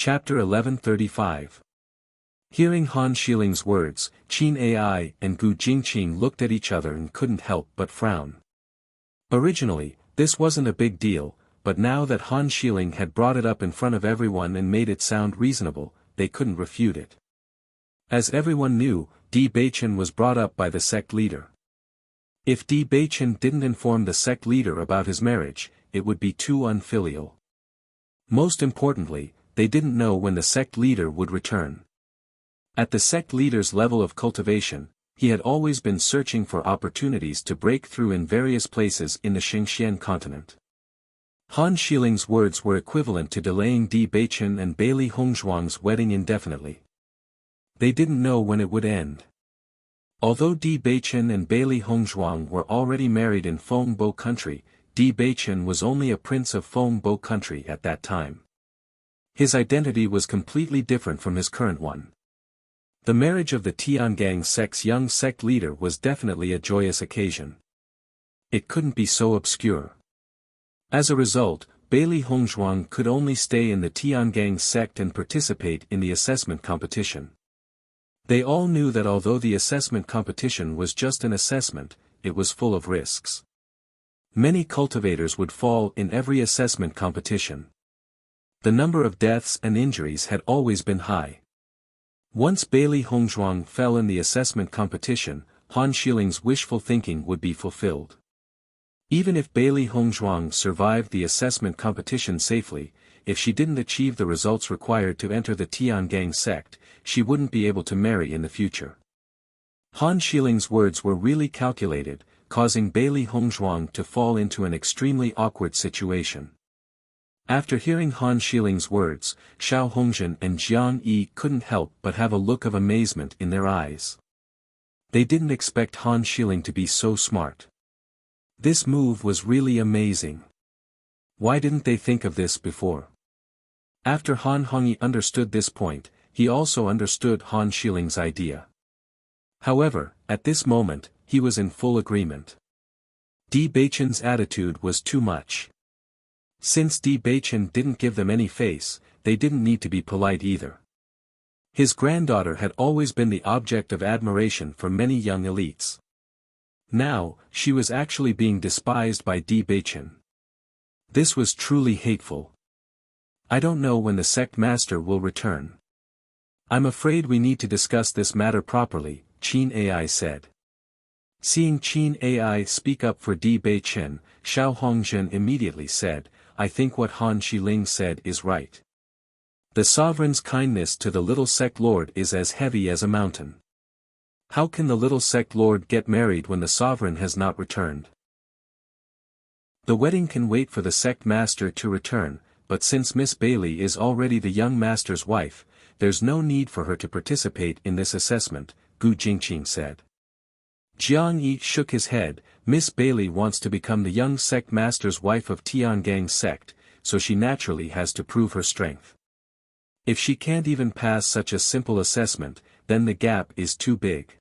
Chapter 1135. Hearing Han Shiling's words, Qin Ai and Gu Jingqing looked at each other and couldn't help but frown. Originally, this wasn't a big deal, but now that Han Shiling had brought it up in front of everyone and made it sound reasonable, they couldn't refute it. As everyone knew, Di Beichen was brought up by the sect leader. If Di Beichen didn't inform the sect leader about his marriage, it would be too unfilial. Most importantly, they didn't know when the sect leader would return. At the sect leader's level of cultivation, he had always been searching for opportunities to break through in various places in the Xingxian continent. Han Shiling's words were equivalent to delaying Di Beichen and Bailey Hongzhuang's wedding indefinitely. They didn't know when it would end. Although Di Beichen and Bailey Hongzhuang were already married in Fengbo country, Di Beichen was only a prince of Fengbo country at that time. His identity was completely different from his current one. The marriage of the Tiangang sect's young sect leader was definitely a joyous occasion. It couldn't be so obscure. As a result, Bailey Hongzhuang could only stay in the Tiangang sect and participate in the assessment competition. They all knew that although the assessment competition was just an assessment, it was full of risks. Many cultivators would fall in every assessment competition. The number of deaths and injuries had always been high. Once Bailey Hongzhuang fell in the assessment competition, Han Shiling's wishful thinking would be fulfilled. Even if Bailey Hongzhuang survived the assessment competition safely, if she didn't achieve the results required to enter the Tiangang sect, she wouldn't be able to marry in the future. Han Shiling's words were really calculated, causing Bailey Hongzhuang to fall into an extremely awkward situation. After hearing Han Shiling's words, Xiao Hongzhen and Jiang Yi couldn't help but have a look of amazement in their eyes. They didn't expect Han Shiling to be so smart. This move was really amazing. Why didn't they think of this before? After Han Hongyi understood this point, he also understood Han Shiling's idea. However, at this moment, he was in full agreement. Di Beichen's attitude was too much. Since Di Beichen didn't give them any face, they didn't need to be polite either. His granddaughter had always been the object of admiration for many young elites. Now, she was actually being despised by Di Beichen. This was truly hateful. I don't know when the sect master will return. I'm afraid we need to discuss this matter properly, Qin Ai said. Seeing Qin Ai speak up for Di Beichen, Xiao Hongzhen immediately said, I think what Han Shiling said is right. The sovereign's kindness to the little sect lord is as heavy as a mountain. How can the little sect lord get married when the sovereign has not returned? The wedding can wait for the sect master to return, but since Miss Bailey is already the young master's wife, there's no need for her to participate in this assessment, Gu Jingqing said. Jiang Yi shook his head. Miss Bailey wants to become the young sect master's wife of Tiangang sect, so she naturally has to prove her strength. If she can't even pass such a simple assessment, then the gap is too big.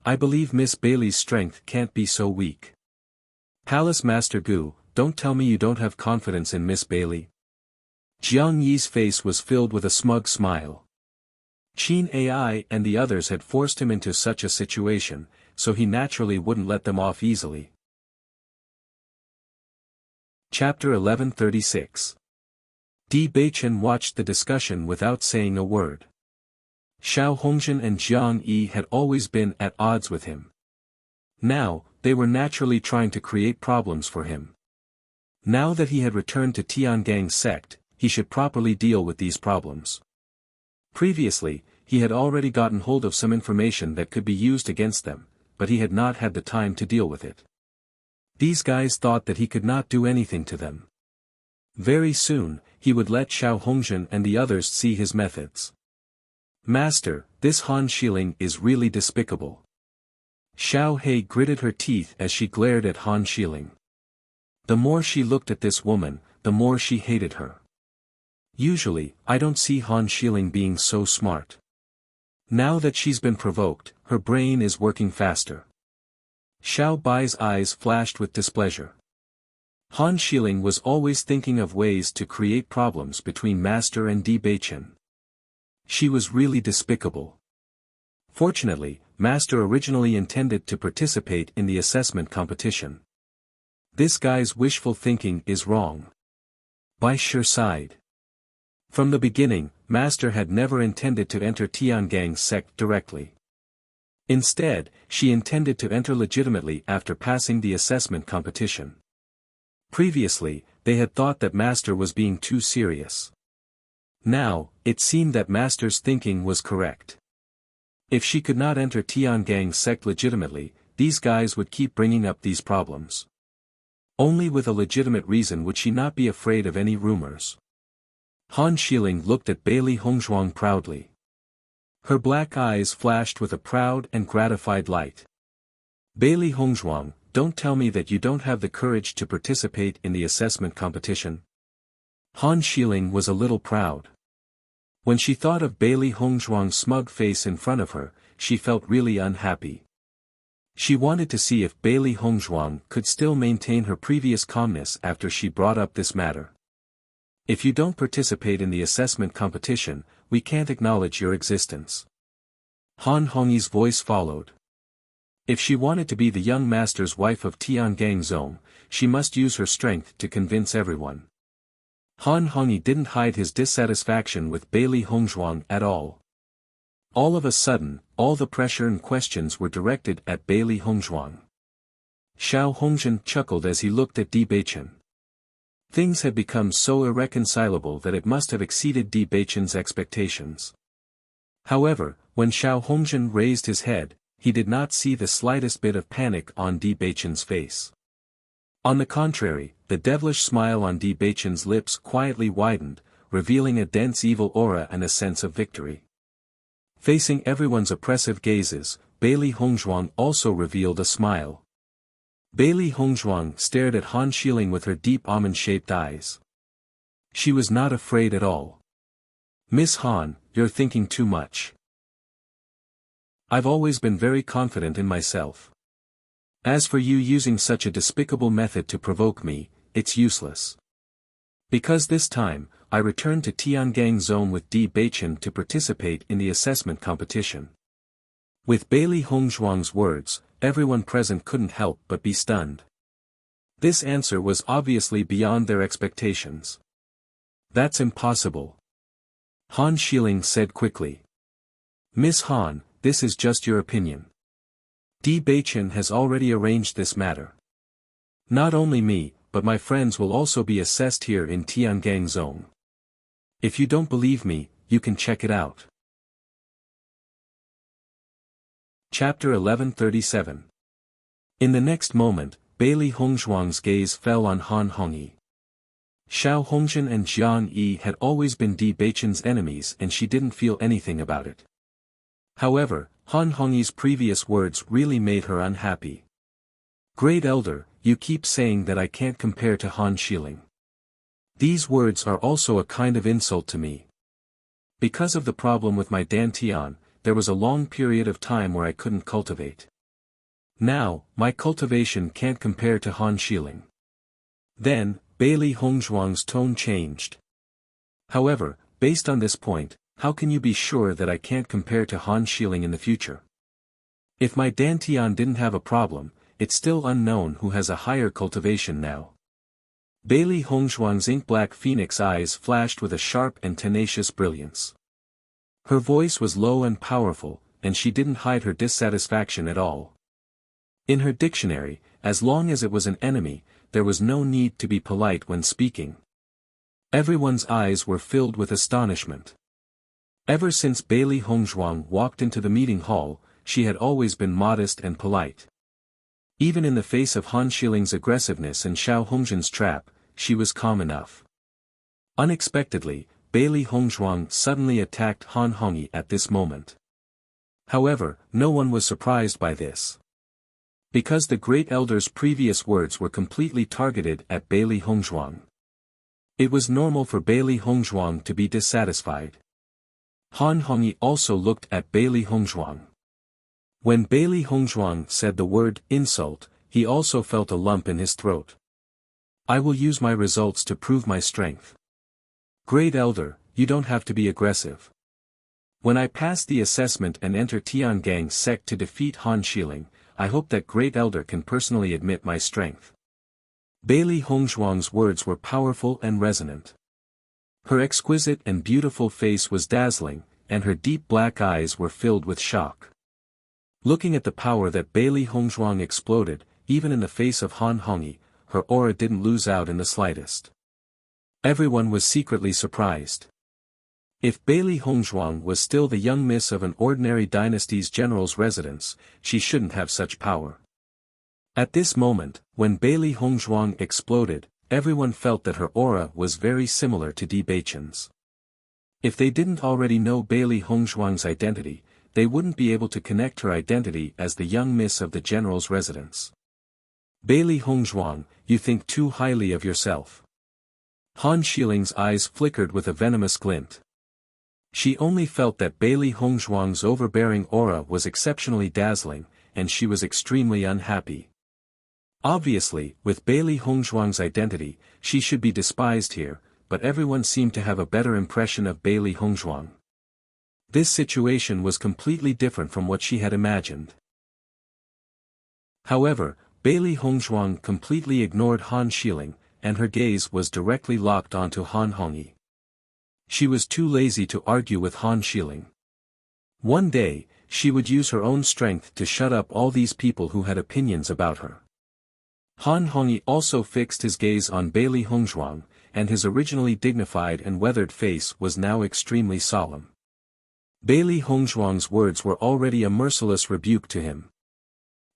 I believe Miss Bailey's strength can't be so weak. Palace Master Gu, don't tell me you don't have confidence in Miss Bailey. Jiang Yi's face was filled with a smug smile. Qin Ai and the others had forced him into such a situation, so he naturally wouldn't let them off easily. Chapter 1136. Di Beichen watched the discussion without saying a word. Xiao Hongzhen and Jiang Yi had always been at odds with him. Now, they were naturally trying to create problems for him. Now that he had returned to Tiangang sect, he should properly deal with these problems. Previously, he had already gotten hold of some information that could be used against them, but he had not had the time to deal with it. These guys thought that he could not do anything to them. Very soon, he would let Xiao Hongzhen and the others see his methods. Master, this Han Shiling is really despicable. Xiao He gritted her teeth as she glared at Han Shiling. The more she looked at this woman, the more she hated her. Usually, I don't see Han Shiling being so smart. Now that she's been provoked, her brain is working faster. Xiao Bai's eyes flashed with displeasure. Han Xiling was always thinking of ways to create problems between Master and Di Beichen. She was really despicable. Fortunately, Master originally intended to participate in the assessment competition. This guy's wishful thinking is wrong. Bai Shi sighed. From the beginning, Master had never intended to enter Tiangang's sect directly. Instead, she intended to enter legitimately after passing the assessment competition. Previously, they had thought that Master was being too serious. Now, it seemed that Master's thinking was correct. If she could not enter Tiangang's sect legitimately, these guys would keep bringing up these problems. Only with a legitimate reason would she not be afraid of any rumors. Han Xiling looked at Bailey Hongzhuang proudly. Her black eyes flashed with a proud and gratified light. Bailey Hongzhuang, don't tell me that you don't have the courage to participate in the assessment competition. Han Xiling was a little proud. When she thought of Bailey Hongzhuang's smug face in front of her, she felt really unhappy. She wanted to see if Bailey Hongzhuang could still maintain her previous calmness after she brought up this matter. If you don't participate in the assessment competition, we can't acknowledge your existence. Han Hongyi's voice followed. If she wanted to be the young master's wife of Tiangang Zone, she must use her strength to convince everyone. Han Hongyi didn't hide his dissatisfaction with Bailey Hongzhuang at all. All of a sudden, all the pressure and questions were directed at Bailey Hongzhuang. Xiao Hongzhen chuckled as he looked at Di Beichen. Things had become so irreconcilable that it must have exceeded Di Beichen's expectations. However, when Xiao Hongzhen raised his head, he did not see the slightest bit of panic on Di Beichen's face. On the contrary, the devilish smile on Di Beichen's lips quietly widened, revealing a dense evil aura and a sense of victory. Facing everyone's oppressive gazes, Bailey Hongzhuang also revealed a smile. Bailey Hongzhuang stared at Han Xiling with her deep almond-shaped eyes. She was not afraid at all. Miss Han, you're thinking too much. I've always been very confident in myself. As for you using such a despicable method to provoke me, it's useless. Because this time, I returned to Tiangang Zone with Di Beichen to participate in the assessment competition. With Bailey Hongzhuang's words, everyone present couldn't help but be stunned. This answer was obviously beyond their expectations. That's impossible. Han Xiling said quickly. Miss Han, this is just your opinion. Di Beichen has already arranged this matter. Not only me, but my friends will also be assessed here in Tiangang Zone. If you don't believe me, you can check it out. Chapter 1137. In the next moment, Bailey Hongzhuang's gaze fell on Han Hongyi. Xiao Hongzhen and Jiang Yi had always been Di Beichen's enemies and she didn't feel anything about it. However, Han Hongyi's previous words really made her unhappy. Great Elder, you keep saying that I can't compare to Han Xiling. These words are also a kind of insult to me. Because of the problem with my dantian, there was a long period of time where I couldn't cultivate. Now, my cultivation can't compare to Han Xiling. Then, Bailey Hongzhuang's tone changed. However, based on this point, how can you be sure that I can't compare to Han Xiling in the future? If my dantian didn't have a problem, it's still unknown who has a higher cultivation now. Bailey Hongzhuang's ink-black phoenix eyes flashed with a sharp and tenacious brilliance. Her voice was low and powerful, and she didn't hide her dissatisfaction at all. In her dictionary, as long as it was an enemy, there was no need to be polite when speaking. Everyone's eyes were filled with astonishment. Ever since Bailey Hongzhuang walked into the meeting hall, she had always been modest and polite. Even in the face of Han Xiling's aggressiveness and Xiao Hongzhen's trap, she was calm enough. Unexpectedly, Bailey Hongzhuang suddenly attacked Han Hongyi at this moment. However, no one was surprised by this. Because the Great Elder's previous words were completely targeted at Bailey Hongzhuang. It was normal for Bailey Hongzhuang to be dissatisfied. Han Hongyi also looked at Bailey Hongzhuang. When Bailey Hongzhuang said the word insult, he also felt a lump in his throat. I will use my results to prove my strength. Great Elder, you don't have to be aggressive. When I pass the assessment and enter Tiangang's sect to defeat Han Xiling, I hope that Great Elder can personally admit my strength. Bailey Hongzhuang's words were powerful and resonant. Her exquisite and beautiful face was dazzling, and her deep black eyes were filled with shock. Looking at the power that Bailey Hongzhuang exploded, even in the face of Han Hongyi, her aura didn't lose out in the slightest. Everyone was secretly surprised. If Bailey Hongzhuang was still the young miss of an ordinary dynasty's general's residence, she shouldn't have such power. At this moment, when Bailey Hongzhuang exploded, everyone felt that her aura was very similar to Di Beichen's. If they didn't already know Bailey Hongzhuang's identity, they wouldn't be able to connect her identity as the young miss of the general's residence. Bailey Hongzhuang, you think too highly of yourself. Han Xiling's eyes flickered with a venomous glint. She only felt that Bailey Hongzhuang's overbearing aura was exceptionally dazzling, and she was extremely unhappy. Obviously, with Bailey Hongzhuang's identity, she should be despised here, but everyone seemed to have a better impression of Bailey Hongzhuang. This situation was completely different from what she had imagined. However, Bailey Hongzhuang completely ignored Han Xiling, and her gaze was directly locked onto Han Hongyi. She was too lazy to argue with Han Xiling. One day, she would use her own strength to shut up all these people who had opinions about her. Han Hongyi also fixed his gaze on Bailey Hongzhuang, and his originally dignified and weathered face was now extremely solemn. Bailey Hongzhuang's words were already a merciless rebuke to him.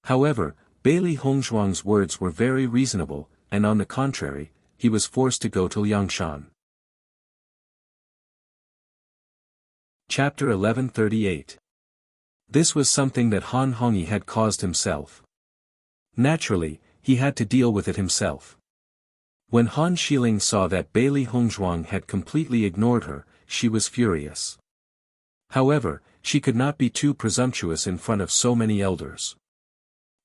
However, Bailey Hongzhuang's words were very reasonable, and on the contrary, he was forced to go to Liangshan. Chapter 1138. This was something that Han Hongyi had caused himself. Naturally, he had to deal with it himself. When Han Xiling saw that Bailey Hongzhuang had completely ignored her, she was furious. However, she could not be too presumptuous in front of so many elders.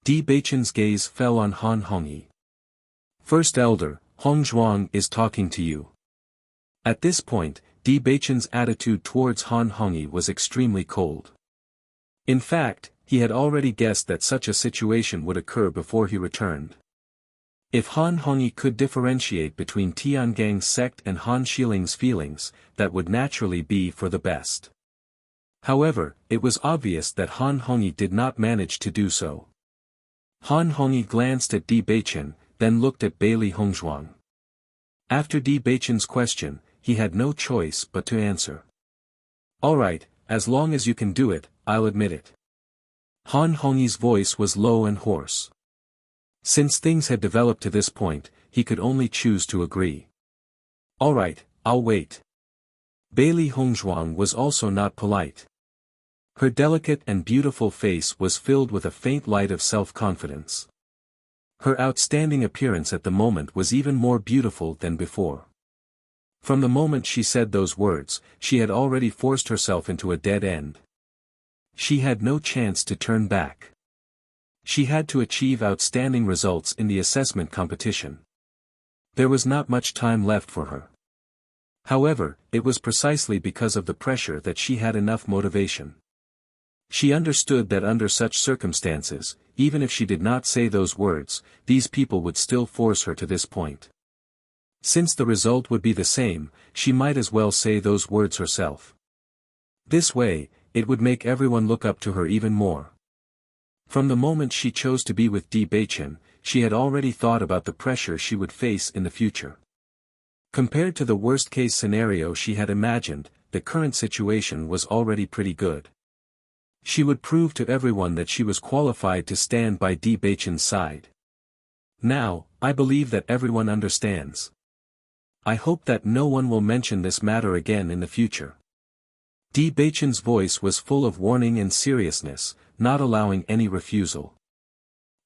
Di Beichen's gaze fell on Han Hongyi. First Elder, Hongzhuang is talking to you. At this point, Di Beichen's attitude towards Han Hongyi was extremely cold. In fact, he had already guessed that such a situation would occur before he returned. If Han Hongyi could differentiate between Tiangang's sect and Han Xiling's feelings, that would naturally be for the best. However, it was obvious that Han Hongyi did not manage to do so. Han Hongyi glanced at Di Beichen, then looked at Bailey Hongzhuang. After Di Beichen's question, he had no choice but to answer. Alright, as long as you can do it, I'll admit it. Han Hongyi's voice was low and hoarse. Since things had developed to this point, he could only choose to agree. Alright, I'll wait. Bailey Hongzhuang was also not polite. Her delicate and beautiful face was filled with a faint light of self-confidence. Her outstanding appearance at the moment was even more beautiful than before. From the moment she said those words, she had already forced herself into a dead end. She had no chance to turn back. She had to achieve outstanding results in the assessment competition. There was not much time left for her. However, it was precisely because of the pressure that she had enough motivation. She understood that under such circumstances, even if she did not say those words, these people would still force her to this point. Since the result would be the same, she might as well say those words herself. This way, it would make everyone look up to her even more. From the moment she chose to be with Di Beichen, she had already thought about the pressure she would face in the future. Compared to the worst-case scenario she had imagined, the current situation was already pretty good. She would prove to everyone that she was qualified to stand by Di Beichen's side. Now, I believe that everyone understands. I hope that no one will mention this matter again in the future. Di Beichen's voice was full of warning and seriousness, not allowing any refusal.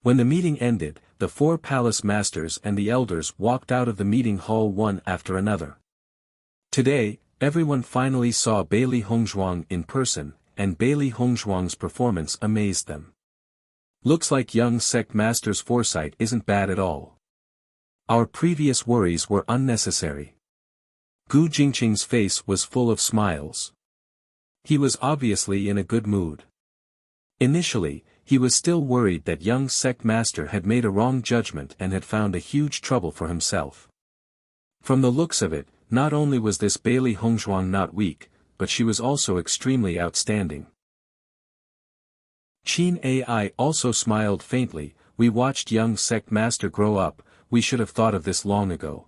When the meeting ended, the 4 palace masters and the elders walked out of the meeting hall one after another. Today, everyone finally saw Bailey Hongzhuang in person, and Bailey Hongzhuang's performance amazed them. Looks like young sect master's foresight isn't bad at all. Our previous worries were unnecessary. Gu Jingqing's face was full of smiles. He was obviously in a good mood. Initially, he was still worried that young sect master had made a wrong judgment and had found a huge trouble for himself. From the looks of it, not only was this Bailey Hongzhuang not weak, but she was also extremely outstanding. Qin Ai also smiled faintly. We watched young sect master grow up, we should have thought of this long ago.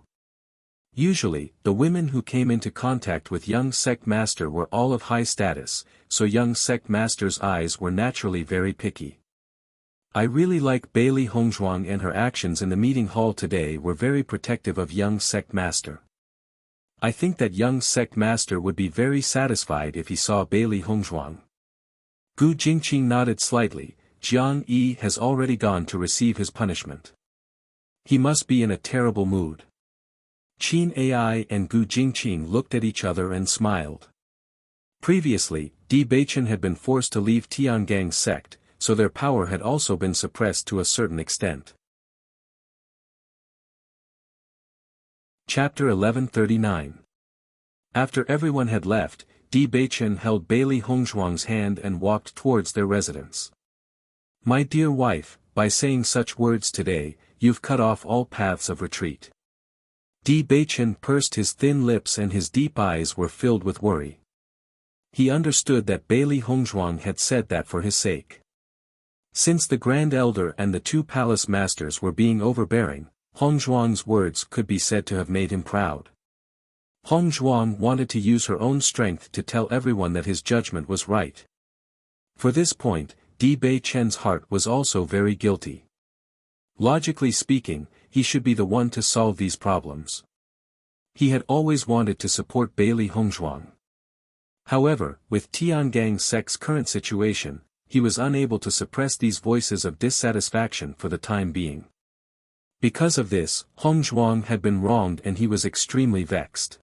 Usually, the women who came into contact with young sect master were all of high status, so young sect master's eyes were naturally very picky. I really like Bailey Hongzhuang, and her actions in the meeting hall today were very protective of young sect master. I think that young sect master would be very satisfied if he saw Bailey Hongzhuang. Gu Jingqing nodded slightly. Jiang Yi has already gone to receive his punishment. He must be in a terrible mood. Qin Ai and Gu Jingqing looked at each other and smiled. Previously, Di Beichen had been forced to leave Tiangang's sect, so their power had also been suppressed to a certain extent. Chapter 1139. After everyone had left, Di Beichen held Bailey Hongzhuang's hand and walked towards their residence. My dear wife, by saying such words today, you've cut off all paths of retreat. Di Beichen pursed his thin lips and his deep eyes were filled with worry. He understood that Bailey Hongzhuang had said that for his sake. Since the Grand Elder and the two palace masters were being overbearing, Hongzhuang's words could be said to have made him proud. Hongzhuang wanted to use her own strength to tell everyone that his judgment was right. For this point, Di Beichen's heart was also very guilty. Logically speaking, he should be the one to solve these problems. He had always wanted to support Bailey Hongzhuang. However, with Tiangang sect's current situation, he was unable to suppress these voices of dissatisfaction for the time being. Because of this, Hongzhuang had been wronged and he was extremely vexed.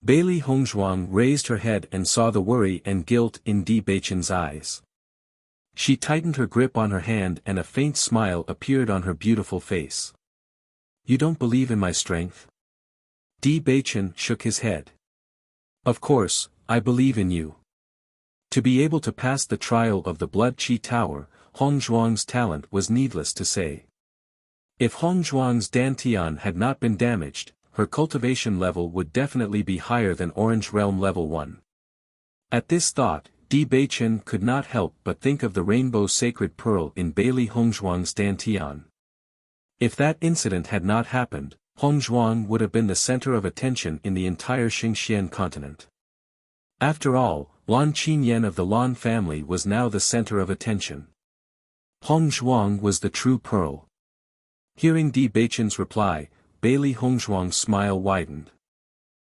Bailey Hongzhuang raised her head and saw the worry and guilt in Di Beichen's eyes. She tightened her grip on her hand and a faint smile appeared on her beautiful face. You don't believe in my strength? Di Beichen shook his head. Of course, I believe in you. To be able to pass the trial of the Blood Qi Tower, Hongzhuang's talent was needless to say. If Hongzhuang's Dantian had not been damaged, her cultivation level would definitely be higher than Orange Realm Level 1. At this thought, Di Beichen could not help but think of the rainbow sacred pearl in Bailey Hongzhuang's Dantian. If that incident had not happened, Hongzhuang would have been the center of attention in the entire Xingxian continent. After all, Lan Qinyan of the Lan family was now the center of attention. Hongzhuang was the true pearl. Hearing Di Beichen's reply, Bailey Hongzhuang's smile widened.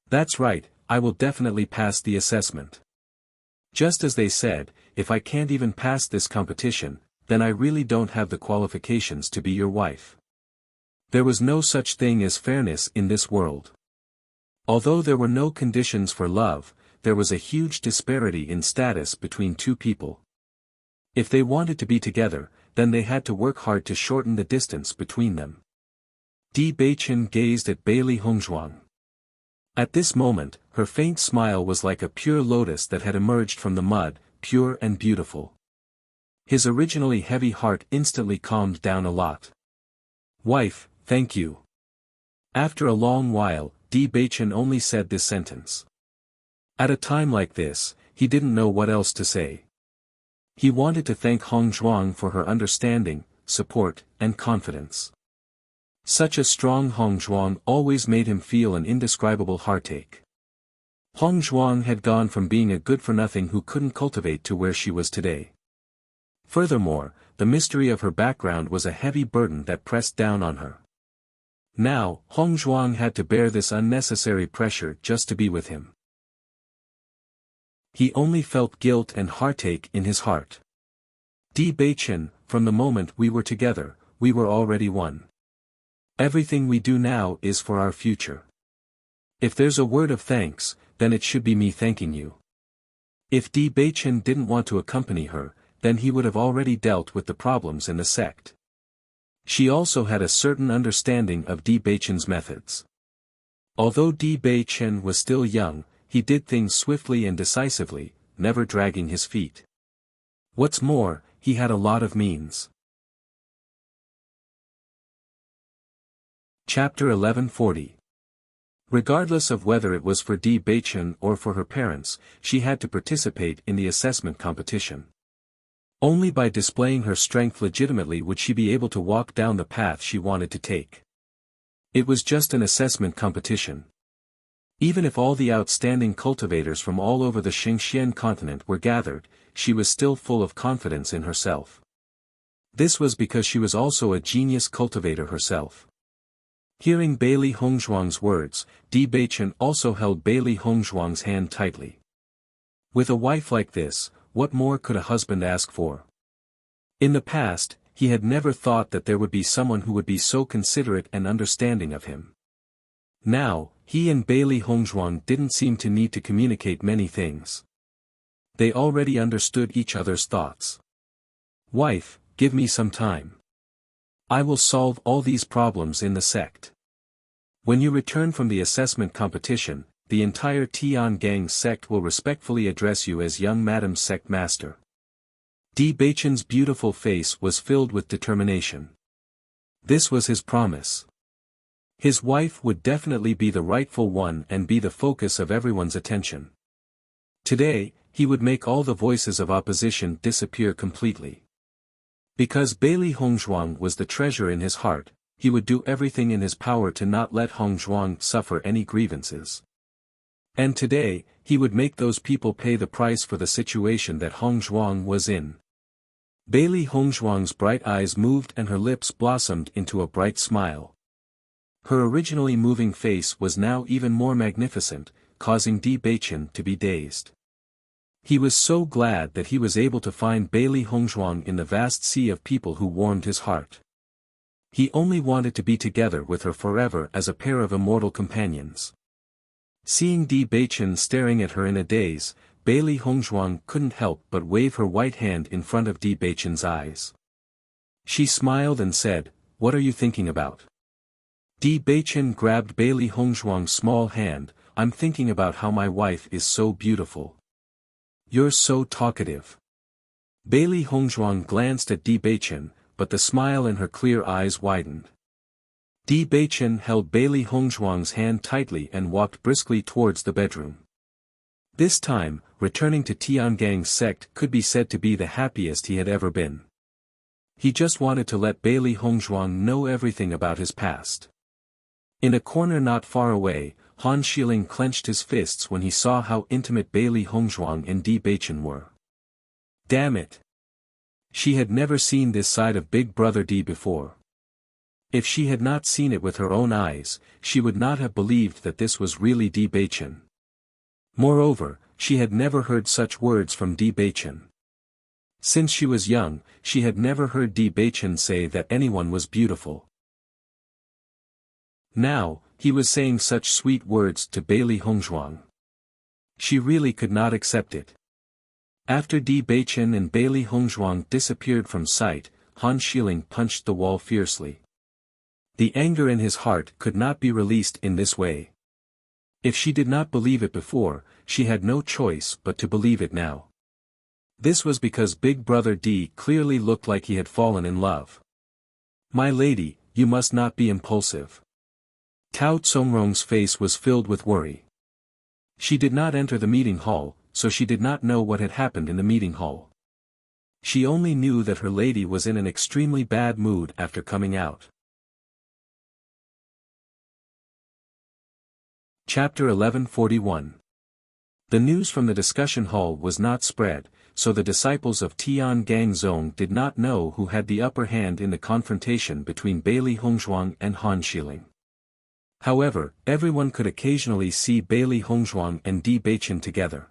That's right, I will definitely pass the assessment. Just as they said, if I can't even pass this competition, then I really don't have the qualifications to be your wife. There was no such thing as fairness in this world. Although there were no conditions for love, there was a huge disparity in status between two people. If they wanted to be together, then they had to work hard to shorten the distance between them. Di Beichen gazed at Bailey Hongzhuang. At this moment, her faint smile was like a pure lotus that had emerged from the mud, pure and beautiful. His originally heavy heart instantly calmed down a lot. Wife, thank you. After a long while, Di Beichen only said this sentence. At a time like this, he didn't know what else to say. He wanted to thank Hongzhuang for her understanding, support, and confidence. Such a strong Hongzhuang always made him feel an indescribable heartache. Hongzhuang had gone from being a good-for-nothing who couldn't cultivate to where she was today. Furthermore, the mystery of her background was a heavy burden that pressed down on her. Now, Hongzhuang had to bear this unnecessary pressure just to be with him. He only felt guilt and heartache in his heart. Di Beichen, from the moment we were together, we were already one. Everything we do now is for our future. If there's a word of thanks, then it should be me thanking you. If Di Beichen didn't want to accompany her, then he would have already dealt with the problems in the sect. She also had a certain understanding of Di Beichen's methods. Although Di Beichen was still young, he did things swiftly and decisively, never dragging his feet. What's more, he had a lot of means. Chapter 1140. Regardless of whether it was for Di Beichen or for her parents, she had to participate in the assessment competition. Only by displaying her strength legitimately would she be able to walk down the path she wanted to take. It was just an assessment competition. Even if all the outstanding cultivators from all over the Xingxian continent were gathered, she was still full of confidence in herself. This was because she was also a genius cultivator herself. Hearing Bailey Hongzhuang's words, Di Beichen also held Bailey Hongzhuang's hand tightly. With a wife like this, what more could a husband ask for? In the past, he had never thought that there would be someone who would be so considerate and understanding of him. Now, he and Bailey Hongzhuang didn't seem to need to communicate many things. They already understood each other's thoughts. Wife, give me some time. I will solve all these problems in the sect. When you return from the assessment competition, the entire Tiangang sect will respectfully address you as young Madam Sect Master. Di Beichen's beautiful face was filled with determination. This was his promise. His wife would definitely be the rightful one and be the focus of everyone's attention. Today, he would make all the voices of opposition disappear completely. Because Bailey Hongzhuang was the treasure in his heart, he would do everything in his power to not let Hongzhuang suffer any grievances. And today, he would make those people pay the price for the situation that Hongzhuang was in. Bailey Hongzhuang's bright eyes moved and her lips blossomed into a bright smile. Her originally moving face was now even more magnificent, causing Di Beichen to be dazed. He was so glad that he was able to find Bailey Hongzhuang in the vast sea of people who warmed his heart. He only wanted to be together with her forever as a pair of immortal companions. Seeing Di Beichen staring at her in a daze, Bailey Hongzhuang couldn't help but wave her white hand in front of Di Beichen's eyes. She smiled and said, "What are you thinking about?" Di Beichen grabbed Bailey Hongzhuang's small hand, "I'm thinking about how my wife is so beautiful. You're so talkative." Bailey Hongzhuang glanced at Di Beichen, but the smile in her clear eyes widened. Di Beichen held Bailey Hongzhuang's hand tightly and walked briskly towards the bedroom. This time, returning to Tiangang's sect could be said to be the happiest he had ever been. He just wanted to let Bailey Hongzhuang know everything about his past. In a corner not far away, Han Xiling clenched his fists when he saw how intimate Bailey Hongzhuang and Di Beichen were. Damn it! She had never seen this side of Big Brother Di before. If she had not seen it with her own eyes, she would not have believed that this was really Di Beichen. Moreover, she had never heard such words from Di Beichen. Since she was young, she had never heard Di Beichen say that anyone was beautiful. Now, he was saying such sweet words to Bailey Hongzhuang. She really could not accept it. After Di Beichen and Bailey Hongzhuang disappeared from sight, Han Xiling punched the wall fiercely. The anger in his heart could not be released in this way. If she did not believe it before, she had no choice but to believe it now. This was because Big Brother Di clearly looked like he had fallen in love. "My lady, you must not be impulsive." Tao Tsongrong's face was filled with worry. She did not enter the meeting hall, so she did not know what had happened in the meeting hall. She only knew that her lady was in an extremely bad mood after coming out. Chapter 1141. The news from the discussion hall was not spread, so the disciples of Tiangang Zone did not know who had the upper hand in the confrontation between Bailey Hongzhuang and Han Xiling. However, everyone could occasionally see Bailey Hongzhuang and Di Beichen together.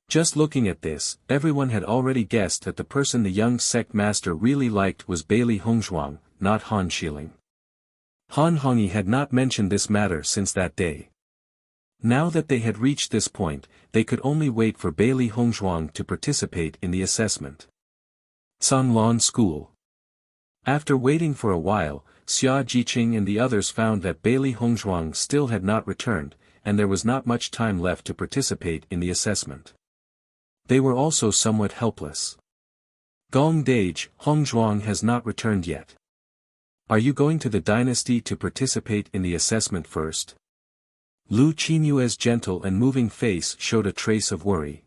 Just looking at this, everyone had already guessed that the person the young sect master really liked was Bailey Hongzhuang, not Han Xiling. Han Hongyi had not mentioned this matter since that day. Now that they had reached this point, they could only wait for Bailey Hongzhuang to participate in the assessment. Sanlon School. After waiting for a while, Xia Jiqing and the others found that Bailey Hongzhuang still had not returned, and there was not much time left to participate in the assessment. They were also somewhat helpless. Gong Dage, Hongzhuang has not returned yet. Are you going to the dynasty to participate in the assessment first? Lu Qinyue's gentle and moving face showed a trace of worry.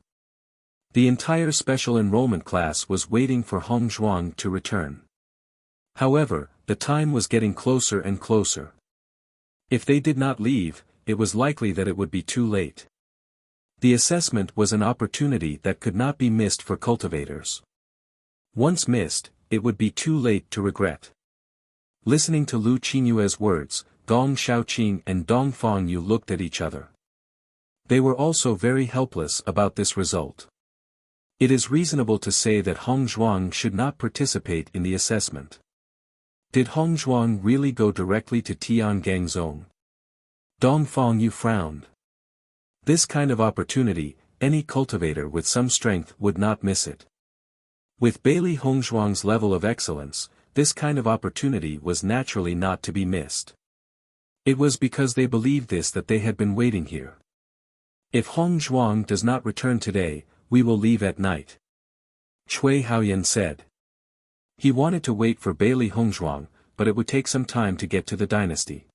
The entire special enrollment class was waiting for Hongzhuang to return. However, the time was getting closer and closer. If they did not leave, it was likely that it would be too late. The assessment was an opportunity that could not be missed for cultivators. Once missed, it would be too late to regret. Listening to Lu Qinyue's words, Gong Xiaoqing and Dong Fangyu looked at each other. They were also very helpless about this result. It is reasonable to say that Hongzhuang should not participate in the assessment. Did Hongzhuang really go directly to Tiangang Zone? Dong Fangyu frowned. This kind of opportunity, any cultivator with some strength would not miss it. With Bailey Hongzhuang's level of excellence, this kind of opportunity was naturally not to be missed. It was because they believed this that they had been waiting here. If Hongzhuang does not return today, we will leave at night. Cui Haoyan said. He wanted to wait for Bailey Hongzhuang, but it would take some time to get to the dynasty.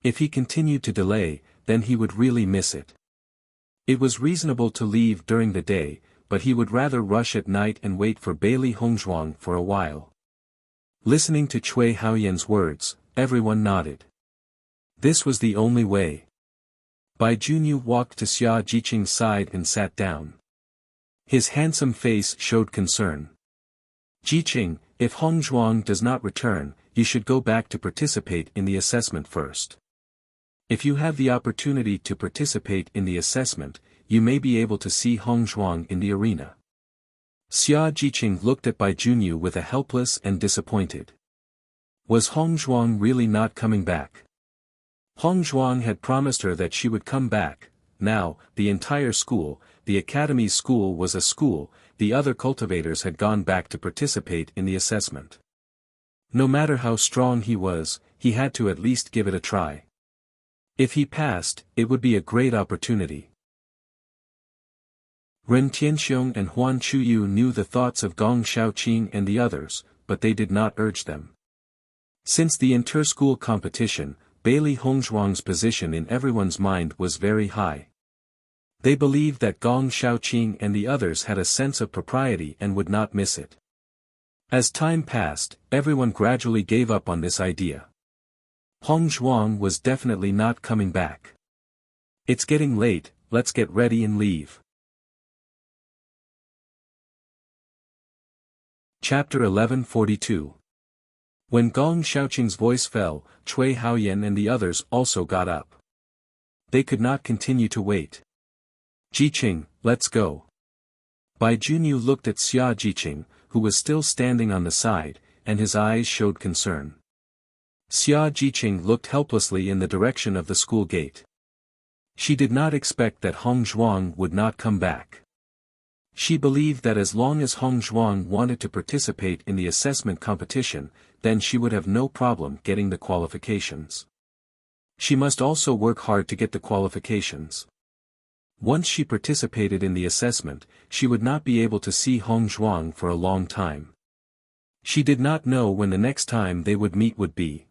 If he continued to delay, then he would really miss it. It was reasonable to leave during the day, but he would rather rush at night and wait for Bailey Hongzhuang for a while. Listening to Cui Haoyan's words, everyone nodded. This was the only way. Bai Junyu walked to Xia Jiqing's side and sat down. His handsome face showed concern. Jiqing, if Hongzhuang does not return, you should go back to participate in the assessment first. If you have the opportunity to participate in the assessment, you may be able to see Hongzhuang in the arena. Xia Jiqing looked at Bai Junyu with a helpless and disappointed. Was Hongzhuang really not coming back? Hongzhuang had promised her that she would come back. Now, the entire school, the academy's school was a school, the other cultivators had gone back to participate in the assessment. No matter how strong he was, he had to at least give it a try. If he passed, it would be a great opportunity. Ren Tianxiong and Huan Chuyu knew the thoughts of Gong Xiaoqing and the others, but they did not urge them. Since the inter-school competition, Bailey Hongzhuang's position in everyone's mind was very high. They believed that Gong Xiaoqing and the others had a sense of propriety and would not miss it. As time passed, everyone gradually gave up on this idea. Hongzhuang was definitely not coming back. It's getting late, let's get ready and leave. Chapter 1142. When Gong Xiaoqing's voice fell, Cui Haoyan and the others also got up. They could not continue to wait. Jiqing, let's go. Bai Junyu looked at Xia Jiqing, who was still standing on the side, and his eyes showed concern. Xia Jiqing looked helplessly in the direction of the school gate. She did not expect that Hongzhuang would not come back. She believed that as long as Hongzhuang wanted to participate in the assessment competition, then she would have no problem getting the qualifications. She must also work hard to get the qualifications. Once she participated in the assessment, she would not be able to see Hongzhuang for a long time. She did not know when the next time they would meet would be.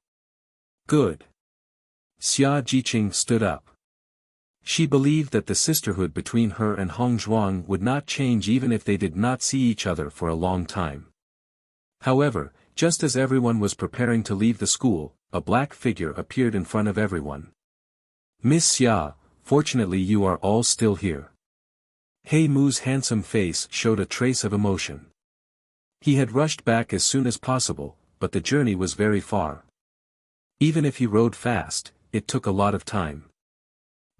Good. Xia Jiqing stood up. She believed that the sisterhood between her and Hongzhuang would not change even if they did not see each other for a long time. However, just as everyone was preparing to leave the school, a black figure appeared in front of everyone. Miss Xia, fortunately you are all still here. He Mu's handsome face showed a trace of emotion. He had rushed back as soon as possible, but the journey was very far. Even if he rode fast, it took a lot of time.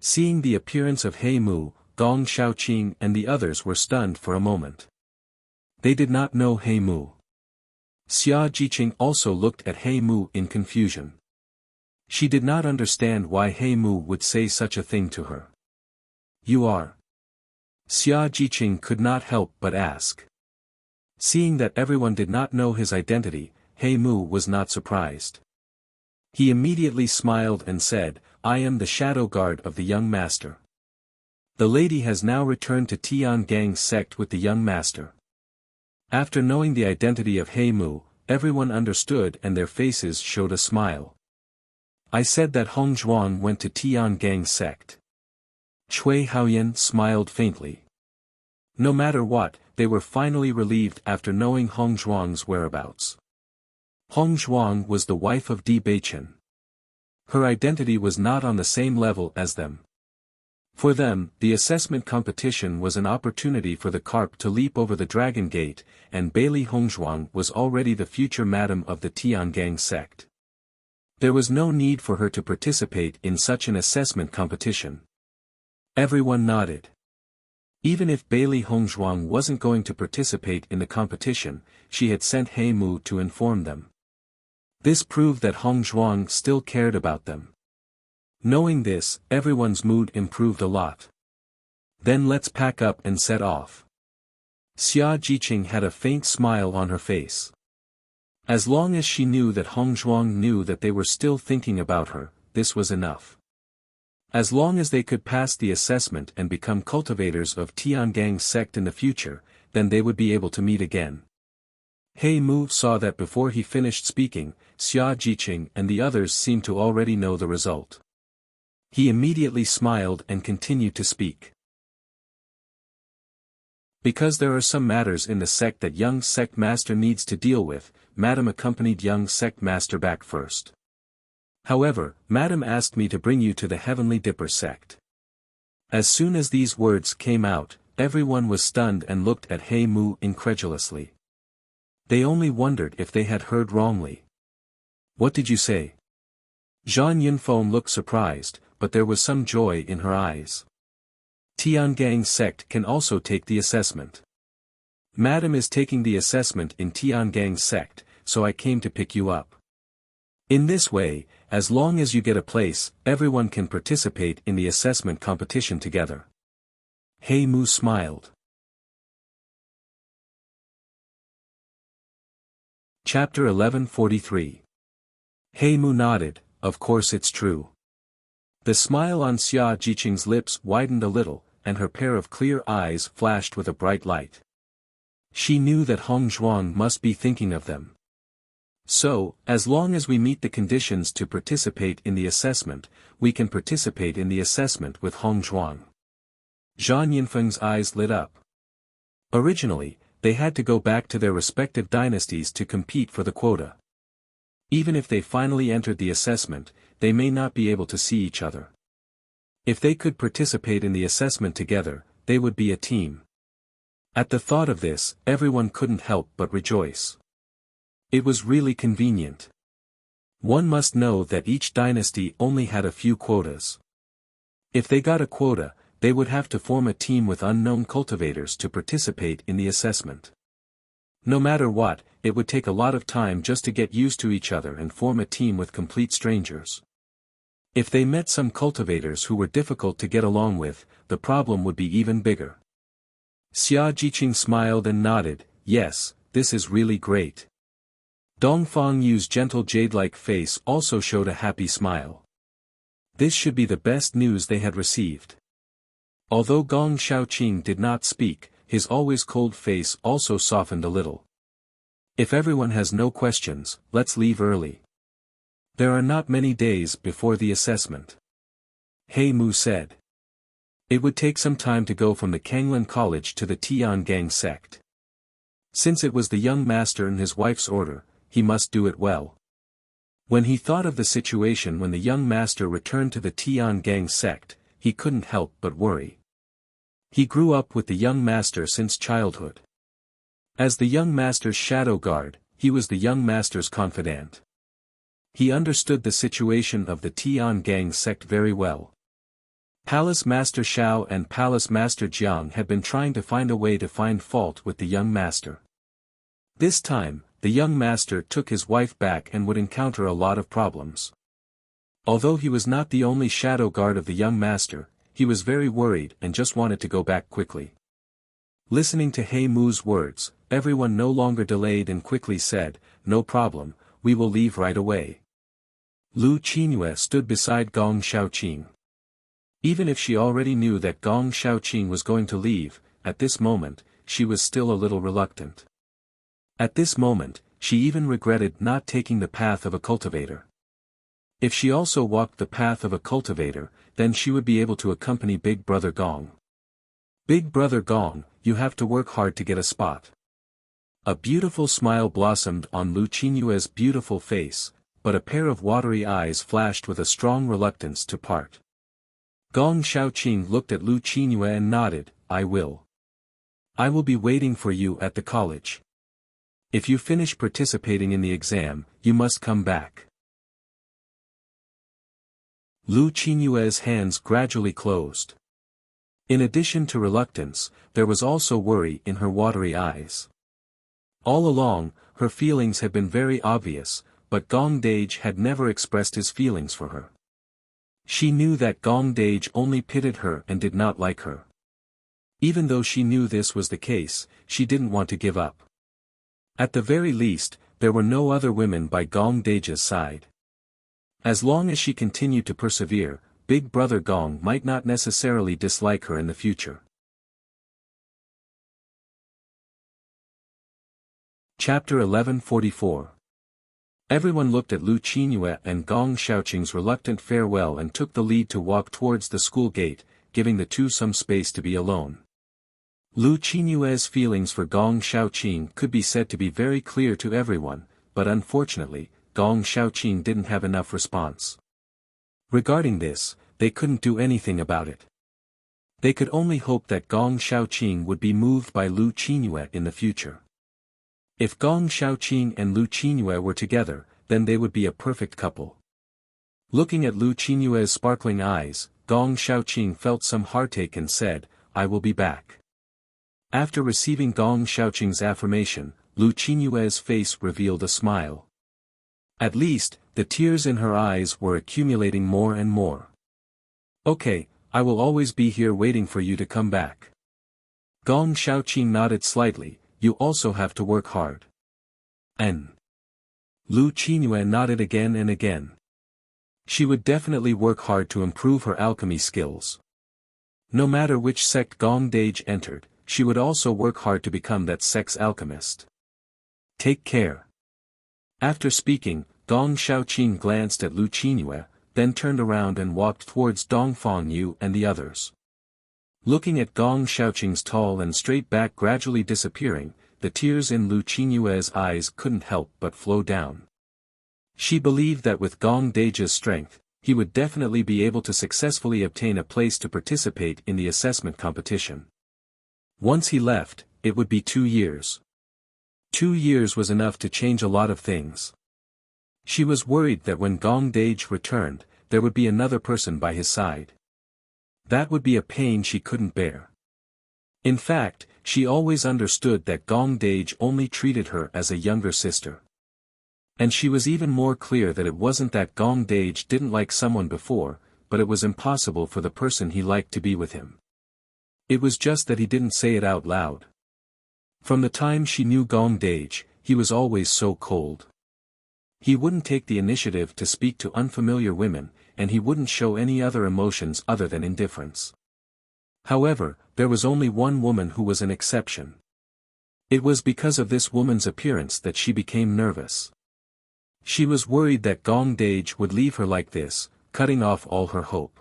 Seeing the appearance of He Mu, Gong Xiaoqing and the others were stunned for a moment. They did not know He Mu. Xia Jiqing also looked at He Mu in confusion. She did not understand why He Mu would say such a thing to her. You are. Xia Jiqing could not help but ask. Seeing that everyone did not know his identity, He Mu was not surprised. He immediately smiled and said, "I am the shadow guard of the young master. The lady has now returned to Tiangang's sect with the young master." After knowing the identity of He Mu, everyone understood and their faces showed a smile. "I said that Hong Zhuang went to Tiangang's sect." Cui Haoyan smiled faintly. No matter what, they were finally relieved after knowing Hong Zhuang's whereabouts. Hong Zhuang was the wife of Di Beichen. Her identity was not on the same level as them. For them, the assessment competition was an opportunity for the carp to leap over the dragon gate, and Bailey Hongzhuang was already the future madam of the Tiangang sect. There was no need for her to participate in such an assessment competition. Everyone nodded. Even if Bailey Hongzhuang wasn't going to participate in the competition, she had sent He Mu to inform them. This proved that Hongzhuang still cared about them. Knowing this, everyone's mood improved a lot. "Then let's pack up and set off." Xia Jiqing had a faint smile on her face. As long as she knew that Hongzhuang knew that they were still thinking about her, this was enough. As long as they could pass the assessment and become cultivators of Tiangang's sect in the future, then they would be able to meet again. He Mu saw that before he finished speaking, Xia Jiqing and the others seemed to already know the result. He immediately smiled and continued to speak. "Because there are some matters in the sect that young sect master needs to deal with, Madam accompanied young sect master back first. However, Madam asked me to bring you to the Heavenly Dipper sect." As soon as these words came out, everyone was stunned and looked at He Mu incredulously. They only wondered if they had heard wrongly. "What did you say?" Zhang Yunfeng looked surprised, but there was some joy in her eyes. "Tiangang sect can also take the assessment. Madam is taking the assessment in Tiangang sect, so I came to pick you up. In this way, as long as you get a place, everyone can participate in the assessment competition together." He Mu smiled. Chapter 1143. He Mu nodded, "Of course it's true." The smile on Xia Jiqing's lips widened a little, and her pair of clear eyes flashed with a bright light. She knew that Hong Zhuang must be thinking of them. "So, as long as we meet the conditions to participate in the assessment, we can participate in the assessment with Hong Zhuang." Zhang Yinfeng's eyes lit up. Originally, they had to go back to their respective dynasties to compete for the quota. Even if they finally entered the assessment, they may not be able to see each other. If they could participate in the assessment together, they would be a team. At the thought of this, everyone couldn't help but rejoice. It was really convenient. One must know that each dynasty only had a few quotas. If they got a quota, they would have to form a team with unknown cultivators to participate in the assessment. No matter what, it would take a lot of time just to get used to each other and form a team with complete strangers. If they met some cultivators who were difficult to get along with, the problem would be even bigger. Xia Jiqing smiled and nodded, "Yes, this is really great." Dongfang Yu's gentle jade-like face also showed a happy smile. This should be the best news they had received. Although Gong Shaoqing did not speak, his always cold face also softened a little. "If everyone has no questions, let's leave early. There are not many days before the assessment." He Mu said. It would take some time to go from the Kanglan College to the Tiangang sect. Since it was the young master and his wife's order, he must do it well. When he thought of the situation when the young master returned to the Tiangang sect, he couldn't help but worry. He grew up with the young master since childhood. As the young master's shadow guard, he was the young master's confidant. He understood the situation of the Tiangang sect very well. Palace Master Xiao and Palace Master Jiang had been trying to find a way to find fault with the young master. This time, the young master took his wife back and would encounter a lot of problems. Although he was not the only shadow guard of the young master, he was very worried and just wanted to go back quickly. Listening to He Mu's words, everyone no longer delayed and quickly said, "No problem, we will leave right away." Lu Qinyue stood beside Gong Xiaoqing. Even if she already knew that Gong Xiaoqing was going to leave, at this moment, she was still a little reluctant. At this moment, she even regretted not taking the path of a cultivator. If she also walked the path of a cultivator, then she would be able to accompany Big Brother Gong. "Big Brother Gong, you have to work hard to get a spot." A beautiful smile blossomed on Lu Qinyue's beautiful face, but a pair of watery eyes flashed with a strong reluctance to part. Gong Xiaoqing looked at Lu Qinyue and nodded, "I will. I will be waiting for you at the college. If you finish participating in the exam, you must come back." Lu Qinyue's hands gradually closed. In addition to reluctance, there was also worry in her watery eyes. All along, her feelings had been very obvious, but Gong Dage had never expressed his feelings for her. She knew that Gong Dage only pitied her and did not like her. Even though she knew this was the case, she didn't want to give up. At the very least, there were no other women by Gong Dage's side. As long as she continued to persevere, Big Brother Gong might not necessarily dislike her in the future. Chapter 1144. Everyone looked at Lu Qinyue and Gong Xiaoqing's reluctant farewell and took the lead to walk towards the school gate, giving the two some space to be alone. Lu Qinyue's feelings for Gong Xiaoqing could be said to be very clear to everyone, but unfortunately, Gong Xiaoqing didn't have enough response. Regarding this, they couldn't do anything about it. They could only hope that Gong Xiaoqing would be moved by Lu Qinyue in the future. If Gong Xiaoqing and Lu Qinyue were together, then they would be a perfect couple. Looking at Lu Qinyue's sparkling eyes, Gong Xiaoqing felt some heartache and said, "I will be back." After receiving Gong Xiaoqing's affirmation, Lu Qinyue's face revealed a smile. At least, the tears in her eyes were accumulating more and more. "Okay, I will always be here waiting for you to come back." Gong Xiaoqing nodded slightly. "You also have to work hard." Lu Qinyue nodded again and again. She would definitely work hard to improve her alchemy skills. No matter which sect Gong Dage entered, she would also work hard to become that sect's alchemist. "Take care." After speaking, Gong Xiaoqing glanced at Lu Qinyue, then turned around and walked towards Dongfang Yu and the others. Looking at Gong Xiaoqing's tall and straight back gradually disappearing, the tears in Lu Qinyue's eyes couldn't help but flow down. She believed that with Gong Dage's strength, he would definitely be able to successfully obtain a place to participate in the assessment competition. Once he left, it would be 2 years. 2 years was enough to change a lot of things. She was worried that when Gong Dage returned, there would be another person by his side. That would be a pain she couldn't bear. In fact, she always understood that Gong Dage only treated her as a younger sister. And she was even more clear that it wasn't that Gong Dage didn't like someone before, but it was impossible for the person he liked to be with him. It was just that he didn't say it out loud. From the time she knew Gong Dage, he was always so cold. He wouldn't take the initiative to speak to unfamiliar women, and he wouldn't show any other emotions other than indifference. However, there was only one woman who was an exception. It was because of this woman's appearance that she became nervous. She was worried that Gong Dage would leave her like this, cutting off all her hope.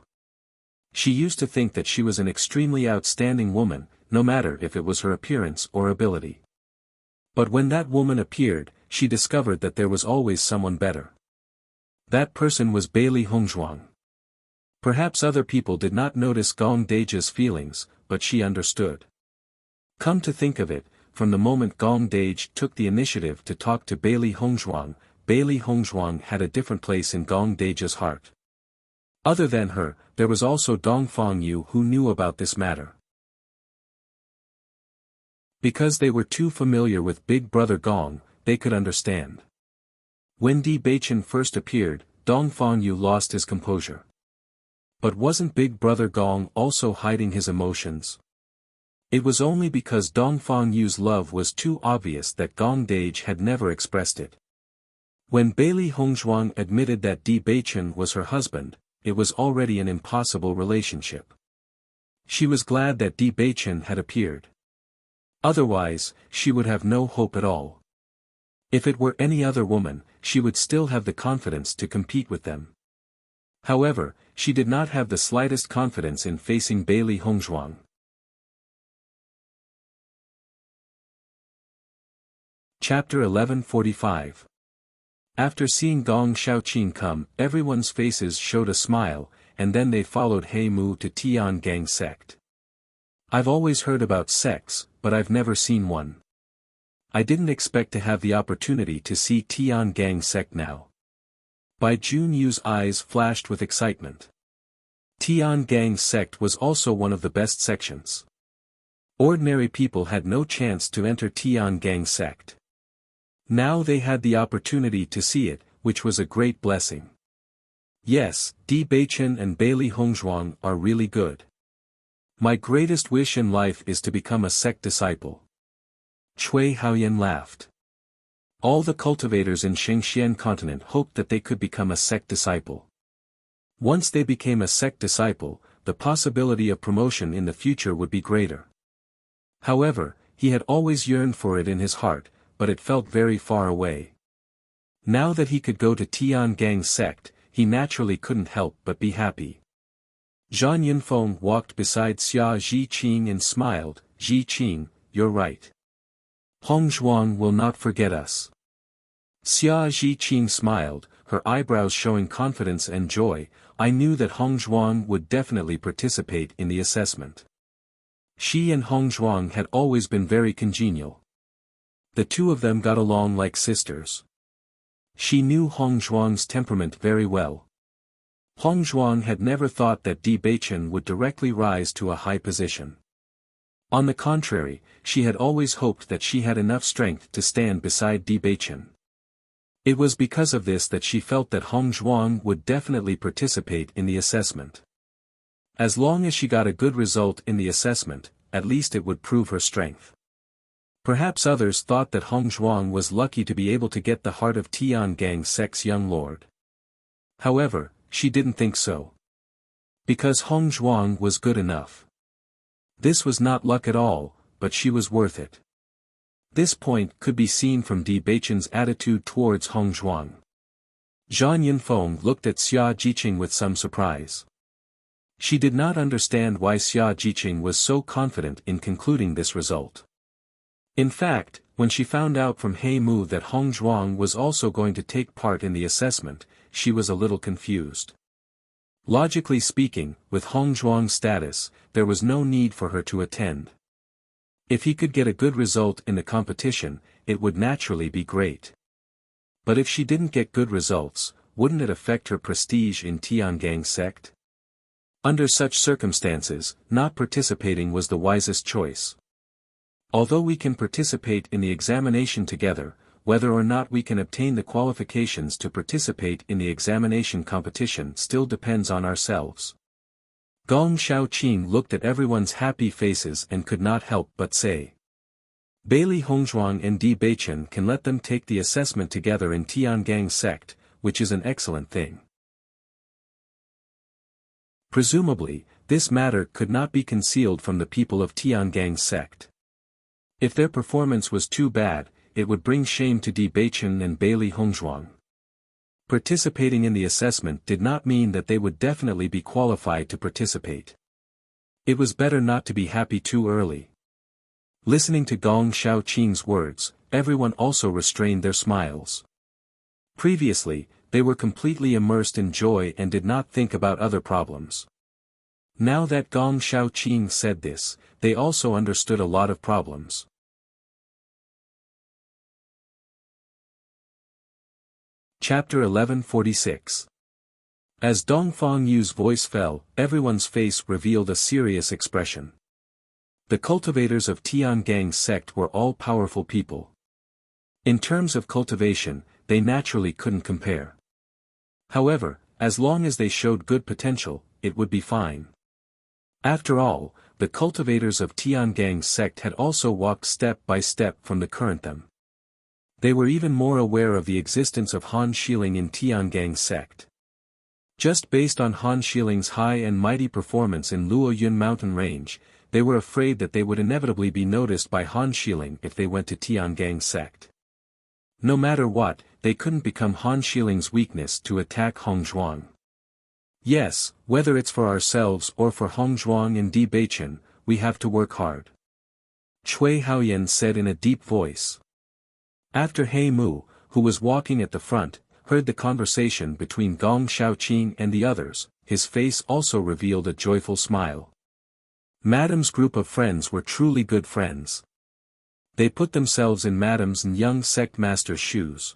She used to think that she was an extremely outstanding woman, no matter if it was her appearance or ability. But when that woman appeared, she discovered that there was always someone better. That person was Bailey Hongzhuang. Perhaps other people did not notice Gong Dage's feelings, but she understood. Come to think of it, from the moment Gong Dage took the initiative to talk to Bailey Hongzhuang had a different place in Gong Dage's heart. Other than her, there was also Dongfang Yu who knew about this matter. Because they were too familiar with Big Brother Gong, they could understand. When Di Beichen first appeared, Dongfang Yu lost his composure. But wasn't Big Brother Gong also hiding his emotions? It was only because Dongfang Yu's love was too obvious that Gong Dage had never expressed it. When Bailey Hongzhuang admitted that Di Beichen was her husband, it was already an impossible relationship. She was glad that Di Beichen had appeared. Otherwise, she would have no hope at all. If it were any other woman, she would still have the confidence to compete with them. However, she did not have the slightest confidence in facing Bailey Hongzhuang. Chapter 1145. After seeing Gong Xiaoqing come, everyone's faces showed a smile, and then they followed He Mu to Tiangang sect. I've always heard about sects, but I've never seen one. I didn't expect to have the opportunity to see Tiangang sect now. Bai Junyu's eyes flashed with excitement. Tiangang sect was also one of the best sections. Ordinary people had no chance to enter Tiangang sect. Now they had the opportunity to see it, which was a great blessing. Yes, Di Beichen and Bailey Hongzhuang are really good. My greatest wish in life is to become a sect disciple. Cui Haoyan laughed. All the cultivators in Xingxian continent hoped that they could become a sect disciple. Once they became a sect disciple, the possibility of promotion in the future would be greater. However, he had always yearned for it in his heart, but it felt very far away. Now that he could go to Tiangang sect, he naturally couldn't help but be happy. Zhang Yunfeng walked beside Xia Zhiqing and smiled. Zhiqing, you're right. Hongzhuang will not forget us. Xia Zhiqing smiled, her eyebrows showing confidence and joy. I knew that Hongzhuang would definitely participate in the assessment. She and Hongzhuang had always been very congenial. The two of them got along like sisters. She knew Hongzhuang's temperament very well. Hongzhuang had never thought that Di Beichen would directly rise to a high position. On the contrary, she had always hoped that she had enough strength to stand beside Di Beichen. It was because of this that she felt that Hongzhuang would definitely participate in the assessment. As long as she got a good result in the assessment, at least it would prove her strength. Perhaps others thought that Hongzhuang was lucky to be able to get the heart of Tiangang sect's young lord. However, she didn't think so. Because Hongzhuang was good enough. This was not luck at all, but she was worth it. This point could be seen from Di Beichen's attitude towards Hongzhuang. Zhang Yunfeng looked at Xia Zhiqing with some surprise. She did not understand why Xia Zhiqing was so confident in concluding this result. In fact, when she found out from He Mu that Hongzhuang was also going to take part in the assessment, she was a little confused. Logically speaking, with Hongzhuang's status, there was no need for her to attend. If he could get a good result in the competition, it would naturally be great. But if she didn't get good results, wouldn't it affect her prestige in Tiangang sect? Under such circumstances, not participating was the wisest choice. Although we can participate in the examination together, whether or not we can obtain the qualifications to participate in the examination competition still depends on ourselves. Gong Xiaoqing looked at everyone's happy faces and could not help but say. Bailey Hongzhuang and Di Beichen can let them take the assessment together in Tiangang sect, which is an excellent thing. Presumably, this matter could not be concealed from the people of Tiangang sect. If their performance was too bad, it would bring shame to Di Beichen and Bailey Hongzhuang. Participating in the assessment did not mean that they would definitely be qualified to participate. It was better not to be happy too early. Listening to Gong Xiaoqing's words, everyone also restrained their smiles. Previously, they were completely immersed in joy and did not think about other problems. Now that Gong Xiaoqing said this, they also understood a lot of problems. Chapter 1146. As Dongfang Yu's voice fell, everyone's face revealed a serious expression. The cultivators of Tiangang sect were all powerful people. In terms of cultivation, they naturally couldn't compare. However, as long as they showed good potential, it would be fine. After all, the cultivators of Tiangang's sect had also walked step by step from the current them. They were even more aware of the existence of Han Xiling in Tiangang's sect. Just based on Han Xiling's high and mighty performance in Luoyun mountain range, they were afraid that they would inevitably be noticed by Han Xiling if they went to Tiangang's sect. No matter what, they couldn't become Han Xiling's weakness to attack Hong Zhuang. Yes, whether it's for ourselves or for Hong Zhuang and Di Beichen, we have to work hard. Cui Haoyan said in a deep voice. After He Mu, who was walking at the front, heard the conversation between Gong Shaoqing and the others, his face also revealed a joyful smile. Madame's group of friends were truly good friends. They put themselves in Madame's and young sect master's shoes.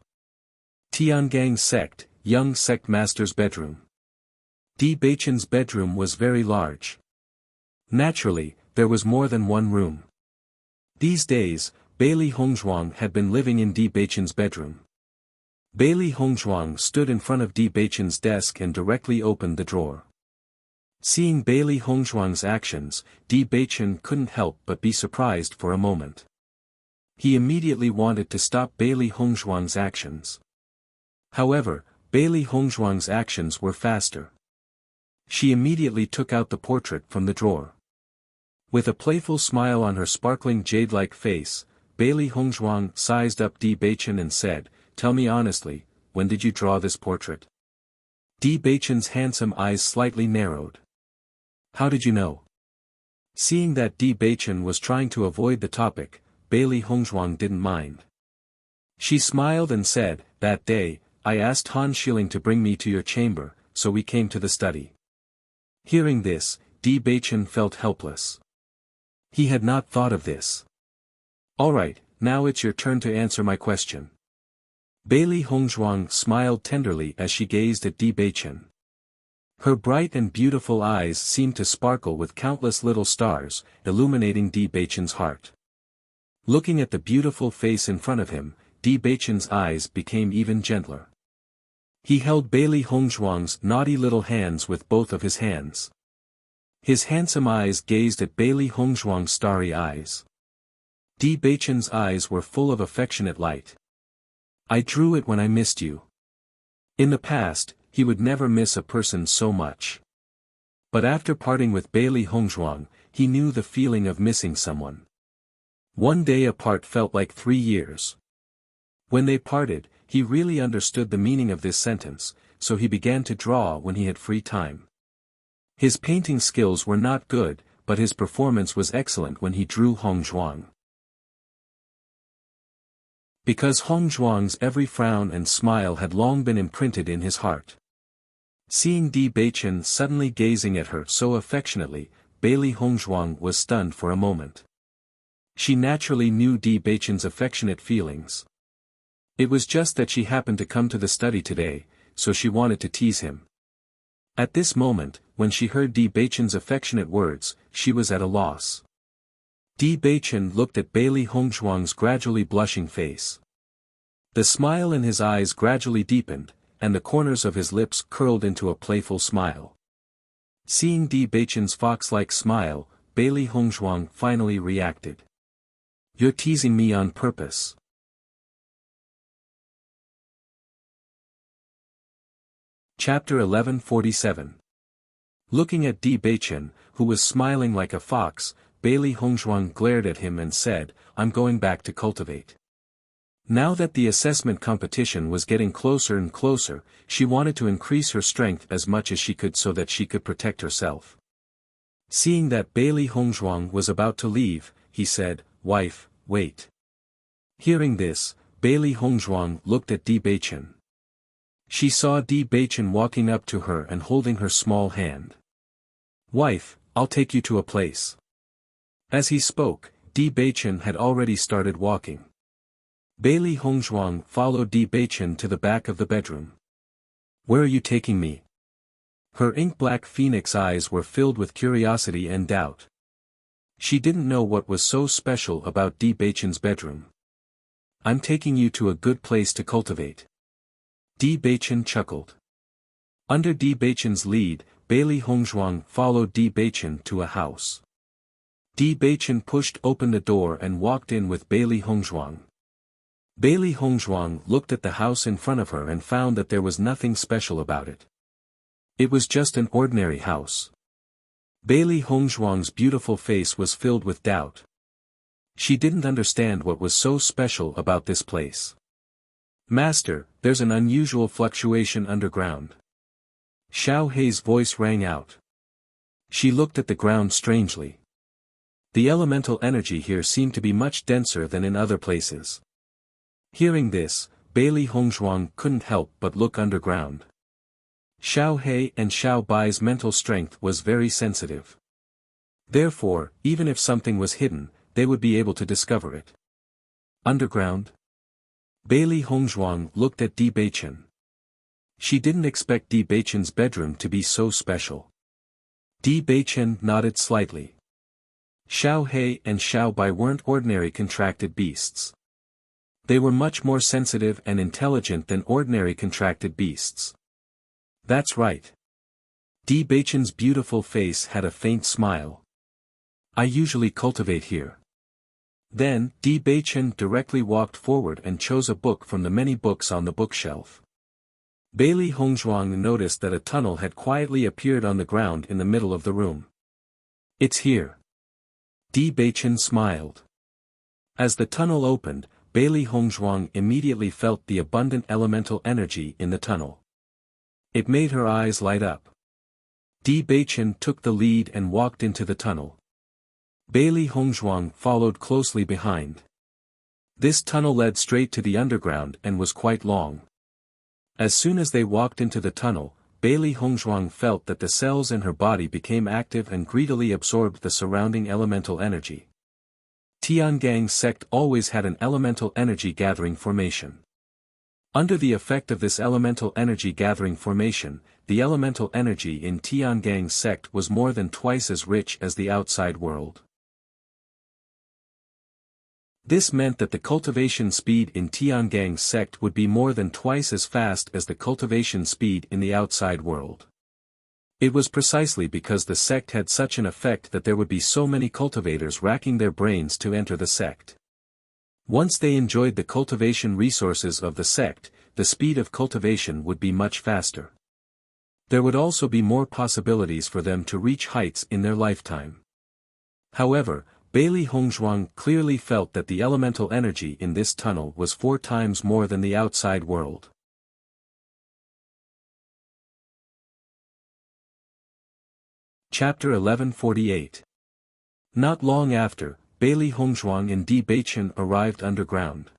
Tiangang's sect, young sect master's bedroom. Di Beichen's bedroom was very large. Naturally, there was more than one room. These days, Bailey Hongzhuang had been living in Di Beichen's bedroom. Bailey Hongzhuang stood in front of Di Beichen's desk and directly opened the drawer. Seeing Bailey Hongzhuang's actions, Di Beichen couldn't help but be surprised for a moment. He immediately wanted to stop Bailey Hongzhuang's actions. However, Bailey Hongzhuang's actions were faster. She immediately took out the portrait from the drawer. With a playful smile on her sparkling jade-like face, Bailey Hongzhuang sized up Di Beichen and said, "Tell me honestly, when did you draw this portrait?" Di Beichen's handsome eyes slightly narrowed. "How did you know?" Seeing that Di Beichen was trying to avoid the topic, Bailey Hongzhuang didn't mind. She smiled and said, "That day, I asked Han Xiling to bring me to your chamber, so we came to the study." Hearing this, Di Beichen felt helpless. He had not thought of this. "Alright, now it's your turn to answer my question." Bailey Hongzhuang smiled tenderly as she gazed at Di Beichen. Her bright and beautiful eyes seemed to sparkle with countless little stars, illuminating Di Beichen's heart. Looking at the beautiful face in front of him, Di Beichen's eyes became even gentler. He held Bailey Hongzhuang's naughty little hands with both of his hands. His handsome eyes gazed at Bailey Hongzhuang's starry eyes. Di Beichen's eyes were full of affectionate light. "I drew it when I missed you." In the past, he would never miss a person so much. But after parting with Bailey Hongzhuang, he knew the feeling of missing someone. One day apart felt like 3 years. When they parted, he really understood the meaning of this sentence, so he began to draw when he had free time. His painting skills were not good, but his performance was excellent when he drew Hong Zhuang. Because Hong Zhuang's every frown and smile had long been imprinted in his heart. Seeing Di Beichen suddenly gazing at her so affectionately, Bailey Hongzhuang was stunned for a moment. She naturally knew Di Beichen's affectionate feelings. It was just that she happened to come to the study today, so she wanted to tease him. At this moment, when she heard Di Beichen's affectionate words, she was at a loss. Di Beichen looked at Bailey Hongzhuang's gradually blushing face. The smile in his eyes gradually deepened, and the corners of his lips curled into a playful smile. Seeing Di Beichen's fox-like smile, Bailey Hongzhuang finally reacted. "You're teasing me on purpose." Chapter 1147. Looking at Di Beichen, who was smiling like a fox, Bailey Hongzhuang glared at him and said, "I'm going back to cultivate." Now that the assessment competition was getting closer and closer, she wanted to increase her strength as much as she could so that she could protect herself. Seeing that Bailey Hongzhuang was about to leave, he said, "Wife, wait." Hearing this, Bailey Hongzhuang looked at Di Beichen. She saw Di Beichen walking up to her and holding her small hand. "Wife, I'll take you to a place." As he spoke, Di Beichen had already started walking. Bailey Hongzhuang followed Di Beichen to the back of the bedroom. "Where are you taking me?" Her ink-black phoenix eyes were filled with curiosity and doubt. She didn't know what was so special about Di Beichen's bedroom. "I'm taking you to a good place to cultivate." Di Beichen chuckled. Under Di Beichen's lead, Bailey Hongzhuang followed Di Beichen to a house. Di Beichen pushed open the door and walked in with Bailey Hongzhuang. Bailey Hongzhuang looked at the house in front of her and found that there was nothing special about it. It was just an ordinary house. Bailey Hongzhuang's beautiful face was filled with doubt. She didn't understand what was so special about this place. Master, there's an unusual fluctuation underground. Xiao Hei's voice rang out. She looked at the ground strangely. The elemental energy here seemed to be much denser than in other places. Hearing this, Bailey Hongzhuang couldn't help but look underground. Xiao Hei and Xiao Bai's mental strength was very sensitive. Therefore, even if something was hidden, they would be able to discover it. Underground? Bailey Hongzhuang looked at Di Beichen. She didn't expect Di Beichen's bedroom to be so special. Di Beichen nodded slightly. Xiao Hei and Xiao Bai weren't ordinary contracted beasts. They were much more sensitive and intelligent than ordinary contracted beasts. That's right. Di Beichen's beautiful face had a faint smile. I usually cultivate here. Then, Di Beichen directly walked forward and chose a book from the many books on the bookshelf. Bailey Hongzhuang noticed that a tunnel had quietly appeared on the ground in the middle of the room. It's here. Di Beichen smiled. As the tunnel opened, Bailey Hongzhuang immediately felt the abundant elemental energy in the tunnel. It made her eyes light up. Di Beichen took the lead and walked into the tunnel. Bailey Hongzhuang followed closely behind. This tunnel led straight to the underground and was quite long. As soon as they walked into the tunnel, Bailey Hongzhuang felt that the cells in her body became active and greedily absorbed the surrounding elemental energy. Tiangang's sect always had an elemental energy gathering formation. Under the effect of this elemental energy gathering formation, the elemental energy in Tiangang's sect was more than twice as rich as the outside world. This meant that the cultivation speed in Tiangang's sect would be more than twice as fast as the cultivation speed in the outside world. It was precisely because the sect had such an effect that there would be so many cultivators racking their brains to enter the sect. Once they enjoyed the cultivation resources of the sect, the speed of cultivation would be much faster. There would also be more possibilities for them to reach heights in their lifetime. However, Bailey Hongzhuang clearly felt that the elemental energy in this tunnel was 4 times more than the outside world. Chapter 1148. Not long after, Bailey Hongzhuang and Di Beichen arrived underground.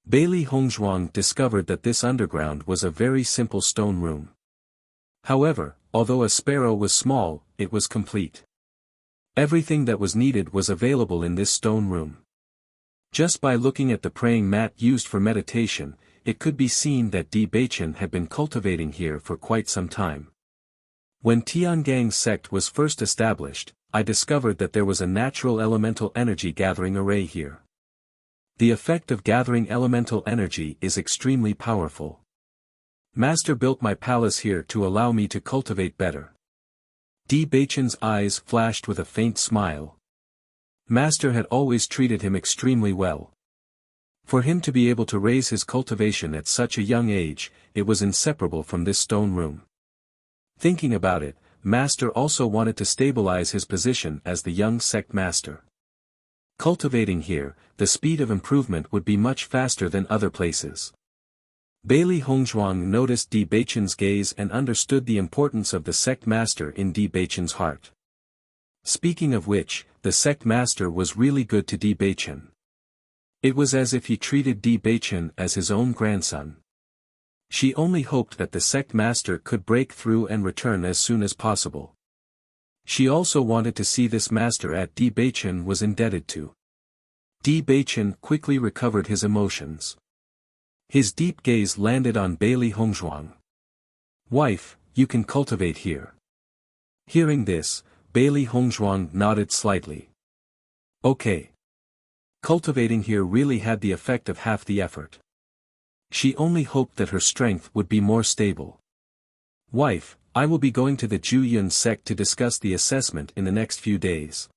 Bailey Hongzhuang discovered that this underground was a very simple stone room. However, although a sparrow was small, it was complete. Everything that was needed was available in this stone room. Just by looking at the praying mat used for meditation, it could be seen that Di Beichen had been cultivating here for quite some time. When Tiangang's sect was first established, I discovered that there was a natural elemental energy gathering array here. The effect of gathering elemental energy is extremely powerful. Master built my palace here to allow me to cultivate better. Di Beichen's eyes flashed with a faint smile. Master had always treated him extremely well. For him to be able to raise his cultivation at such a young age, it was inseparable from this stone room. Thinking about it, Master also wanted to stabilize his position as the young sect master. Cultivating here, the speed of improvement would be much faster than other places. Bailey Hongzhuang noticed Di Beichen's gaze and understood the importance of the sect master in Di Beichen's heart. Speaking of which, the sect master was really good to Di Beichen. It was as if he treated Di Beichen as his own grandson. She only hoped that the sect master could break through and return as soon as possible. She also wanted to see this master at Di Beichen was indebted to. Di Beichen quickly recovered his emotions. His deep gaze landed on Bailey Hongzhuang. Wife, you can cultivate here. Hearing this, Bailey Hongzhuang nodded slightly. Okay. Cultivating here really had the effect of half the effort. She only hoped that her strength would be more stable. Wife, I will be going to the Zhu Yun sect to discuss the assessment in the next few days.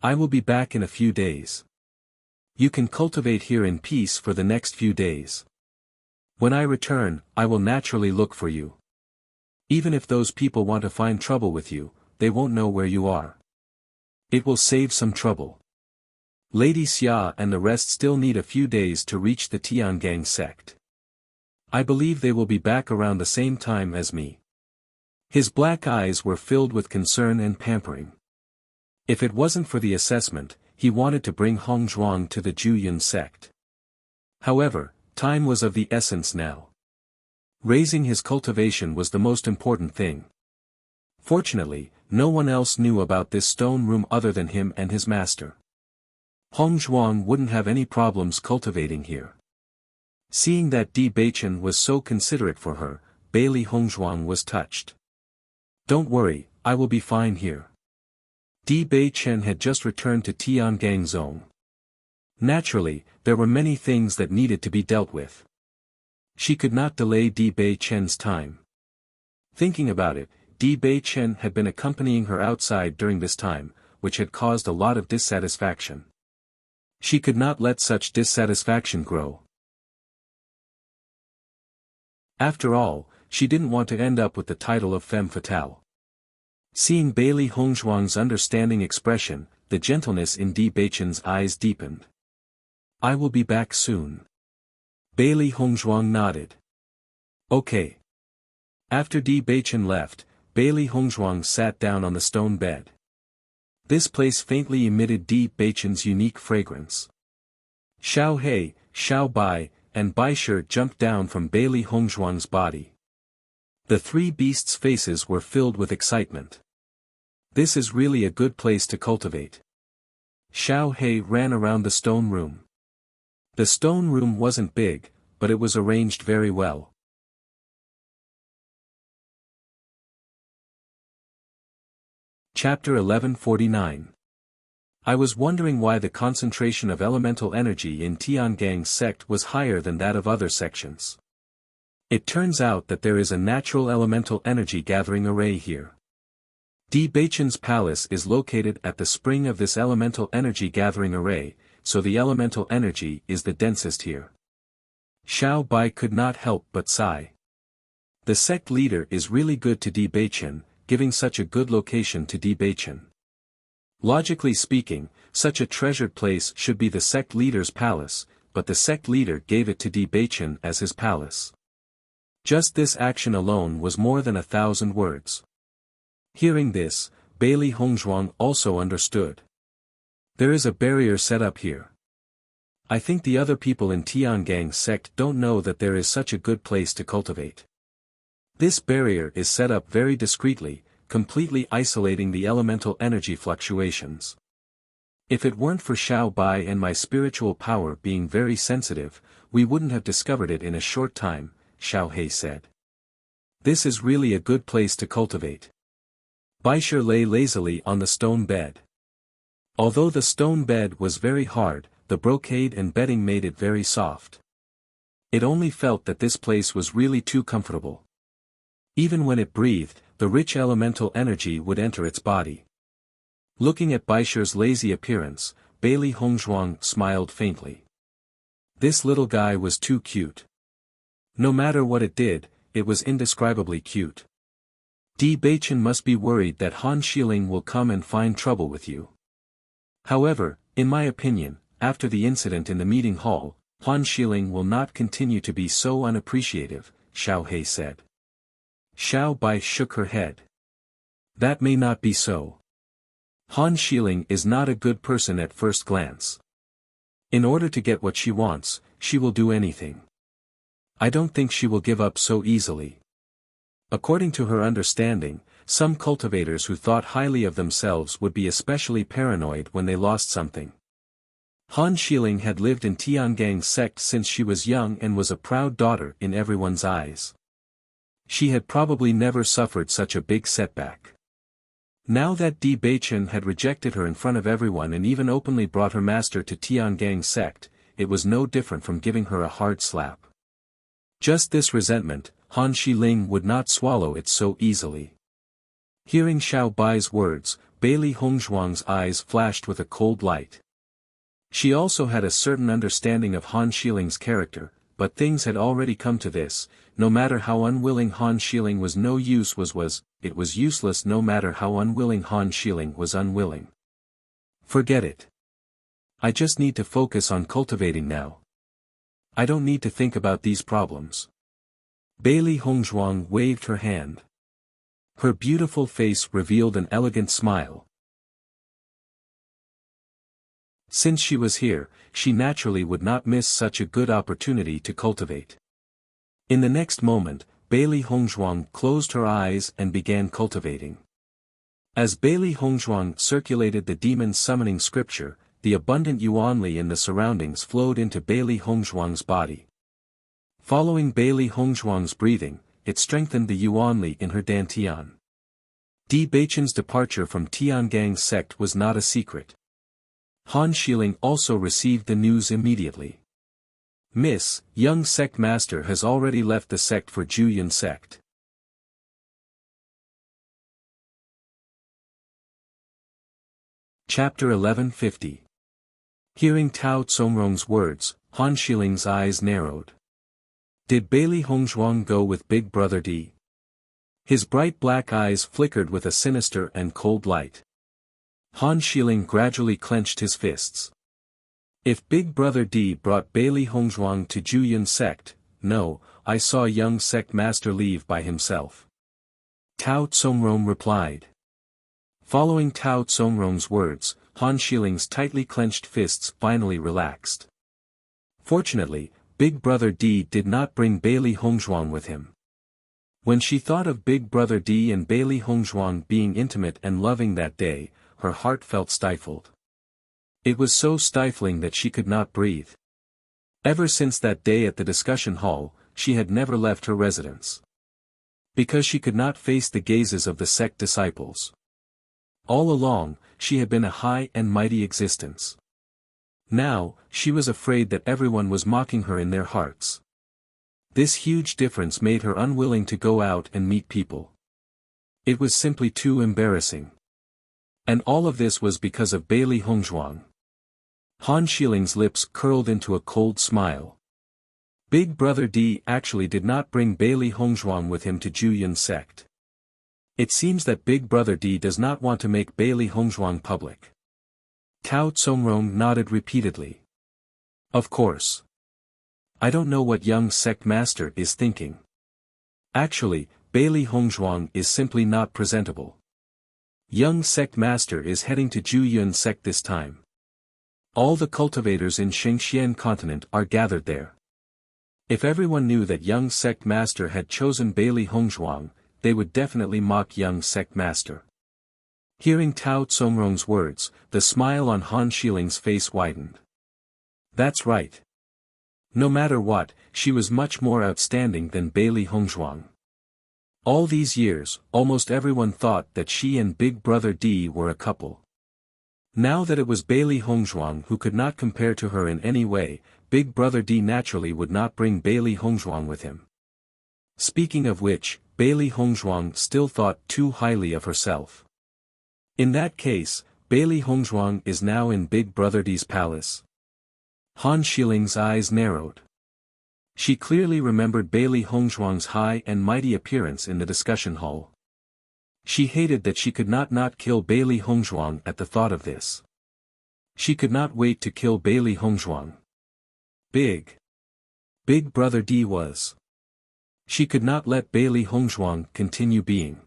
I will be back in a few days. You can cultivate here in peace for the next few days. When I return, I will naturally look for you. Even if those people want to find trouble with you, they won't know where you are. It will save some trouble. Lady Xia and the rest still need a few days to reach the Tiangang sect. I believe they will be back around the same time as me. His black eyes were filled with concern and pampering. If it wasn't for the assessment, he wanted to bring Hong Zhuang to the Juyun sect. However, time was of the essence now. Raising his cultivation was the most important thing. Fortunately, no one else knew about this stone room other than him and his master. Hong Zhuang wouldn't have any problems cultivating here. Seeing that Di Beichen was so considerate for her, Bailey Hong Zhuang was touched. Don't worry, I will be fine here. Di Beichen had just returned to Tiangang Zone. Naturally, there were many things that needed to be dealt with. She could not delay Di Beichen's time. Thinking about it, Di Beichen had been accompanying her outside during this time, which had caused a lot of dissatisfaction. She could not let such dissatisfaction grow. After all, she didn't want to end up with the title of femme fatale. Seeing Bailey Hongzhuang's understanding expression, the gentleness in Di Beichen's eyes deepened. I will be back soon. Bailey Hongzhuang nodded. Okay. After Di Beichen left, Bailey Hongzhuang sat down on the stone bed. This place faintly emitted Di Beichen's unique fragrance. Xiao He, Xiao Bai, and Bai Shi jumped down from Bailey Hongzhuang's body. The three beasts' faces were filled with excitement. This is really a good place to cultivate. Xiao He ran around the stone room. The stone room wasn't big, but it was arranged very well. Chapter 1149. I was wondering why the concentration of elemental energy in Tiangang's sect was higher than that of other sections. It turns out that there is a natural elemental energy gathering array here. Di Beichen's palace is located at the spring of this elemental energy gathering array, so the elemental energy is the densest here. Xiao Bai could not help but sigh. The sect leader is really good to Di Beichen, giving such a good location to Di Beichen. Logically speaking, such a treasured place should be the sect leader's palace, but the sect leader gave it to Di Beichen as his palace. Just this action alone was more than 1,000 words. Hearing this, Bailey Hongzhuang also understood. There is a barrier set up here. I think the other people in Tiangang's sect don't know that there is such a good place to cultivate. This barrier is set up very discreetly, completely isolating the elemental energy fluctuations. If it weren't for Xiao Bai and my spiritual power being very sensitive, we wouldn't have discovered it in a short time, Xiao He said. This is really a good place to cultivate. Bai Shi lay lazily on the stone bed. Although the stone bed was very hard, the brocade and bedding made it very soft. It only felt that this place was really too comfortable. Even when it breathed, the rich elemental energy would enter its body. Looking at Bai Shi's lazy appearance, Bailey Hongzhuang smiled faintly. This little guy was too cute. No matter what it did, it was indescribably cute. Di Beichen must be worried that Han Xiling will come and find trouble with you. However, in my opinion, after the incident in the meeting hall, Han Xiling will not continue to be so unappreciative, Xiao He said. Xiao Bai shook her head. That may not be so. Han Xiling is not a good person at first glance. In order to get what she wants, she will do anything. I don't think she will give up so easily. According to her understanding, some cultivators who thought highly of themselves would be especially paranoid when they lost something. Han Xiling had lived in Tiangang's sect since she was young and was a proud daughter in everyone's eyes. She had probably never suffered such a big setback. Now that Di Beichen had rejected her in front of everyone and even openly brought her master to Tiangang's sect, it was no different from giving her a hard slap. Just this resentment, Han Xiling would not swallow it so easily. Hearing Xiao Bai's words, Bailey Hongzhuang's eyes flashed with a cold light. She also had a certain understanding of Han Shiling's character, but things had already come to this: no matter how unwilling Han Shiling was, it was useless no matter how unwilling Han Shiling was unwilling. Forget it. I just need to focus on cultivating now. I don't need to think about these problems. Bailey Hongzhuang waved her hand. Her beautiful face revealed an elegant smile. Since she was here, she naturally would not miss such a good opportunity to cultivate. In the next moment, Bailey Hongzhuang closed her eyes and began cultivating. As Bailey Hongzhuang circulated the demon summoning scripture, the abundant yuanli in the surroundings flowed into Bailey Hongzhuang's body. Following Bailey Hongzhuang's breathing, it strengthened the yuanli in her dantian. Di Beichen's departure from Tiangang's sect was not a secret. Han Shiling also received the news immediately. Miss, young sect master has already left the sect for Jueyun sect. Chapter 1150. Hearing Tao Tsongrong's words, Han Shiling's eyes narrowed. Did Bailey Hongzhuang go with Big Brother D? His bright black eyes flickered with a sinister and cold light. Han Shiling gradually clenched his fists. If Big Brother D brought Bailey Hongzhuang to Jueyun sect, no, I saw young sect master leave by himself. Tao Tsongrong replied. Following Tao Tsongrong's words, Han Shiling's tightly clenched fists finally relaxed. Fortunately, Big Brother D did not bring Bailey Hongzhuang with him. When she thought of Big Brother D and Bailey Hongzhuang being intimate and loving that day, her heart felt stifled. It was so stifling that she could not breathe. Ever since that day at the discussion hall, she had never left her residence. Because she could not face the gazes of the sect disciples. All along, she had been a high and mighty existence. Now, she was afraid that everyone was mocking her in their hearts. This huge difference made her unwilling to go out and meet people. It was simply too embarrassing. And all of this was because of Bailey Hongzhuang. Han Shiling's lips curled into a cold smile. Big Brother D actually did not bring Bailey Hongzhuang with him to Jueyun sect. It seems that Big Brother D does not want to make Bailey Hongzhuang public. Tao Tsongrong nodded repeatedly. Of course. I don't know what young sect master is thinking. Actually, Bailey Hongzhuang is simply not presentable. Young sect master is heading to Jueyun sect this time. All the cultivators in Shengxian continent are gathered there. If everyone knew that young sect master had chosen Bailey Hongzhuang, they would definitely mock young sect master. Hearing Tao Tsongrong's words, the smile on Han Shiling's face widened. That's right. No matter what, she was much more outstanding than Bailey Hongzhuang. All these years, almost everyone thought that she and Big Brother D were a couple. Now that it was Bailey Hongzhuang who could not compare to her in any way, Big Brother D naturally would not bring Bailey Hongzhuang with him. Speaking of which, Bailey Hongzhuang still thought too highly of herself. In that case, Bailey Hongzhuang is now in Big Brother D's palace. Han Shiling's eyes narrowed. She clearly remembered Bailey Hongzhuang's high and mighty appearance in the discussion hall. She hated that she could not kill Bailey Hongzhuang at the thought of this. She could not wait to kill Bailey Hongzhuang. Big Brother D was. She could not let Bailey Hongzhuang continue being.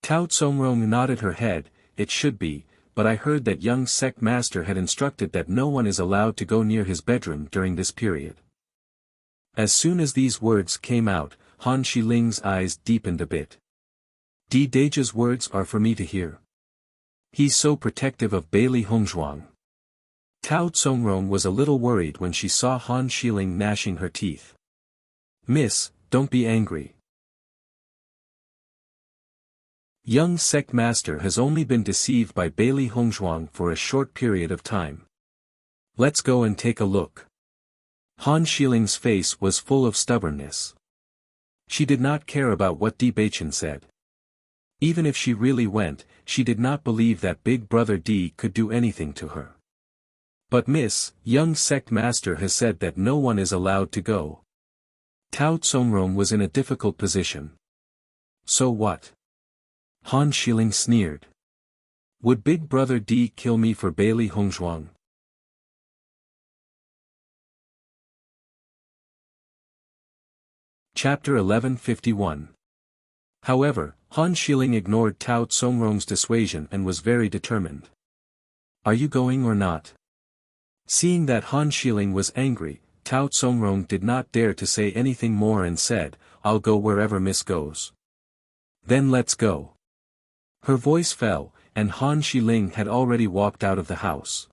Tao Tsongrong nodded her head. It should be, but I heard that young sect master had instructed that no one is allowed to go near his bedroom during this period. As soon as these words came out, Han Shiling's eyes deepened a bit. Di Deja's words are for me to hear. He's so protective of Bailey Hongzhuang. Tao Tsongrong was a little worried when she saw Han Shiling gnashing her teeth. Miss, don't be angry. Young sect master has only been deceived by Bailey Hongzhuang for a short period of time. Let's go and take a look. Han Shiling's face was full of stubbornness. She did not care about what Di Beichen said. Even if she really went, she did not believe that Big Brother D could do anything to her. But Miss, young sect master has said that no one is allowed to go. Tao Tsongrong was in a difficult position. So what? Han Xiling sneered. Would Big Brother D kill me for Bailey Hongzhuang? Chapter 1151. However, Han Xiling ignored Tao Tsongrong's dissuasion and was very determined. Are you going or not? Seeing that Han Xiling was angry, Tao Tsongrong did not dare to say anything more and said, I'll go wherever Miss goes. Then let's go. Her voice fell, and Han Xiling had already walked out of the house.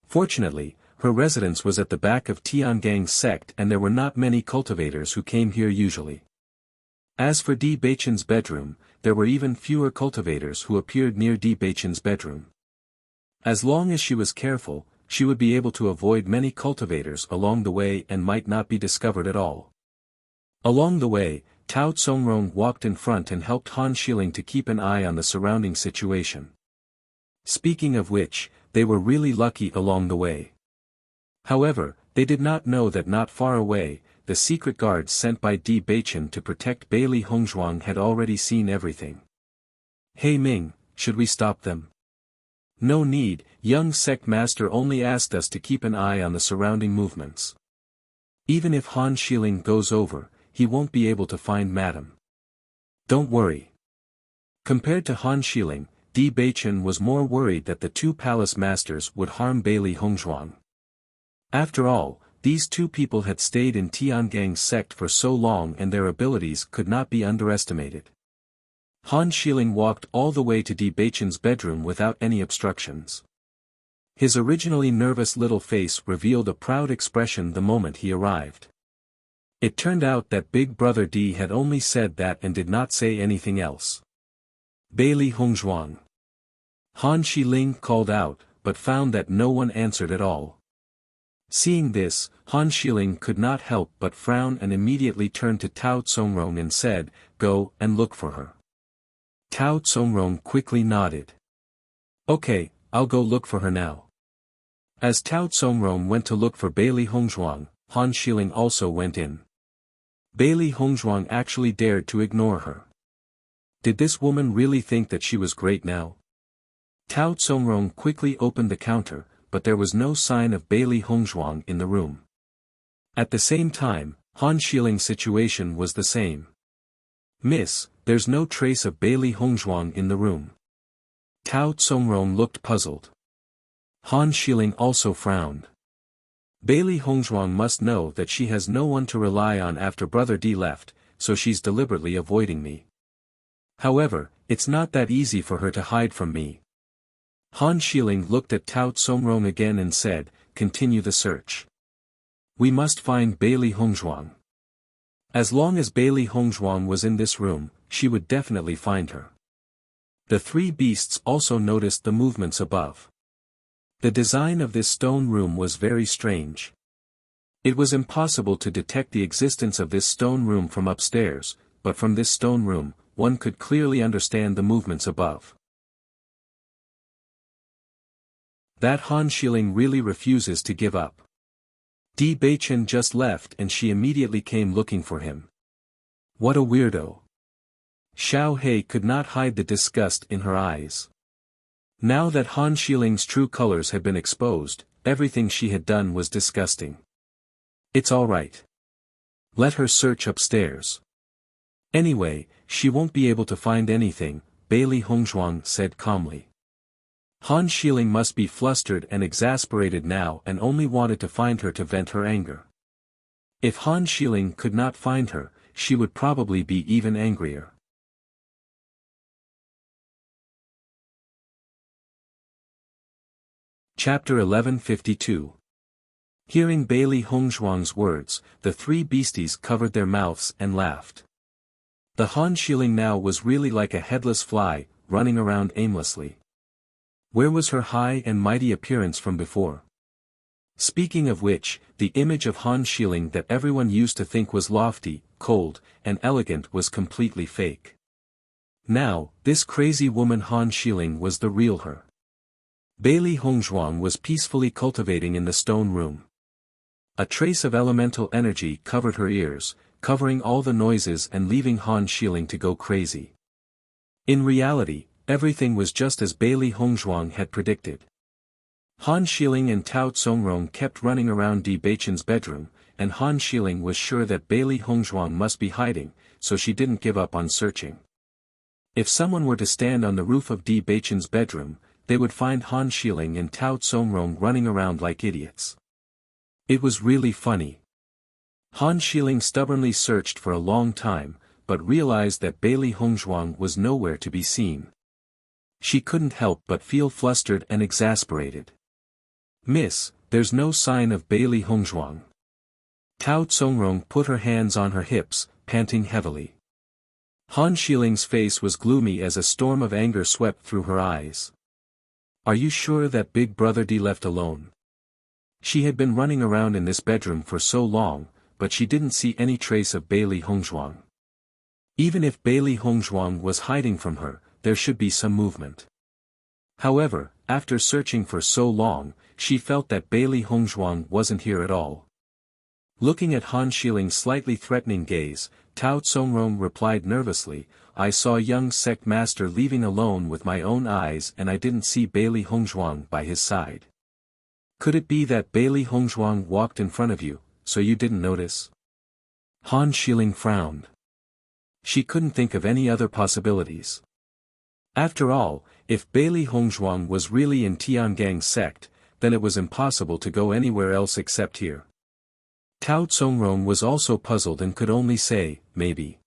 Fortunately, her residence was at the back of Tiangang's sect and there were not many cultivators who came here usually. As for Di Beichen's bedroom, there were even fewer cultivators who appeared near Di Beichen's bedroom. As long as she was careful, she would be able to avoid many cultivators along the way and might not be discovered at all. Along the way, Tao Tsongrong walked in front and helped Han Xiling to keep an eye on the surrounding situation. Speaking of which, they were really lucky along the way. However, they did not know that not far away, the secret guards sent by Di Beichen to protect Bailey Hongzhuang had already seen everything. Hey Ming, should we stop them? No need, young sect master only asked us to keep an eye on the surrounding movements. Even if Han Xiling goes over, he won't be able to find Madam. Don't worry. Compared to Han Xiling, Di Beichen was more worried that the two palace masters would harm Bailey Hongzhuang. After all, these two people had stayed in Tiangang's sect for so long and their abilities could not be underestimated. Han Xiling walked all the way to Di Beichen's bedroom without any obstructions. His originally nervous little face revealed a proud expression the moment he arrived. It turned out that Big Brother D had only said that and did not say anything else. Bailey Hongzhuang. Han Xiling called out, but found that no one answered at all. Seeing this, Han Xiling could not help but frown and immediately turned to Tao Tsongrong and said, Go and look for her. Tao Tsongrong quickly nodded. Okay, I'll go look for her now. As Tao Tsongrong went to look for Bailey Hongzhuang, Han Xiling also went in. Bailey Hongzhuang actually dared to ignore her. Did this woman really think that she was great now? Tao Tsongrong quickly opened the counter, but there was no sign of Bailey Hongzhuang in the room. At the same time, Han Xiling's situation was the same. Miss, there's no trace of Bailey Hongzhuang in the room. Tao Tsongrong looked puzzled. Han Xiling also frowned. Bailey Hongzhuang must know that she has no one to rely on after Brother D left, so she's deliberately avoiding me. However, it's not that easy for her to hide from me. Han Xiling looked at Tao Tsongrong again and said, Continue the search. We must find Bailey Hongzhuang. As long as Bailey Hongzhuang was in this room, she would definitely find her. The three beasts also noticed the movements above. The design of this stone room was very strange. It was impossible to detect the existence of this stone room from upstairs, but from this stone room, one could clearly understand the movements above. That Han Xiling really refuses to give up. Di Beichen just left and she immediately came looking for him. What a weirdo. Xiao He could not hide the disgust in her eyes. Now that Han Xiling's true colors had been exposed, everything she had done was disgusting. It's all right. Let her search upstairs. Anyway, she won't be able to find anything, Bailey Hongzhuang said calmly. Han Xiling must be flustered and exasperated now and only wanted to find her to vent her anger. If Han Xiling could not find her, she would probably be even angrier. Chapter 1152. Hearing Bailey Hongzhuang's words, the three beasties covered their mouths and laughed. The Han Xiling now was really like a headless fly, running around aimlessly. Where was her high and mighty appearance from before? Speaking of which, the image of Han Xiling that everyone used to think was lofty, cold, and elegant was completely fake. Now, this crazy woman Han Xiling was the real her. Bailey Hongzhuang was peacefully cultivating in the stone room. A trace of elemental energy covered her ears, covering all the noises and leaving Han Xiling to go crazy. In reality, everything was just as Bailey Hongzhuang had predicted. Han Xiling and Tao Tsongrong kept running around Di Beichen's bedroom, and Han Xiling was sure that Bailey Hongzhuang must be hiding, so she didn't give up on searching. If someone were to stand on the roof of Di Beichen's bedroom, they would find Han Xiling and Tao Tsongrong running around like idiots. It was really funny. Han Xiling stubbornly searched for a long time, but realized that Bailey Hongzhuang was nowhere to be seen. She couldn't help but feel flustered and exasperated. "Miss, there's no sign of Bailey Hongzhuang." Tao Tsongrong put her hands on her hips, panting heavily. Han Xiling's face was gloomy as a storm of anger swept through her eyes. "Are you sure that Big Brother D left alone?" She had been running around in this bedroom for so long, but she didn't see any trace of Bailey Hongzhuang. Even if Bailey Hongzhuang was hiding from her, there should be some movement. However, after searching for so long, she felt that Bailey Hongzhuang wasn't here at all. Looking at Han Xiling's slightly threatening gaze, Tao Tsongrong replied nervously, "I saw young sect master leaving alone with my own eyes and I didn't see Bailey Hongzhuang by his side." "Could it be that Bailey Hongzhuang walked in front of you, so you didn't notice?" Han Xiling frowned. She couldn't think of any other possibilities. After all, if Bailey Hongzhuang was really in Tiangang's sect, then it was impossible to go anywhere else except here. Tao Tsongrong was also puzzled and could only say, "Maybe."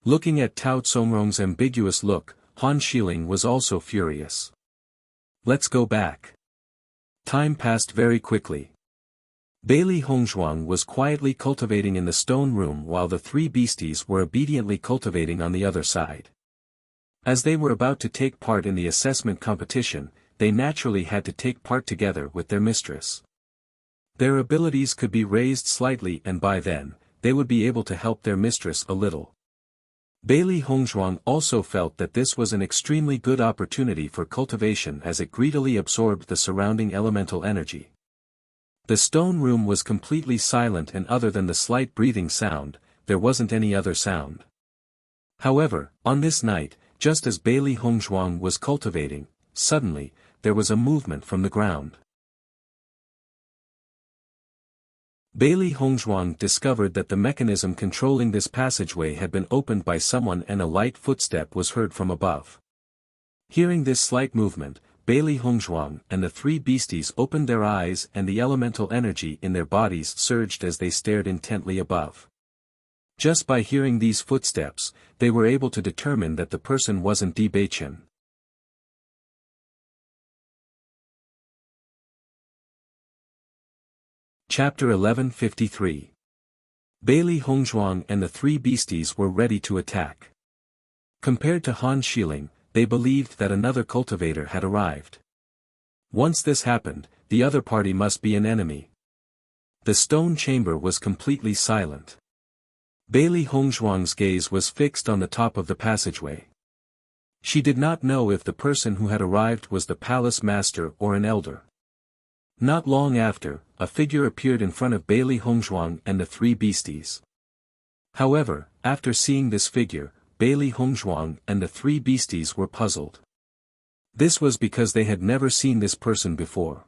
Looking at Tao Tsongrong's ambiguous look, Han Xiling was also furious. "Let's go back." Time passed very quickly. Bailey Hongzhuang was quietly cultivating in the stone room while the three beasties were obediently cultivating on the other side. As they were about to take part in the assessment competition, they naturally had to take part together with their mistress. Their abilities could be raised slightly and by then, they would be able to help their mistress a little. Bailey Hongzhuang also felt that this was an extremely good opportunity for cultivation as it greedily absorbed the surrounding elemental energy. The stone room was completely silent and other than the slight breathing sound, there wasn't any other sound. However, on this night, just as Bailey Hongzhuang was cultivating, suddenly, there was a movement from the ground. Bailey Hongzhuang discovered that the mechanism controlling this passageway had been opened by someone and a light footstep was heard from above. Hearing this slight movement, Bailey Hongzhuang and the three beasties opened their eyes and the elemental energy in their bodies surged as they stared intently above. Just by hearing these footsteps, they were able to determine that the person wasn't Di Beichen. Chapter 1153. Bailey Hongzhuang and the three beasties were ready to attack. Compared to Han Xiling, they believed that another cultivator had arrived. Once this happened, the other party must be an enemy. The stone chamber was completely silent. Bailey Hongzhuang's gaze was fixed on the top of the passageway. She did not know if the person who had arrived was the palace master or an elder. Not long after, a figure appeared in front of Bailey Hongzhuang and the three beasties. However, after seeing this figure, Bailey Hongzhuang and the three beasties were puzzled. This was because they had never seen this person before.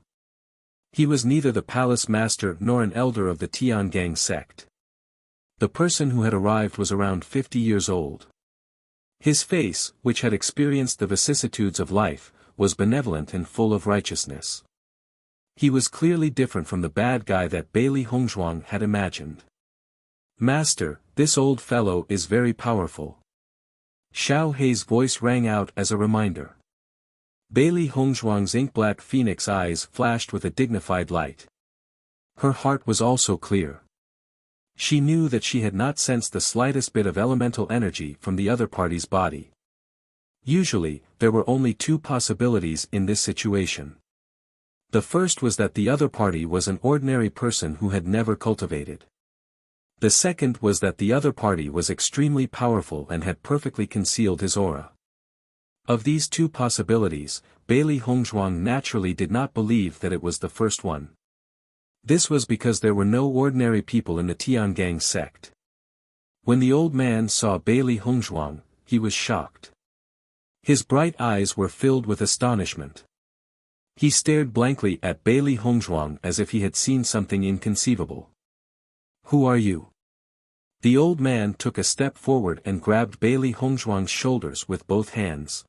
He was neither the palace master nor an elder of the Tiangang sect. The person who had arrived was around 50 years old. His face, which had experienced the vicissitudes of life, was benevolent and full of righteousness. He was clearly different from the bad guy that Bailey Hongzhuang had imagined. "Master, this old fellow is very powerful." Xiao Hei's voice rang out as a reminder. Bailey Hongzhuang's ink-black phoenix eyes flashed with a dignified light. Her heart was also clear. She knew that she had not sensed the slightest bit of elemental energy from the other party's body. Usually, there were only two possibilities in this situation. The first was that the other party was an ordinary person who had never cultivated. The second was that the other party was extremely powerful and had perfectly concealed his aura. Of these two possibilities, Bailey Hongzhuang naturally did not believe that it was the first one. This was because there were no ordinary people in the Tiangang sect. When the old man saw Bailey Hongzhuang, he was shocked. His bright eyes were filled with astonishment. He stared blankly at Bailey Hongzhuang as if he had seen something inconceivable. "Who are you?" The old man took a step forward and grabbed Bailey Hongzhuang's shoulders with both hands.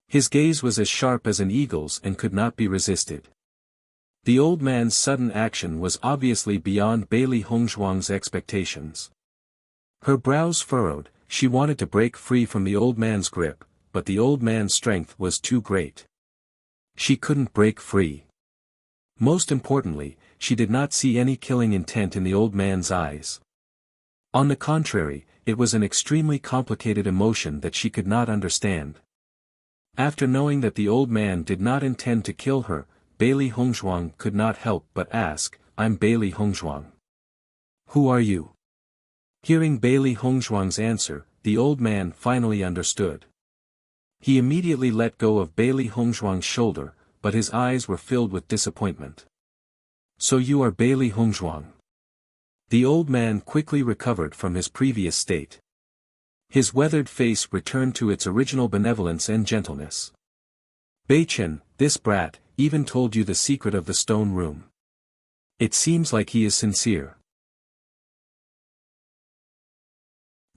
His gaze was as sharp as an eagle's and could not be resisted. The old man's sudden action was obviously beyond Bailey Hongzhuang's expectations. Her brows furrowed, she wanted to break free from the old man's grip, but the old man's strength was too great. She couldn't break free. Most importantly, she did not see any killing intent in the old man's eyes. On the contrary, it was an extremely complicated emotion that she could not understand. After knowing that the old man did not intend to kill her, Bailey Hongzhuang could not help but ask, "I'm Bailey Hongzhuang. Who are you?" Hearing Bailey Hongzhuang's answer, the old man finally understood. He immediately let go of Bailey Hongzhuang's shoulder, but his eyes were filled with disappointment. "So you are Bailey Hongzhuang." The old man quickly recovered from his previous state. His weathered face returned to its original benevolence and gentleness. "Beichen, this brat, even told you the secret of the stone room. It seems like he is sincere."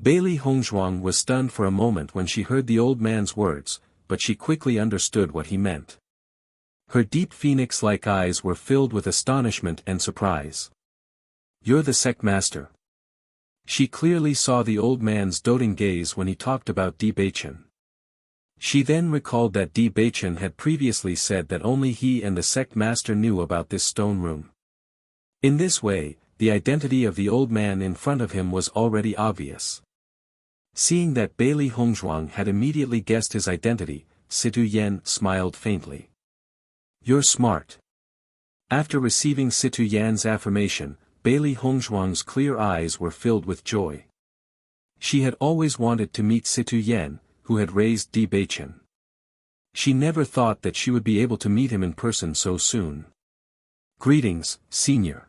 Bailey Hongzhuang was stunned for a moment when she heard the old man's words, but she quickly understood what he meant. Her deep phoenix-like eyes were filled with astonishment and surprise. "You're the sect master." She clearly saw the old man's doting gaze when he talked about Di Beichen. She then recalled that Di Beichen had previously said that only he and the sect master knew about this stone room. In this way, the identity of the old man in front of him was already obvious. Seeing that Bailey Hongzhuang had immediately guessed his identity, Situ Yan smiled faintly. "You're smart." After receiving Situ Yan's affirmation, Bailey Hongzhuang's clear eyes were filled with joy. She had always wanted to meet Situ Yan, who had raised Di Beichen. She never thought that she would be able to meet him in person so soon. "Greetings, Senior."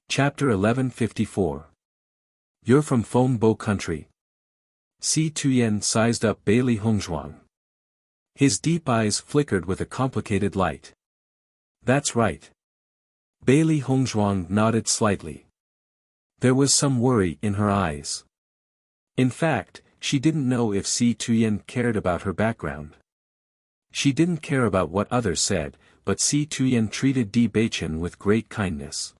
Chapter 1154. You're from Fengbo country. Si Tuyen sized up Bailey Hongzhuang. His deep eyes flickered with a complicated light. "That's right." Bailey Hongzhuang nodded slightly. There was some worry in her eyes. In fact, she didn't know if Si Tuyen cared about her background. She didn't care about what others said, but Si Tuyen treated Di Beichen with great kindness.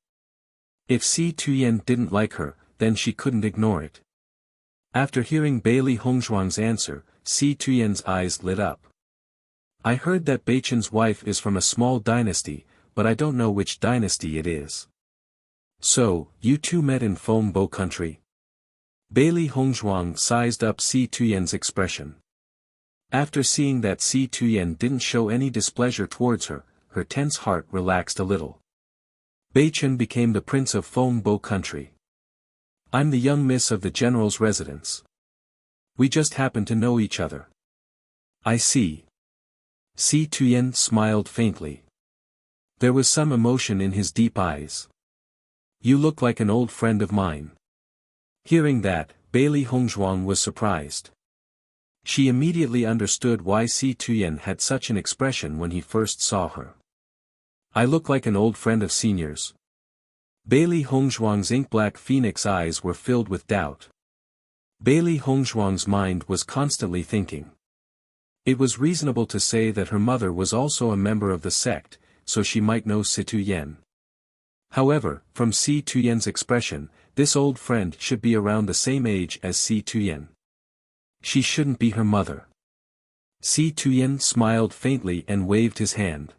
If Si Tuyen didn't like her, then she couldn't ignore it. After hearing Bailey Hongzhuang's answer, Si Tuyen's eyes lit up. "I heard that Beichen's wife is from a small dynasty, but I don't know which dynasty it is. So, you two met in Fengbo country?" Bailey Hongzhuang sized up Si Tuyen's expression. After seeing that Si Tuyen didn't show any displeasure towards her, her tense heart relaxed a little. Beichen became the prince of Fengbo country. I'm the young miss of the general's residence. We just happen to know each other. I see. Si Tuyen smiled faintly. There was some emotion in his deep eyes. You look like an old friend of mine. Hearing that, Bailey Hongzhuang was surprised. She immediately understood why Si Tuyen had such an expression when he first saw her. I look like an old friend of Senior's. Bailey Hongzhuang's ink-black phoenix eyes were filled with doubt. Bailey Hongzhuang's mind was constantly thinking. It was reasonable to say that her mother was also a member of the sect, so she might know Si Tuyen. However, from Si Tuyen's expression, this old friend should be around the same age as Si Tuyen. She shouldn't be her mother. Si Tuyen smiled faintly and waved his hand.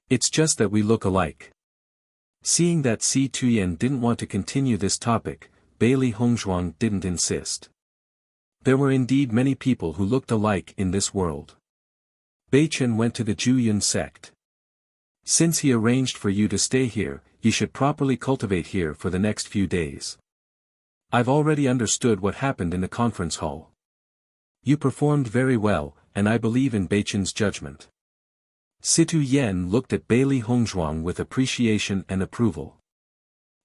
It's just that we look alike. Seeing that Si Tuyen didn't want to continue this topic, Bailey Hongzhuang didn't insist. There were indeed many people who looked alike in this world. Beichen went to the Juyun sect. Since he arranged for you to stay here, you should properly cultivate here for the next few days. I've already understood what happened in the conference hall. You performed very well, and I believe in Beichen's judgment. Situ Yen looked at Bailey Hongzhuang with appreciation and approval.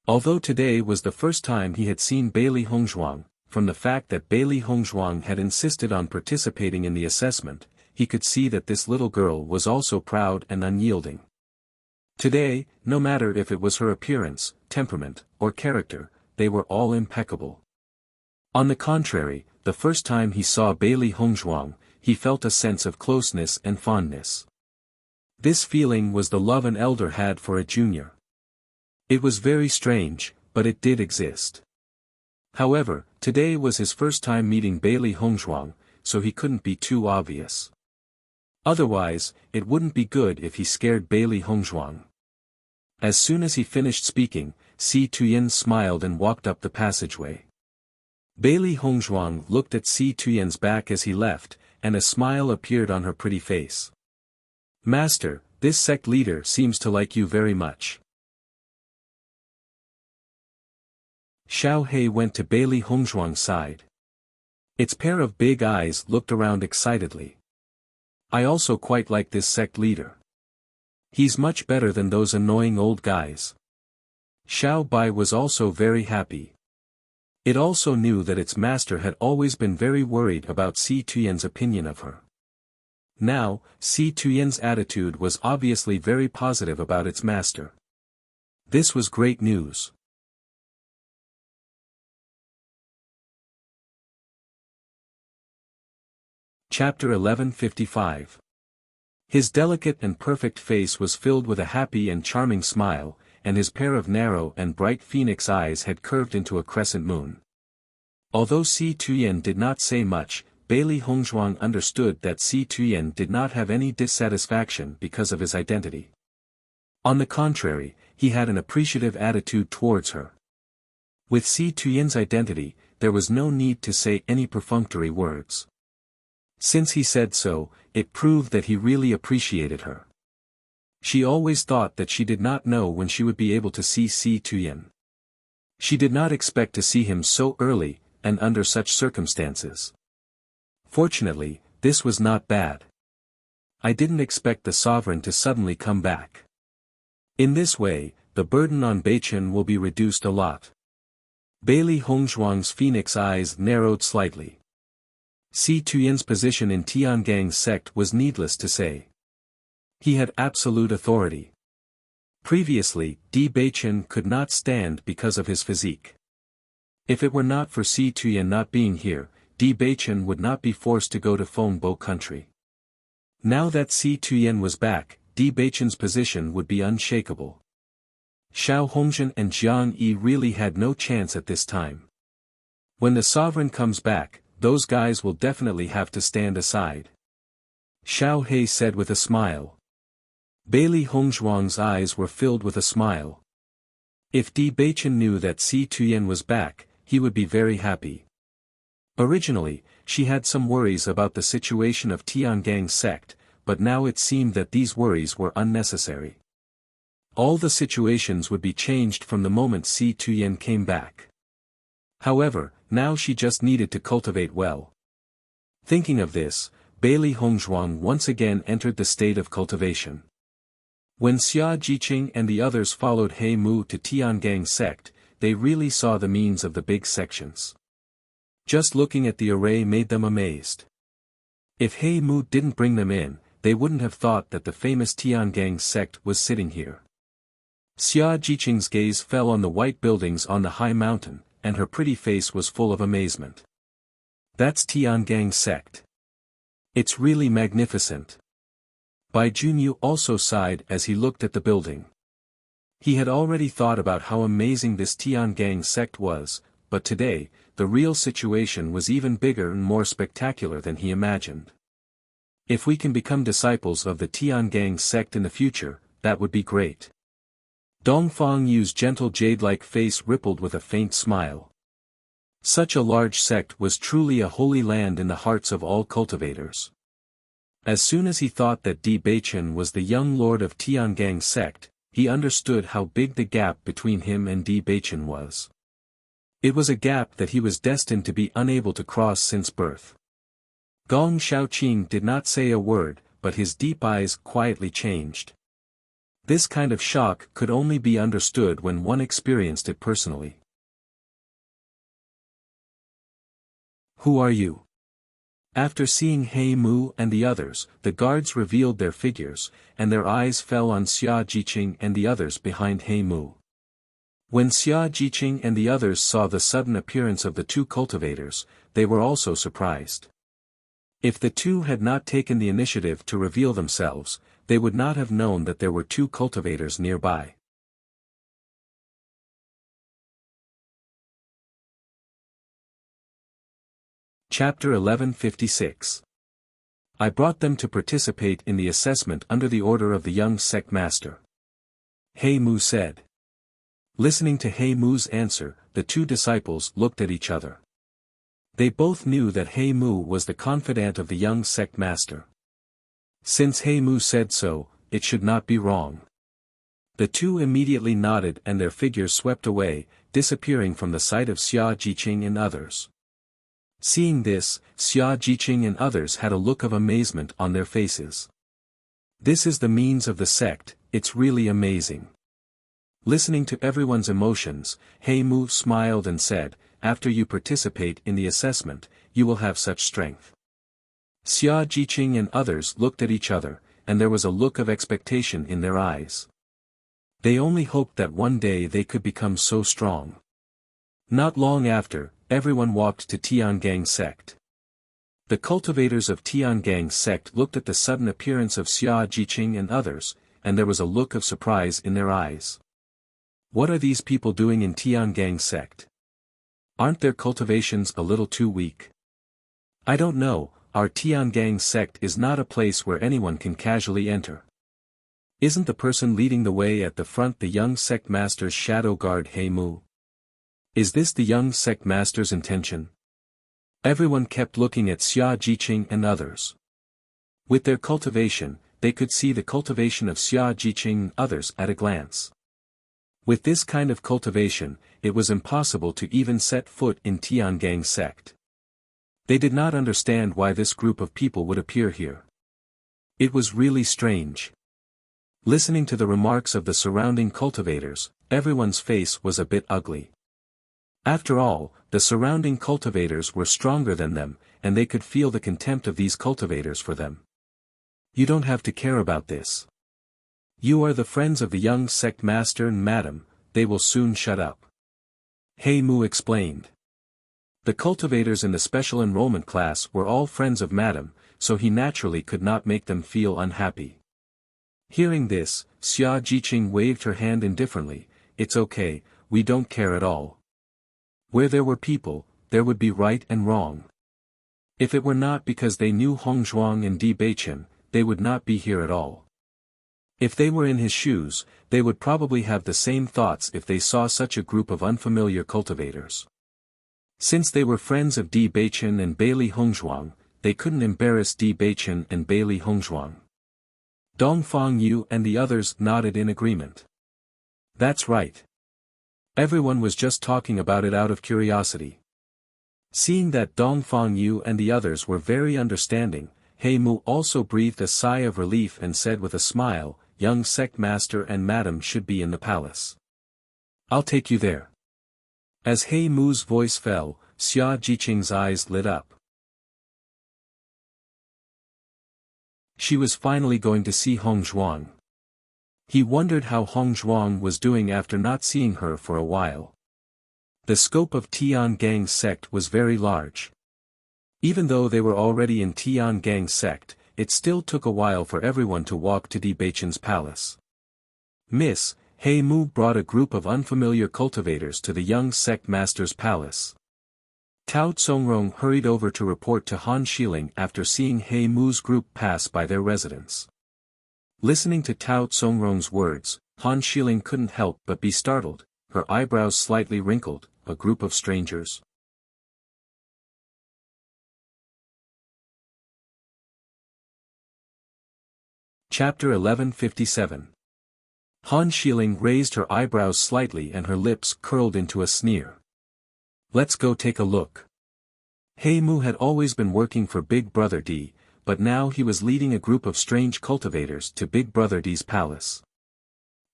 Although today was the first time he had seen Bailey Hongzhuang, from the fact that Bailey Hongzhuang had insisted on participating in the assessment, he could see that this little girl was also proud and unyielding. Today, no matter if it was her appearance, temperament, or character, they were all impeccable. On the contrary, the first time he saw Bailey Hongzhuang, he felt a sense of closeness and fondness. This feeling was the love an elder had for a junior. It was very strange, but it did exist. However, today was his first time meeting Bailey Hongzhuang, so he couldn't be too obvious. Otherwise, it wouldn't be good if he scared Bailey Hongzhuang. As soon as he finished speaking, Si Tuyen smiled and walked up the passageway. Bailey Hongzhuang looked at Si Tuyen's back as he left, and a smile appeared on her pretty face. Master, this sect leader seems to like you very much. Xiao He went to Bailey Hongzhuang's side. Its pair of big eyes looked around excitedly. I also quite like this sect leader. He's much better than those annoying old guys. Xiao Bai was also very happy. It also knew that its master had always been very worried about Si Tuyen's opinion of her. Now, Si Tuyen's attitude was obviously very positive about its master. This was great news. Chapter 1155. His delicate and perfect face was filled with a happy and charming smile, and his pair of narrow and bright phoenix eyes had curved into a crescent moon. Although Si Tuyen did not say much, Bailey Hongzhuang understood that Si Tuyen did not have any dissatisfaction because of his identity. On the contrary, he had an appreciative attitude towards her. With Si Tuyen's identity, there was no need to say any perfunctory words. Since he said so, it proved that he really appreciated her. She always thought that she did not know when she would be able to see Si Tuyen. She did not expect to see him so early, and under such circumstances. Fortunately, this was not bad. I didn't expect the sovereign to suddenly come back. In this way, the burden on Beichen will be reduced a lot. Bailey Hongzhuang's phoenix eyes narrowed slightly. Si Tuyen's position in Tiangang's sect was needless to say. He had absolute authority. Previously, Di Beichen could not stand because of his physique. If it were not for Si Tuyen not being here, Di Beichen would not be forced to go to Fengbo country. Now that Si Tuyen was back, Di Beichen's position would be unshakable. Xiao Hongzhen and Jiang Yi really had no chance at this time. When the sovereign comes back, those guys will definitely have to stand aside. Xiao He said with a smile. Bailey Hongzhuang's eyes were filled with a smile. If Di Beichen knew that Si Tuyen was back, he would be very happy. Originally, she had some worries about the situation of Tiangang's sect, but now it seemed that these worries were unnecessary. All the situations would be changed from the moment Si Tuyen came back. However, now she just needed to cultivate well. Thinking of this, Bailey Hongzhuang once again entered the state of cultivation. When Xia Jiqing and the others followed He Mu to Tiangang's sect, they really saw the means of the big sections. Just looking at the array made them amazed. If He Mu didn't bring them in, they wouldn't have thought that the famous Tiangang's sect was sitting here. Xia Jiqing's gaze fell on the white buildings on the high mountain, and her pretty face was full of amazement. That's Tiangang's sect. It's really magnificent. Bai Junyu also sighed as he looked at the building. He had already thought about how amazing this Tiangang sect was, but today, the real situation was even bigger and more spectacular than he imagined. If we can become disciples of the Tiangang sect in the future, that would be great. Dongfang Yu's gentle jade-like face rippled with a faint smile. Such a large sect was truly a holy land in the hearts of all cultivators. As soon as he thought that Di Beichen was the young lord of Tiangang's sect, he understood how big the gap between him and Di Beichen was. It was a gap that he was destined to be unable to cross since birth. Gong Xiaoqing did not say a word, but his deep eyes quietly changed. This kind of shock could only be understood when one experienced it personally. Who are you? After seeing He Mu and the others, the guards revealed their figures, and their eyes fell on Xia Jiqing and the others behind He Mu. When Xia Jiqing and the others saw the sudden appearance of the two cultivators, they were also surprised. If the two had not taken the initiative to reveal themselves, they would not have known that there were two cultivators nearby. Chapter 1156. I brought them to participate in the assessment under the order of the young sect master. He Mu said. Listening to He Mu's answer, the two disciples looked at each other. They both knew that He Mu was the confidant of the young sect master. Since He Mu said so, it should not be wrong. The two immediately nodded and their figures swept away, disappearing from the sight of Xia Jiqing and others. Seeing this, Xia Jiqing and others had a look of amazement on their faces. This is the means of the sect, it's really amazing. Listening to everyone's emotions, He Mu smiled and said, after you participate in the assessment, you will have such strength. Xia Jiqing and others looked at each other, and there was a look of expectation in their eyes. They only hoped that one day they could become so strong. Not long after, everyone walked to Tiangang sect. The cultivators of Tiangang sect looked at the sudden appearance of Xia Jiqing and others, and there was a look of surprise in their eyes. What are these people doing in Tiangang sect? Aren't their cultivations a little too weak? I don't know, our Tiangang sect is not a place where anyone can casually enter. Isn't the person leading the way at the front the young sect master's shadow guard He Mu? Is this the young sect master's intention? Everyone kept looking at Xia Jiqing and others. With their cultivation, they could see the cultivation of Xia Jiqing and others at a glance. With this kind of cultivation, it was impossible to even set foot in Tiangang sect. They did not understand why this group of people would appear here. It was really strange. Listening to the remarks of the surrounding cultivators, everyone's face was a bit ugly. After all, the surrounding cultivators were stronger than them, and they could feel the contempt of these cultivators for them. You don't have to care about this. You are the friends of the young sect master and madam, they will soon shut up. He Mu explained. The cultivators in the special enrollment class were all friends of madam, so he naturally could not make them feel unhappy. Hearing this, Xia Jiqing waved her hand indifferently, it's okay, we don't care at all. Where there were people, there would be right and wrong. If it were not because they knew Hongzhuang and Di Beichen, they would not be here at all. If they were in his shoes, they would probably have the same thoughts if they saw such a group of unfamiliar cultivators. Since they were friends of Di Beichen and Bailey Hongzhuang, they couldn't embarrass Di Beichen and Bailey Hongzhuang. Dongfang Yu and the others nodded in agreement. That's right. Everyone was just talking about it out of curiosity. Seeing that Dongfang Yu and the others were very understanding, He Mu also breathed a sigh of relief and said with a smile, young sect master and madam should be in the palace. I'll take you there. As He Mu's voice fell, Xia Jiqing's eyes lit up. She was finally going to see Hongzhuang. He wondered how Hongzhuang was doing after not seeing her for a while. The scope of Tiangang's sect was very large. Even though they were already in Tiangang's sect, it still took a while for everyone to walk to Di Beichen's palace. Miss, He Mu brought a group of unfamiliar cultivators to the young sect master's palace. Tao Tsongrong hurried over to report to Han Xiling after seeing He Mu's group pass by their residence. Listening to Tao Tsongrong's words, Han Xiling couldn't help but be startled, her eyebrows slightly wrinkled, a group of strangers. Chapter 1157. Han Xiling raised her eyebrows slightly and her lips curled into a sneer. Let's go take a look. He Mu had always been working for Big Brother D, but now he was leading a group of strange cultivators to Big Brother D's palace.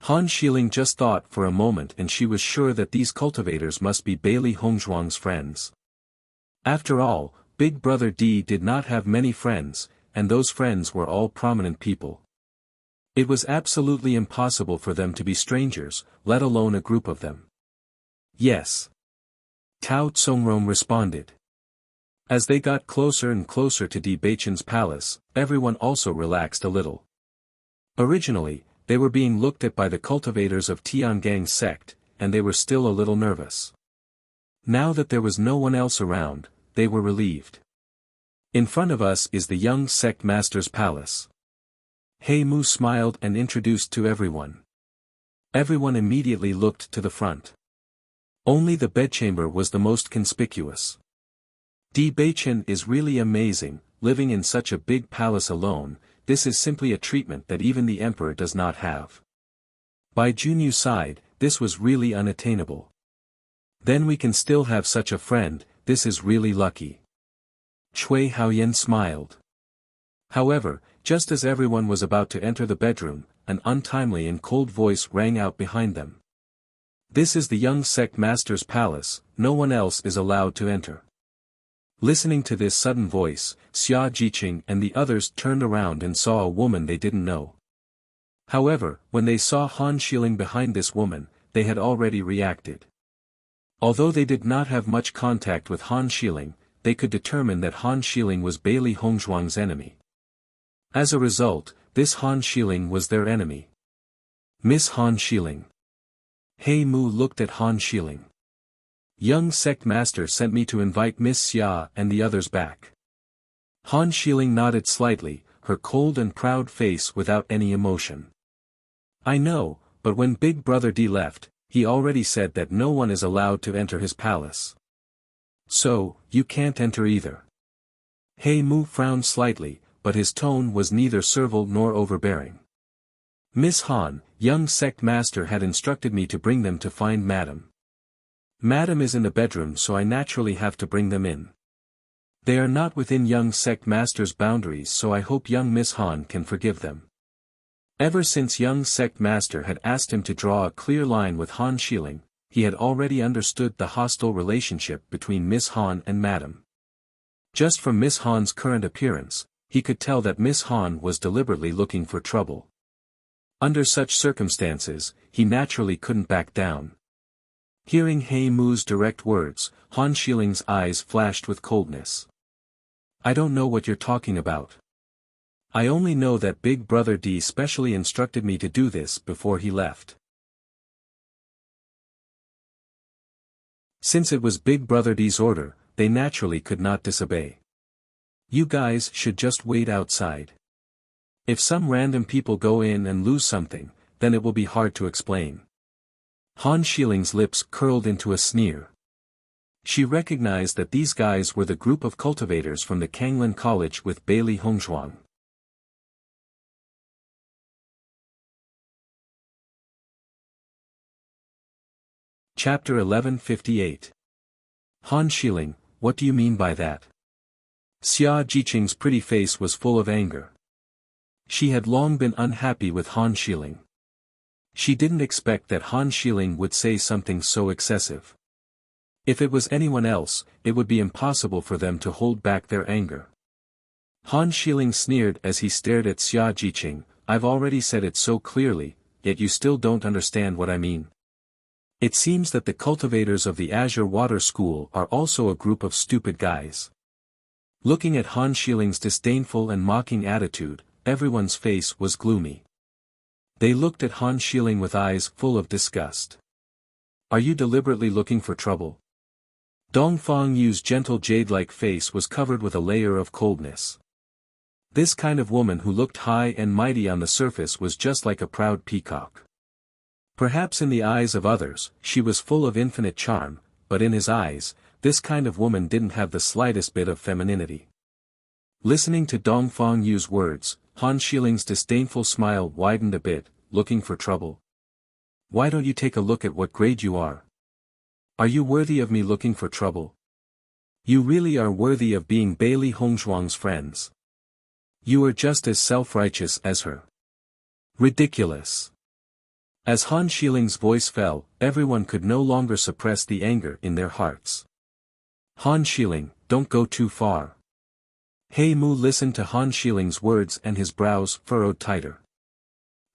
Han Xiling just thought for a moment and she was sure that these cultivators must be Bailey Hongzhuang's friends. After all, Big Brother D did not have many friends, and those friends were all prominent people. It was absolutely impossible for them to be strangers, let alone a group of them. Yes. Tao Tsongrom responded. As they got closer and closer to Di Beichen's palace, everyone also relaxed a little. Originally, they were being looked at by the cultivators of Tiangang's sect, and they were still a little nervous. Now that there was no one else around, they were relieved. In front of us is the young sect master's palace. He Mu smiled and introduced to everyone. Everyone immediately looked to the front. Only the bedchamber was the most conspicuous. Di Beichen is really amazing, living in such a big palace alone. This is simply a treatment that even the emperor does not have. By Junyu's side, this was really unattainable. Then we can still have such a friend, this is really lucky. Cui Haoyan smiled. However, just as everyone was about to enter the bedroom, an untimely and cold voice rang out behind them. This is the young sect master's palace, no one else is allowed to enter. Listening to this sudden voice, Xia Jiqing and the others turned around and saw a woman they didn't know. However, when they saw Han Xiling behind this woman, they had already reacted. Although they did not have much contact with Han Xiling, they could determine that Han Xiling was Bailey Hongzhuang's enemy. As a result, this Han Xiling was their enemy. Miss Han Xiling. He Mu looked at Han Xiling. Young sect master sent me to invite Miss Xia and the others back. Han Xiling nodded slightly, her cold and proud face without any emotion. I know, but when Big Brother D left, he already said that no one is allowed to enter his palace. So, you can't enter either. He Mu frowned slightly, but his tone was neither servile nor overbearing. Miss Han, young sect master had instructed me to bring them to find Madam. Madam is in the bedroom, so I naturally have to bring them in. They are not within young sect master's boundaries, so I hope young Miss Han can forgive them. Ever since young sect master had asked him to draw a clear line with Han Xiling, he had already understood the hostile relationship between Miss Han and Madam. Just from Miss Han's current appearance, he could tell that Miss Han was deliberately looking for trouble. Under such circumstances, he naturally couldn't back down. Hearing He Mu's direct words, Han Xiling's eyes flashed with coldness. I don't know what you're talking about. I only know that Big Brother D specially instructed me to do this before he left. Since it was Big Brother D's order, they naturally could not disobey. You guys should just wait outside. If some random people go in and lose something, then it will be hard to explain. Han Xiling's lips curled into a sneer. She recognized that these guys were the group of cultivators from the Kanglin College with Bailey Hongzhuang. Chapter 1158. Han Xiling, what do you mean by that? Xia Jiqing's pretty face was full of anger. She had long been unhappy with Han Xiling. She didn't expect that Han Xiling would say something so excessive. If it was anyone else, it would be impossible for them to hold back their anger. Han Xiling sneered as he stared at Xia Jiqing. I've already said it so clearly, yet you still don't understand what I mean. It seems that the cultivators of the Azure Water School are also a group of stupid guys. Looking at Han Xiling's disdainful and mocking attitude, everyone's face was gloomy. They looked at Han Xiling with eyes full of disgust. Are you deliberately looking for trouble? Dongfang Yu's gentle jade-like face was covered with a layer of coldness. This kind of woman who looked high and mighty on the surface was just like a proud peacock. Perhaps in the eyes of others, she was full of infinite charm, but in his eyes, this kind of woman didn't have the slightest bit of femininity. Listening to Dongfang Yu's words, Han Shiling's disdainful smile widened a bit. Looking for trouble? Why don't you take a look at what grade you are? Are you worthy of me looking for trouble? You really are worthy of being Bailey Hongzhuang's friends. You are just as self-righteous as her. Ridiculous. As Han Shiling's voice fell, everyone could no longer suppress the anger in their hearts. Han Shiling, don't go too far. He Mu listened to Han Shiling's words and his brows furrowed tighter.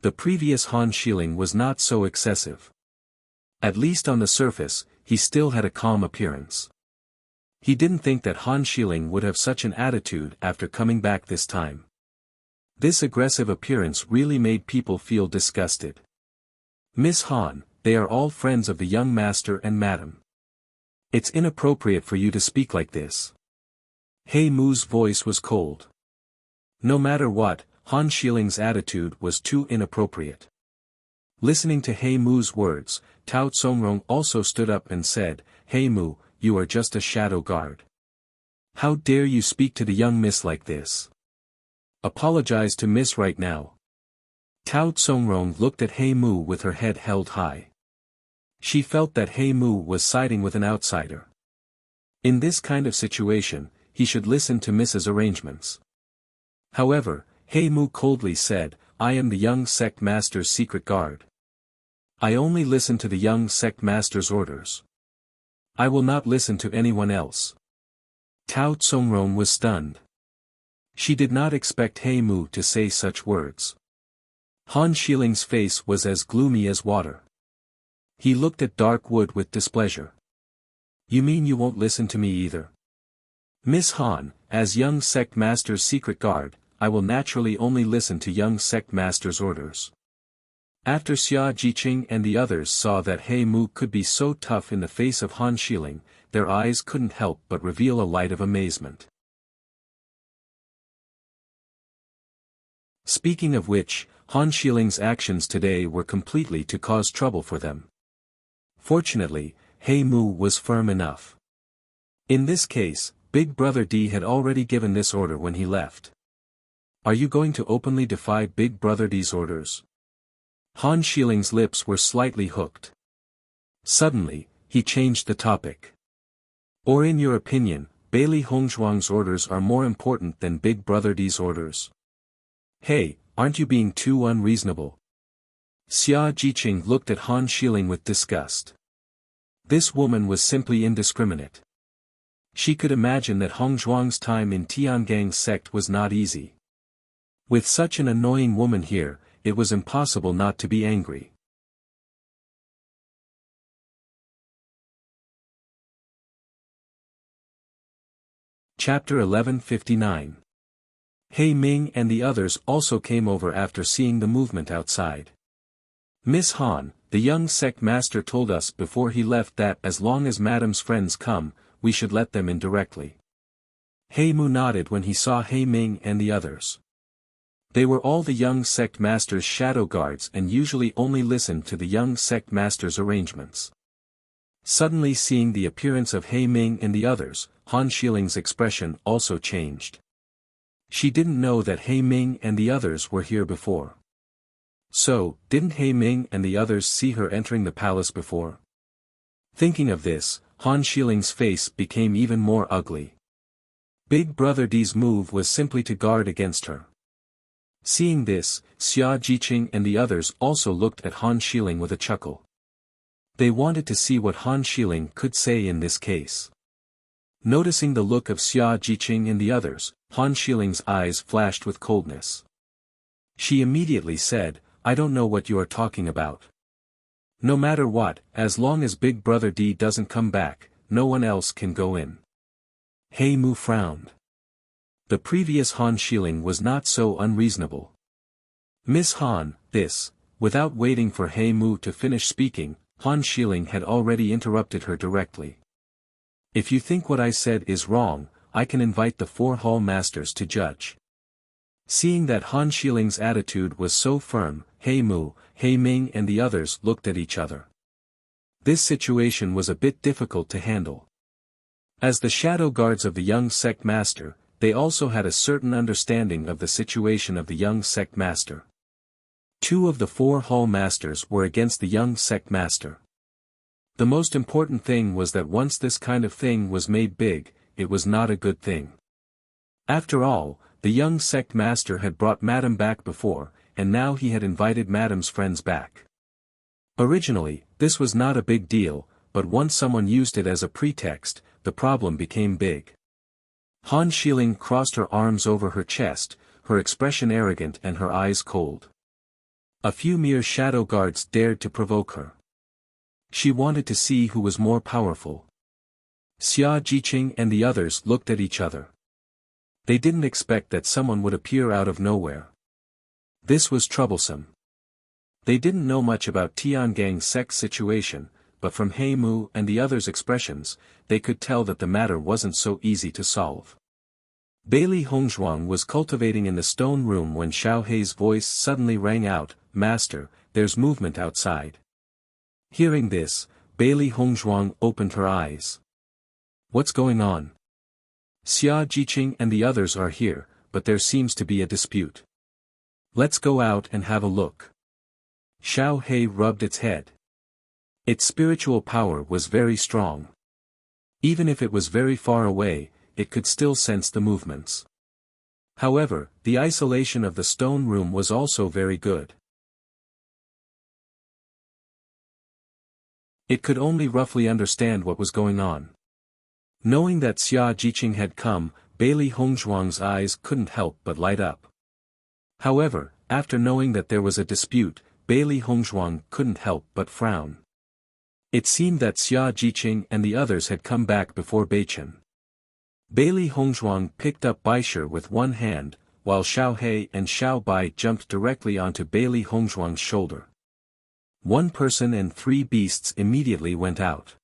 The previous Han Shiling was not so excessive. At least on the surface, he still had a calm appearance. He didn't think that Han Shiling would have such an attitude after coming back this time. This aggressive appearance really made people feel disgusted. Miss Han, they are all friends of the young master and madam. It's inappropriate for you to speak like this. He Mu's voice was cold. No matter what, Han Shiling's attitude was too inappropriate. Listening to He Mu's words, Tao Tsongrong also stood up and said, He Mu, you are just a shadow guard. How dare you speak to the young miss like this? Apologize to miss right now. Tao Tsongrong looked at He Mu with her head held high. She felt that He Mu was siding with an outsider. In this kind of situation, he should listen to Miss's arrangements. However, He Mu coldly said, I am the young sect master's secret guard. I only listen to the young sect master's orders. I will not listen to anyone else. Tao Tsongrong was stunned. She did not expect He Mu to say such words. Han Shiling's face was as gloomy as water. He looked at Dark Wood with displeasure. You mean you won't listen to me either? Miss Han, as young sect master's secret guard, I will naturally only listen to young sect master's orders. After Xia Jiqing and the others saw that He Mu could be so tough in the face of Han Shiling, their eyes couldn't help but reveal a light of amazement. Speaking of which, Han Shiling's actions today were completely to cause trouble for them. Fortunately, He Mu was firm enough. In this case, Big Brother D had already given this order when he left. Are you going to openly defy Big Brother D's orders? Han Shiling's lips were slightly hooked. Suddenly, he changed the topic. Or in your opinion, Bailey Hongzhuang's orders are more important than Big Brother D's orders? Hey, aren't you being too unreasonable? Xia Jiqing looked at Han Shiling with disgust. This woman was simply indiscriminate. She could imagine that Hongzhuang's time in Tiangang's sect was not easy. With such an annoying woman here, it was impossible not to be angry. Chapter 1159. He Ming and the others also came over after seeing the movement outside. Miss Han, the young sect master told us before he left that as long as Madam's friends come, we should let them in directly. He Mu nodded when he saw He Ming and the others. They were all the young sect master's shadow guards and usually only listened to the young sect master's arrangements. Suddenly seeing the appearance of He Ming and the others, Han Shiling's expression also changed. She didn't know that He Ming and the others were here before. So, didn't He Ming and the others see her entering the palace before? Thinking of this, Han Shiling's face became even more ugly. Big Brother D's move was simply to guard against her. Seeing this, Xia Jiqing and the others also looked at Han Shiling with a chuckle. They wanted to see what Han Shiling could say in this case. Noticing the look of Xia Jiqing and the others, Han Shiling's eyes flashed with coldness. She immediately said, I don't know what you are talking about. No matter what, as long as Big Brother D doesn't come back, no one else can go in. He Mu frowned. The previous Han Shiling was not so unreasonable. Miss Han, this, without waiting for He Mu to finish speaking, Han Shiling had already interrupted her directly. If you think what I said is wrong, I can invite the 4 hall masters to judge. Seeing that Han Shiling's attitude was so firm, He Mu, He Ming and the others looked at each other. This situation was a bit difficult to handle. As the shadow guards of the young sect master, they also had a certain understanding of the situation of the young sect master. 2 of the 4 hall masters were against the young sect master. The most important thing was that once this kind of thing was made big, it was not a good thing. After all, the young sect master had brought Madame back before, and now he had invited Madame's friends back. Originally, this was not a big deal, but once someone used it as a pretext, the problem became big. Han Xiling crossed her arms over her chest, her expression arrogant and her eyes cold. A few mere shadow guards dared to provoke her. She wanted to see who was more powerful. Xia Jiqing and the others looked at each other. They didn't expect that someone would appear out of nowhere. This was troublesome. They didn't know much about Tiangang's sect's situation, but from He Mu and the others' expressions, they could tell that the matter wasn't so easy to solve. Bailey Hongzhuang was cultivating in the stone room when Xiao Hei's voice suddenly rang out, "Master, there's movement outside." Hearing this, Bailey Hongzhuang opened her eyes. "What's going on?" "Xia Jiqing and the others are here, but there seems to be a dispute." "Let's go out and have a look." Xiao Hei rubbed its head. Its spiritual power was very strong. Even if it was very far away, it could still sense the movements. However, the isolation of the stone room was also very good. It could only roughly understand what was going on. Knowing that Xia Jiqing had come, Bailey Hongzhuang's eyes couldn't help but light up. However, after knowing that there was a dispute, Bailey Hongzhuang couldn't help but frown. It seemed that Xia Jiqing and the others had come back before Beichen. Bailey Hongzhuang picked up Baisher with one hand, while Xiao Hei and Xiao Bai jumped directly onto Bailey Hongzhuang's shoulder. 1 person and 3 beasts immediately went out.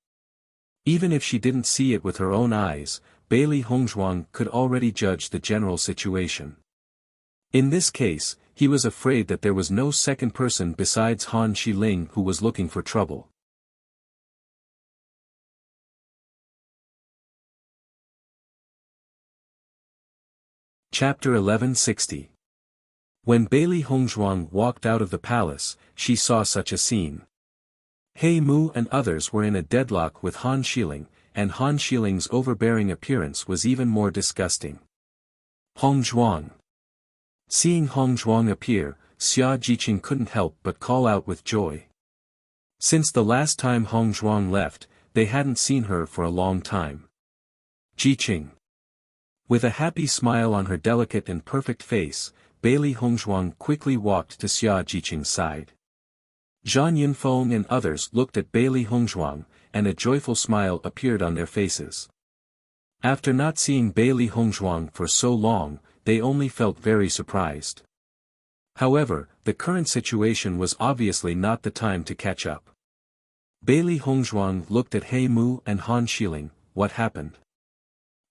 Even if she didn't see it with her own eyes, Bailey Hongzhuang could already judge the general situation. In this case, he was afraid that there was no second person besides Han Xiling who was looking for trouble. Chapter 1160. When Bailey Hongzhuang walked out of the palace, she saw such a scene. He Mu and others were in a deadlock with Han Xiling, and Han Xiling's overbearing appearance was even more disgusting. Hongzhuang. Seeing Hongzhuang appear, Xia Jiqing couldn't help but call out with joy. Since the last time Hongzhuang left, they hadn't seen her for a long time. Jiqing. With a happy smile on her delicate and perfect face, Bailey Hongzhuang quickly walked to Xia Jiqing's side. Zhang Yunfeng and others looked at Bailey Hongzhuang, and a joyful smile appeared on their faces. After not seeing Bailey Hongzhuang for so long, they only felt very surprised. However, the current situation was obviously not the time to catch up. Bailey Hongzhuang looked at He Mu and Han Xiling. What happened?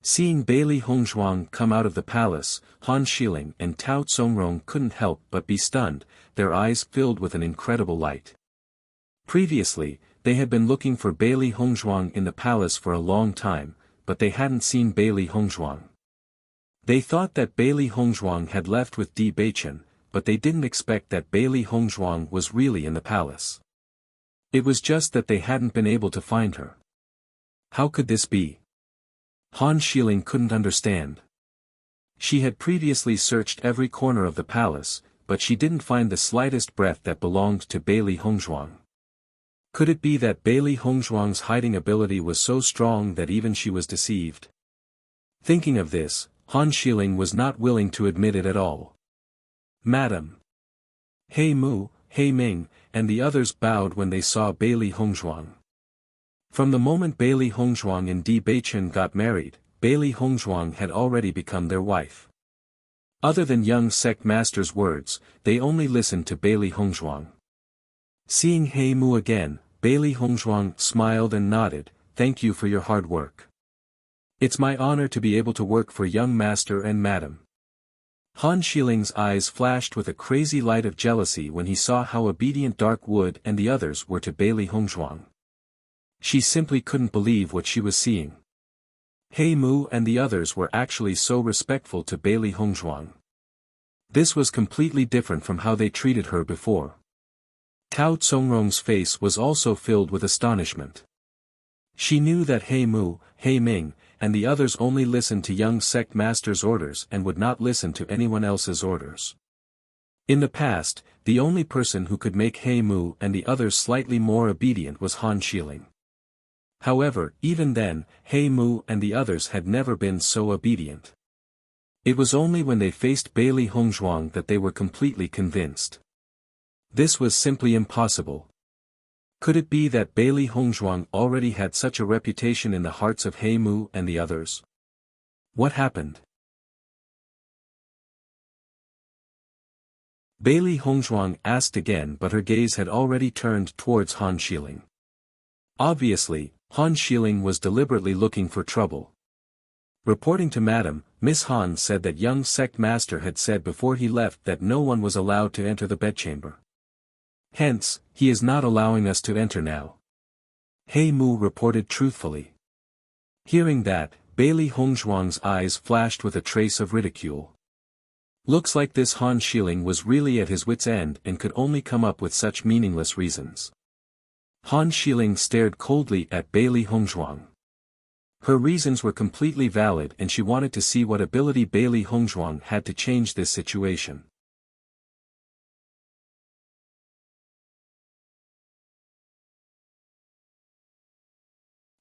Seeing Bailey Hongzhuang come out of the palace, Han Xiling and Tao Tsongrong couldn't help but be stunned, their eyes filled with an incredible light. Previously, they had been looking for Bailey Hongzhuang in the palace for a long time, but they hadn't seen Bailey Hongzhuang. They thought that Bailey Hongzhuang had left with Di Beichen, but they didn't expect that Bailey Hongzhuang was really in the palace. It was just that they hadn't been able to find her. How could this be? Han Xiling couldn't understand. She had previously searched every corner of the palace, but she didn't find the slightest breath that belonged to Bailey Hongzhuang. Could it be that Bailey Hongzhuang's hiding ability was so strong that even she was deceived? Thinking of this, Han Xiling was not willing to admit it at all. Madam. He Mu, He Ming, and the others bowed when they saw Bailey Hongzhuang. From the moment Bailey Hongzhuang and Di Beichen got married, Bailey Hongzhuang had already become their wife. Other than young sect master's words, they only listened to Bailey Hongzhuang. Seeing He Mu again, Bailey Hongzhuang smiled and nodded, "Thank you for your hard work. It's my honor to be able to work for young master and madam." Han Xiling's eyes flashed with a crazy light of jealousy when he saw how obedient Dark Wood and the others were to Bailey Hongzhuang. She simply couldn't believe what she was seeing. He Mu and the others were actually so respectful to Bailey Hongzhuang. This was completely different from how they treated her before. Tao Tsongrong's face was also filled with astonishment. She knew that He Mu, He Ming, and the others only listened to young sect master's orders and would not listen to anyone else's orders. In the past, the only person who could make He Mu and the others slightly more obedient was Han Xiling. However, even then, He Mu and the others had never been so obedient. It was only when they faced Bailey Hongzhuang that they were completely convinced. This was simply impossible. Could it be that Bailey Hongzhuang already had such a reputation in the hearts of He Mu and the others? What happened? Bailey Hongzhuang asked again, but her gaze had already turned towards Han Xiling. Obviously, Han Xiling was deliberately looking for trouble. Reporting to Madam, Miss Han said that young sect master had said before he left that no one was allowed to enter the bedchamber. Hence, he is not allowing us to enter now. He Mu reported truthfully. Hearing that, Bailey Hongzhuang's eyes flashed with a trace of ridicule. Looks like this Han Xiling was really at his wit's end and could only come up with such meaningless reasons. Han Xiling stared coldly at Bailey Hongzhuang. Her reasons were completely valid and she wanted to see what ability Bailey Hongzhuang had to change this situation.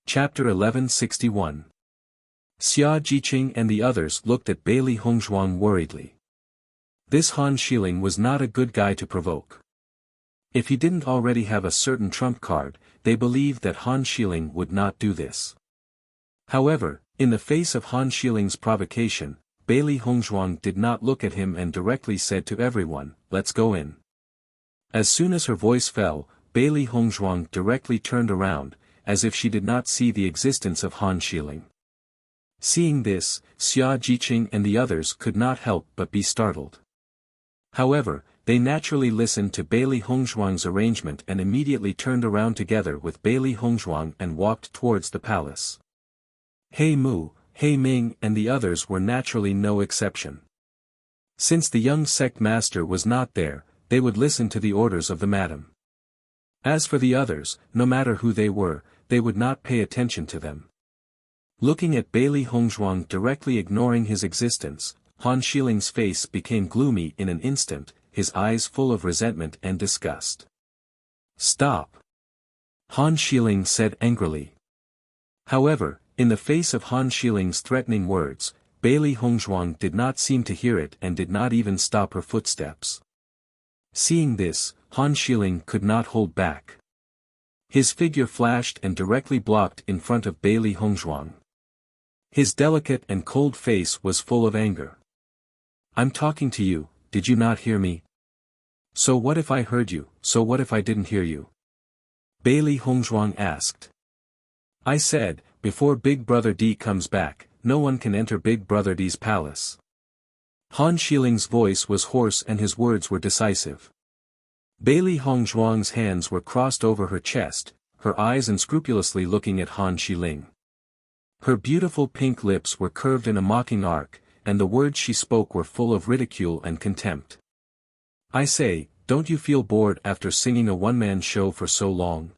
Chapter 1161. Xia Jiqing and the others looked at Bailey Hongzhuang worriedly. This Han Xiling was not a good guy to provoke. If he didn't already have a certain trump card, they believed that Han Xiling would not do this. However, in the face of Han Xiling's provocation, Bailey Hongzhuang did not look at him and directly said to everyone, "Let's go in." As soon as her voice fell, Bailey Hongzhuang directly turned around, as if she did not see the existence of Han Xiling. Seeing this, Xia Jiqing and the others could not help but be startled. However, they naturally listened to Bailey Hongzhuang's arrangement and immediately turned around together with Bailey Hongzhuang and walked towards the palace. He Mu, He Ming and the others were naturally no exception. Since the young sect master was not there, they would listen to the orders of the madam. As for the others, no matter who they were, they would not pay attention to them. Looking at Bailey Hongzhuang directly ignoring his existence, Han Xiling's face became gloomy in an instant, his eyes full of resentment and disgust. "Stop!" Han Xiling said angrily. However, in the face of Han Xiling's threatening words, Bailey Hongzhuang did not seem to hear it and did not even stop her footsteps. Seeing this, Han Xiling could not hold back. His figure flashed and directly blocked in front of Bailey Hongzhuang. His delicate and cold face was full of anger. "I'm talking to you, did you not hear me? So what if I heard you, so what if I didn't hear you?" Bailey Hongzhuang asked. "I said, before Big Brother D comes back, no one can enter Big Brother D's palace." Han Xiling's voice was hoarse and his words were decisive. Bailey Hongzhuang's hands were crossed over her chest, her eyes unscrupulously looking at Han Xiling. Her beautiful pink lips were curved in a mocking arc, and the words she spoke were full of ridicule and contempt. "I say, don't you feel bored after singing a one-man show for so long?"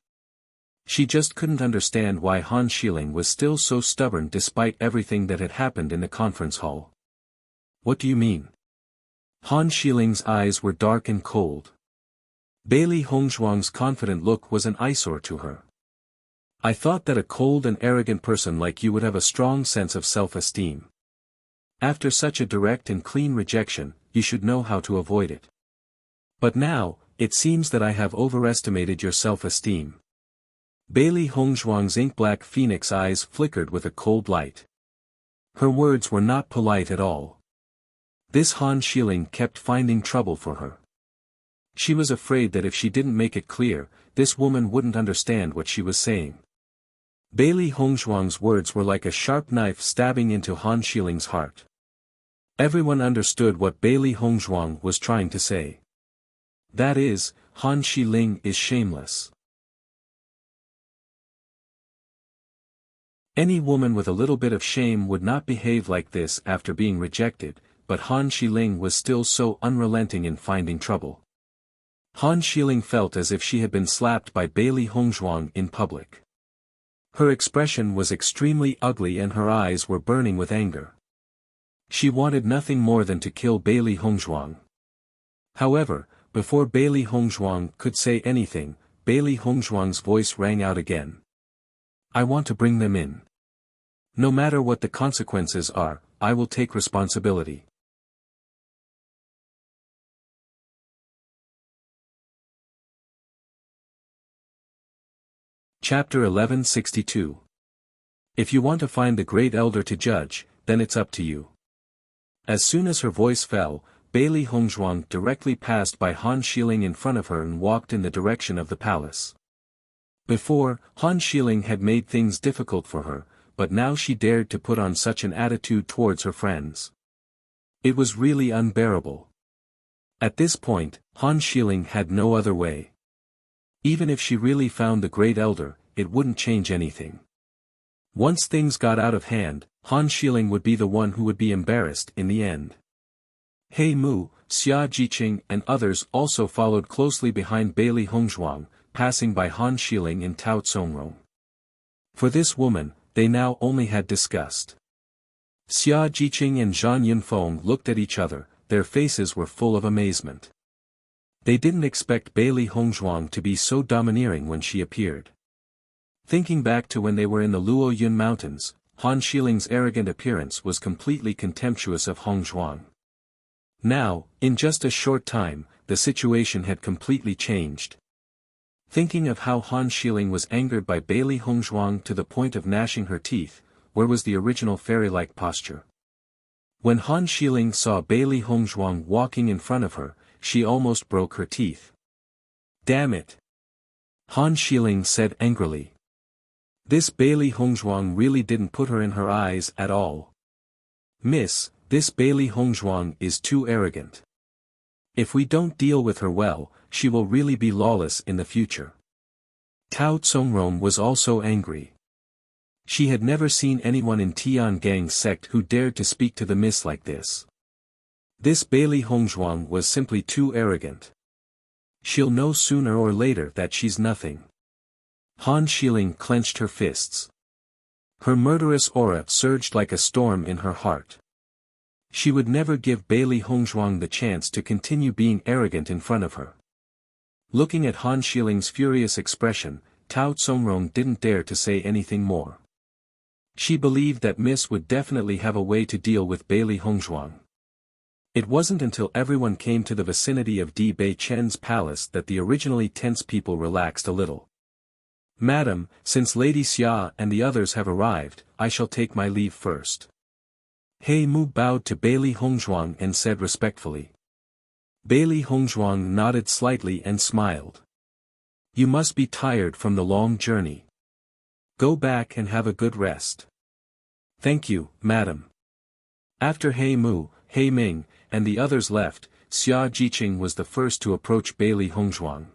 She just couldn't understand why Han Xiling was still so stubborn despite everything that had happened in the conference hall. "What do you mean?" Han Xiling's eyes were dark and cold. Bailey Hongzhuang's confident look was an eyesore to her. "I thought that a cold and arrogant person like you would have a strong sense of self-esteem. After such a direct and clean rejection, you should know how to avoid it. But now, it seems that I have overestimated your self-esteem." Bailey Hongzhuang's ink-black phoenix eyes flickered with a cold light. Her words were not polite at all. This Han Xiling kept finding trouble for her. She was afraid that if she didn't make it clear, this woman wouldn't understand what she was saying. Bailey Hongzhuang's words were like a sharp knife stabbing into Han Xiling's heart. Everyone understood what Bailey Hongzhuang was trying to say. That is, Han Xiling is shameless. Any woman with a little bit of shame would not behave like this after being rejected, but Han Xiling was still so unrelenting in finding trouble. Han Xiling felt as if she had been slapped by Bailey Hongzhuang in public. Her expression was extremely ugly and her eyes were burning with anger. She wanted nothing more than to kill Bailey Hongzhuang. However, before Bailey Hongzhuang could say anything, Bailey Hongzhuang's voice rang out again. I want to bring them in. No matter what the consequences are, I will take responsibility. Chapter 1162. If you want to find the Great Elder to judge, then it's up to you. As soon as her voice fell, Bailey Hongzhuang directly passed by Han Xiling in front of her and walked in the direction of the palace. Before, Han Xiling had made things difficult for her, but now she dared to put on such an attitude towards her friends. It was really unbearable. At this point, Han Xiling had no other way. Even if she really found the Great Elder, it wouldn't change anything. Once things got out of hand, Han Xiling would be the one who would be embarrassed in the end. He Mu, Xia Jiqing and others also followed closely behind Bailey Hongzhuang, passing by Han Xiling and Tao Tsongrong. For this woman, they now only had disgust. Xia Jiqing and Zhan Yunfeng looked at each other, their faces were full of amazement. They didn't expect Bailey Hongzhuang to be so domineering when she appeared. Thinking back to when they were in the Luoyun Mountains, Han Xiling's arrogant appearance was completely contemptuous of Hongzhuang. Now, in just a short time, the situation had completely changed. Thinking of how Han Xiling was angered by Bailey Hongzhuang to the point of gnashing her teeth, where was the original fairy-like posture? When Han Xiling saw Bailey Hongzhuang walking in front of her, she almost broke her teeth. Damn it! Han Xiling said angrily. This Bailey Hongzhuang really didn't put her in her eyes at all. Miss, this Bailey Hongzhuang is too arrogant. If we don't deal with her well, she will really be lawless in the future. Tao Tsongrong was also angry. She had never seen anyone in Tian Gang's sect who dared to speak to the miss like this. This Bailey Hongzhuang was simply too arrogant. She'll know sooner or later that she's nothing. Han Xiling clenched her fists. Her murderous aura surged like a storm in her heart. She would never give Bailey Hongzhuang the chance to continue being arrogant in front of her. Looking at Han Xiling's furious expression, Tao Tsongrong didn't dare to say anything more. She believed that Miss would definitely have a way to deal with Bailey Hongzhuang. It wasn't until everyone came to the vicinity of Di Bei Chen's palace that the originally tense people relaxed a little. Madam, since Lady Xia and the others have arrived, I shall take my leave first. He Mu bowed to Bailey Hongzhuang and said respectfully. Bailey Hongzhuang nodded slightly and smiled. You must be tired from the long journey. Go back and have a good rest. Thank you, madam. After He Mu, He Ming, and the others left, Xia Jiqing was the first to approach Bailey Hongzhuang.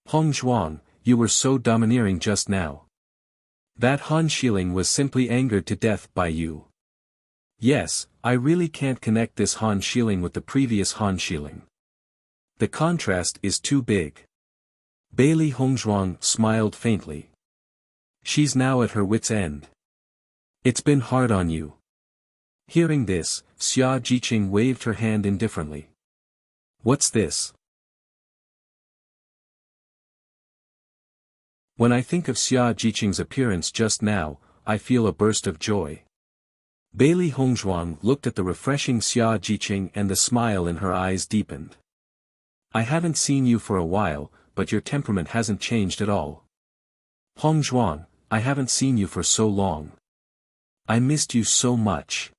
Hongzhuang, you were so domineering just now. That Han Xiling was simply angered to death by you. Yes, I really can't connect this Han Xiling with the previous Han Xiling. The contrast is too big. Bailey Hongzhuang smiled faintly. She's now at her wit's end. It's been hard on you. Hearing this, Xia Jiqing waved her hand indifferently. What's this? When I think of Xia Jiqing's appearance just now, I feel a burst of joy. Bailey Hongzhuang looked at the refreshing Xia Jiqing and the smile in her eyes deepened. I haven't seen you for a while, but your temperament hasn't changed at all. Hongzhuang, I haven't seen you for so long. I missed you so much.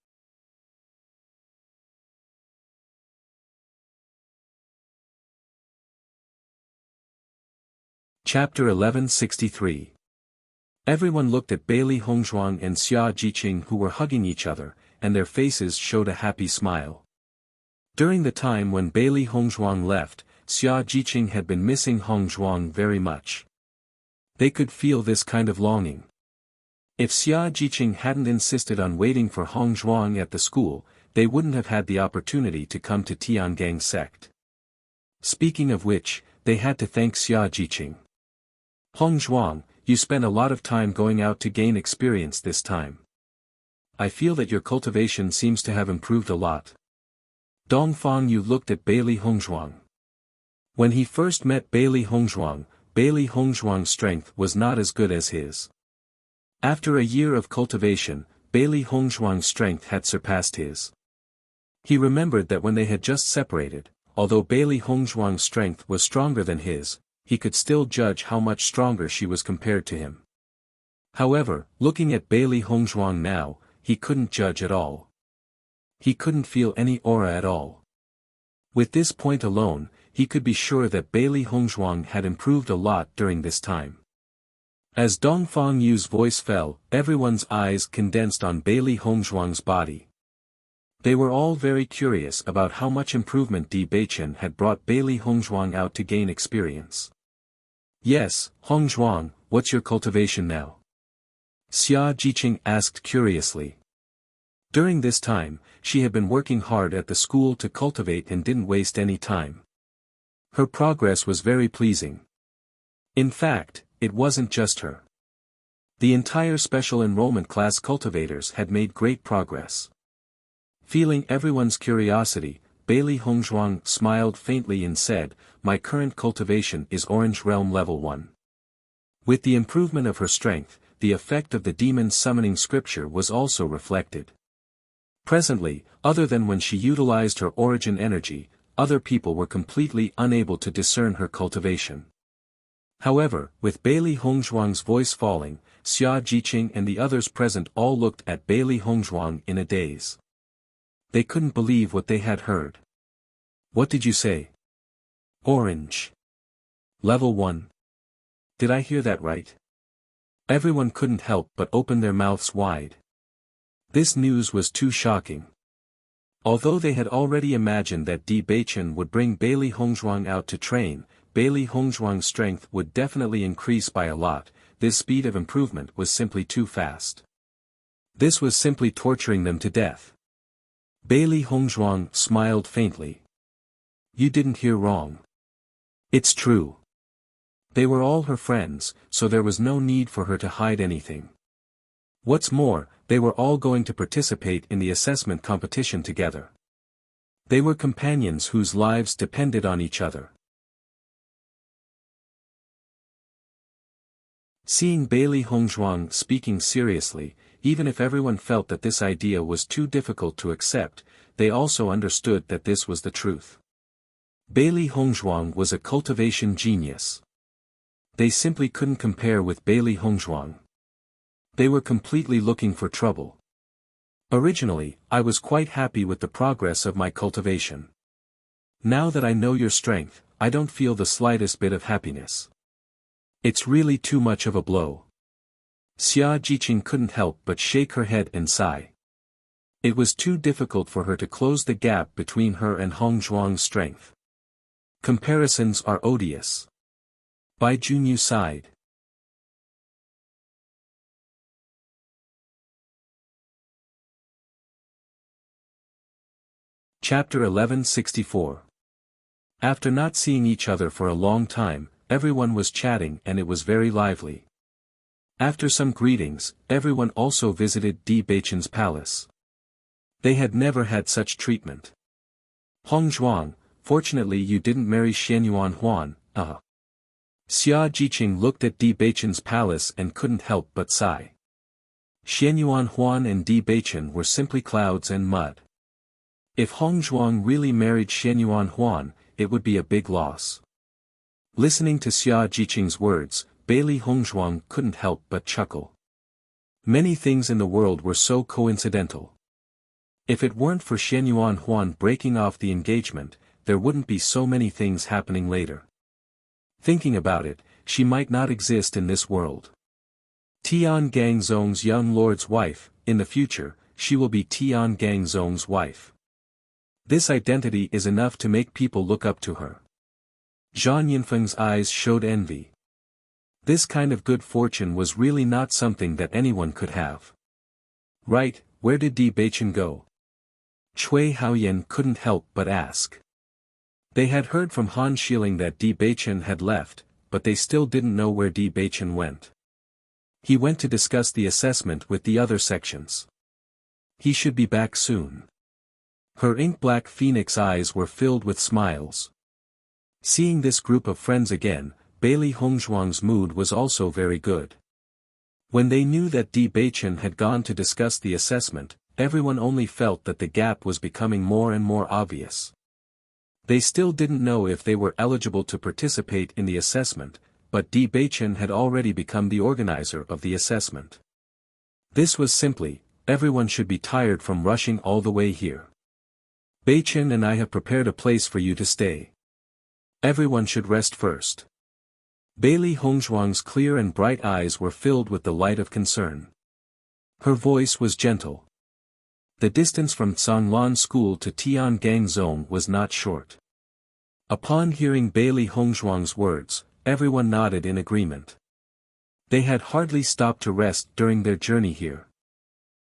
Chapter 1163. Everyone looked at Bailey Hongzhuang and Xia Jiqing who were hugging each other, and their faces showed a happy smile. During the time when Bailey Hongzhuang left, Xia Jiqing had been missing Hongzhuang very much. They could feel this kind of longing. If Xia Jiqing hadn't insisted on waiting for Hong Zhuang at the school, they wouldn't have had the opportunity to come to Tiangang sect. Speaking of which, they had to thank Xia Jiqing. Hong Zhuang, you spent a lot of time going out to gain experience this time. I feel that your cultivation seems to have improved a lot. Dongfang Yu looked at Bailey Hongzhuang. When he first met Bailey Hongzhuang's strength was not as good as his. After a year of cultivation, Bailey Hongzhuang's strength had surpassed his. He remembered that when they had just separated, although Bailey Hongzhuang's strength was stronger than his, he could still judge how much stronger she was compared to him. However, looking at Bailey Hongzhuang now, he couldn't judge at all. He couldn't feel any aura at all. With this point alone, he could be sure that Bailey Hongzhuang had improved a lot during this time. As Dongfang Yu's voice fell, everyone's eyes condensed on Bailey Hongzhuang's body. They were all very curious about how much improvement Di Beichen had brought Bailey Hongzhuang out to gain experience. Yes, Hongzhuang, what's your cultivation now? Xia Jiqing asked curiously. During this time, she had been working hard at the school to cultivate and didn't waste any time. Her progress was very pleasing. In fact, it wasn't just her. The entire special enrollment class cultivators had made great progress. Feeling everyone's curiosity, Bailey Hongzhuang smiled faintly and said, "My current cultivation is Orange Realm Level 1. With the improvement of her strength, the effect of the demon summoning scripture was also reflected. Presently, other than when she utilized her origin energy, other people were completely unable to discern her cultivation." However, with Bailey Hongzhuang's voice falling, Xia Jiqing and the others present all looked at Bailey Hongzhuang in a daze. They couldn't believe what they had heard. What did you say? Orange. Level 1. Did I hear that right? Everyone couldn't help but open their mouths wide. This news was too shocking. Although they had already imagined that Di Beichen would bring Bailey Hongzhuang out to train, Bailey Hongzhuang's strength would definitely increase by a lot, this speed of improvement was simply too fast. This was simply torturing them to death. Bailey Hongzhuang smiled faintly. You didn't hear wrong. It's true. They were all her friends, so there was no need for her to hide anything. What's more, they were all going to participate in the assessment competition together. They were companions whose lives depended on each other. Seeing Bailey Hongzhuang speaking seriously, even if everyone felt that this idea was too difficult to accept, they also understood that this was the truth. Bailey Hongzhuang was a cultivation genius. They simply couldn't compare with Bailey Hongzhuang. They were completely looking for trouble. Originally, I was quite happy with the progress of my cultivation. Now that I know your strength, I don't feel the slightest bit of happiness. It's really too much of a blow. Xia Jiqing couldn't help but shake her head and sigh. It was too difficult for her to close the gap between her and Hong Zhuang's strength. Comparisons are odious. Bai Junyu sighed. Chapter 1164. After not seeing each other for a long time, everyone was chatting and it was very lively. After some greetings, everyone also visited Di Beichen's palace. They had never had such treatment. Hong Zhuang, fortunately you didn't marry Xianyuan Huan, Xia Jiqing looked at Di Beichen's palace and couldn't help but sigh. Xianyuan Huan and Di Beichen were simply clouds and mud. If Hong Zhuang really married Xianyuan Huan, it would be a big loss. Listening to Xia Jiqing's words, Bailey Hongzhuang couldn't help but chuckle. Many things in the world were so coincidental. If it weren't for Xianyuan Huan breaking off the engagement, there wouldn't be so many things happening later. Thinking about it, she might not exist in this world. Tian Gangzong's young lord's wife, in the future, she will be Tian Gangzong's wife. This identity is enough to make people look up to her. Zhang Yinfeng's eyes showed envy. This kind of good fortune was really not something that anyone could have. Right, where did Di Beichen go? Cui Haoyan couldn't help but ask. They had heard from Han Shieling that Di Beichen had left, but they still didn't know where Di Beichen went. He went to discuss the assessment with the other sections. He should be back soon. Her ink-black phoenix eyes were filled with smiles. Seeing this group of friends again, Bailey Hongzhuang's mood was also very good. When they knew that Di Beichen had gone to discuss the assessment, everyone only felt that the gap was becoming more and more obvious. They still didn't know if they were eligible to participate in the assessment, but Di Beichen had already become the organizer of the assessment. This was simply, everyone should be tired from rushing all the way here. Beichen and I have prepared a place for you to stay. Everyone should rest first. Bailey Hongzhuang's clear and bright eyes were filled with the light of concern. Her voice was gentle. The distance from Zhanglan School to Tiangang Zone was not short. Upon hearing Bailey Hongzhuang's words, everyone nodded in agreement. They had hardly stopped to rest during their journey here.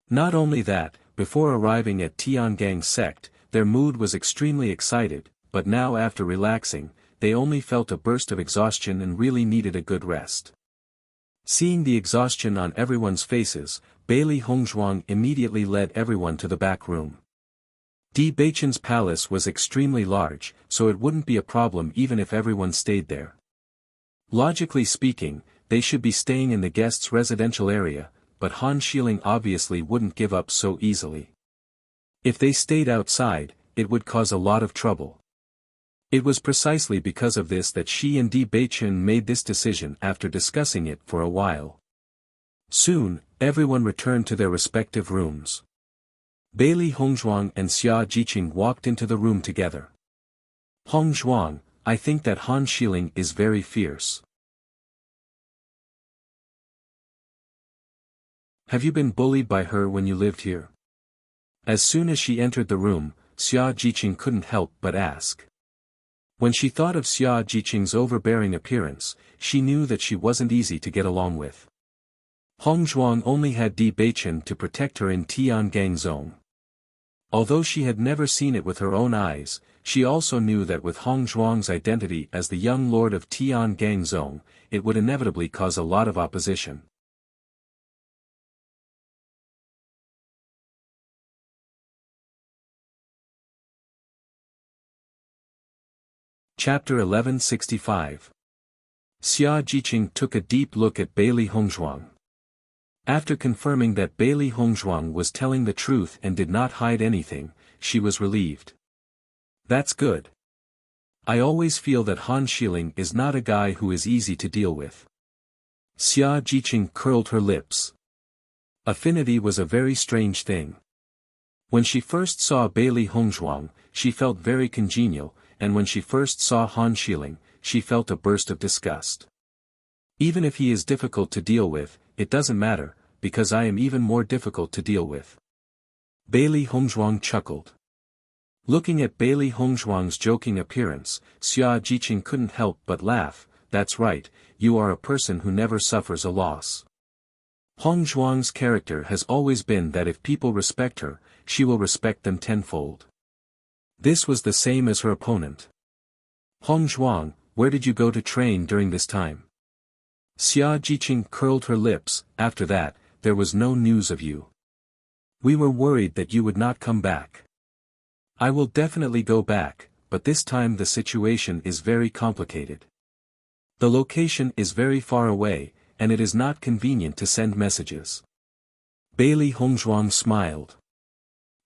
Not only that, before arriving at Tiangang Sect, their mood was extremely excited, but now after relaxing, they only felt a burst of exhaustion and really needed a good rest. Seeing the exhaustion on everyone's faces, Bailey Hongzhuang immediately led everyone to the back room. Di Beichen's palace was extremely large, so it wouldn't be a problem even if everyone stayed there. Logically speaking, they should be staying in the guests' residential area, but Han Shieling obviously wouldn't give up so easily. If they stayed outside, it would cause a lot of trouble. It was precisely because of this that she and Di Beichen made this decision after discussing it for a while. Soon, everyone returned to their respective rooms. Bailey Hongzhuang and Xia Jiqing walked into the room together. Hongzhuang, I think that Han Shieling is very fierce. Have you been bullied by her when you lived here? As soon as she entered the room, Xia Jiqing couldn't help but ask. When she thought of Xia Jiqing's overbearing appearance, she knew that she wasn't easy to get along with. Hongzhuang only had Di Beichen to protect her in Tiangang Zone. Although she had never seen it with her own eyes, she also knew that with Hongzhuang's identity as the young lord of Tiangang Zone, it would inevitably cause a lot of opposition. Chapter 1165. Xia Jiqing took a deep look at Bailey Hongzhuang. After confirming that Bailey Hongzhuang was telling the truth and did not hide anything, she was relieved. That's good. I always feel that Han Shieling is not a guy who is easy to deal with. Xia Jiqing curled her lips. Affinity was a very strange thing. When she first saw Bailey Hongzhuang, she felt very congenial, and when she first saw Han Shieling, she felt a burst of disgust. Even if he is difficult to deal with, it doesn't matter, because I am even more difficult to deal with. Bailey Hongzhuang chuckled. Looking at Bailey Hongzhuang's joking appearance, Xia Jiqing couldn't help but laugh. That's right, you are a person who never suffers a loss. Hongzhuang's character has always been that if people respect her, she will respect them tenfold. This was the same as her opponent. Hongzhuang, where did you go to train during this time? Xia Jiqing curled her lips. After that, there was no news of you. We were worried that you would not come back. I will definitely go back, but this time the situation is very complicated. The location is very far away, and it is not convenient to send messages. Bailey Hongzhuang smiled.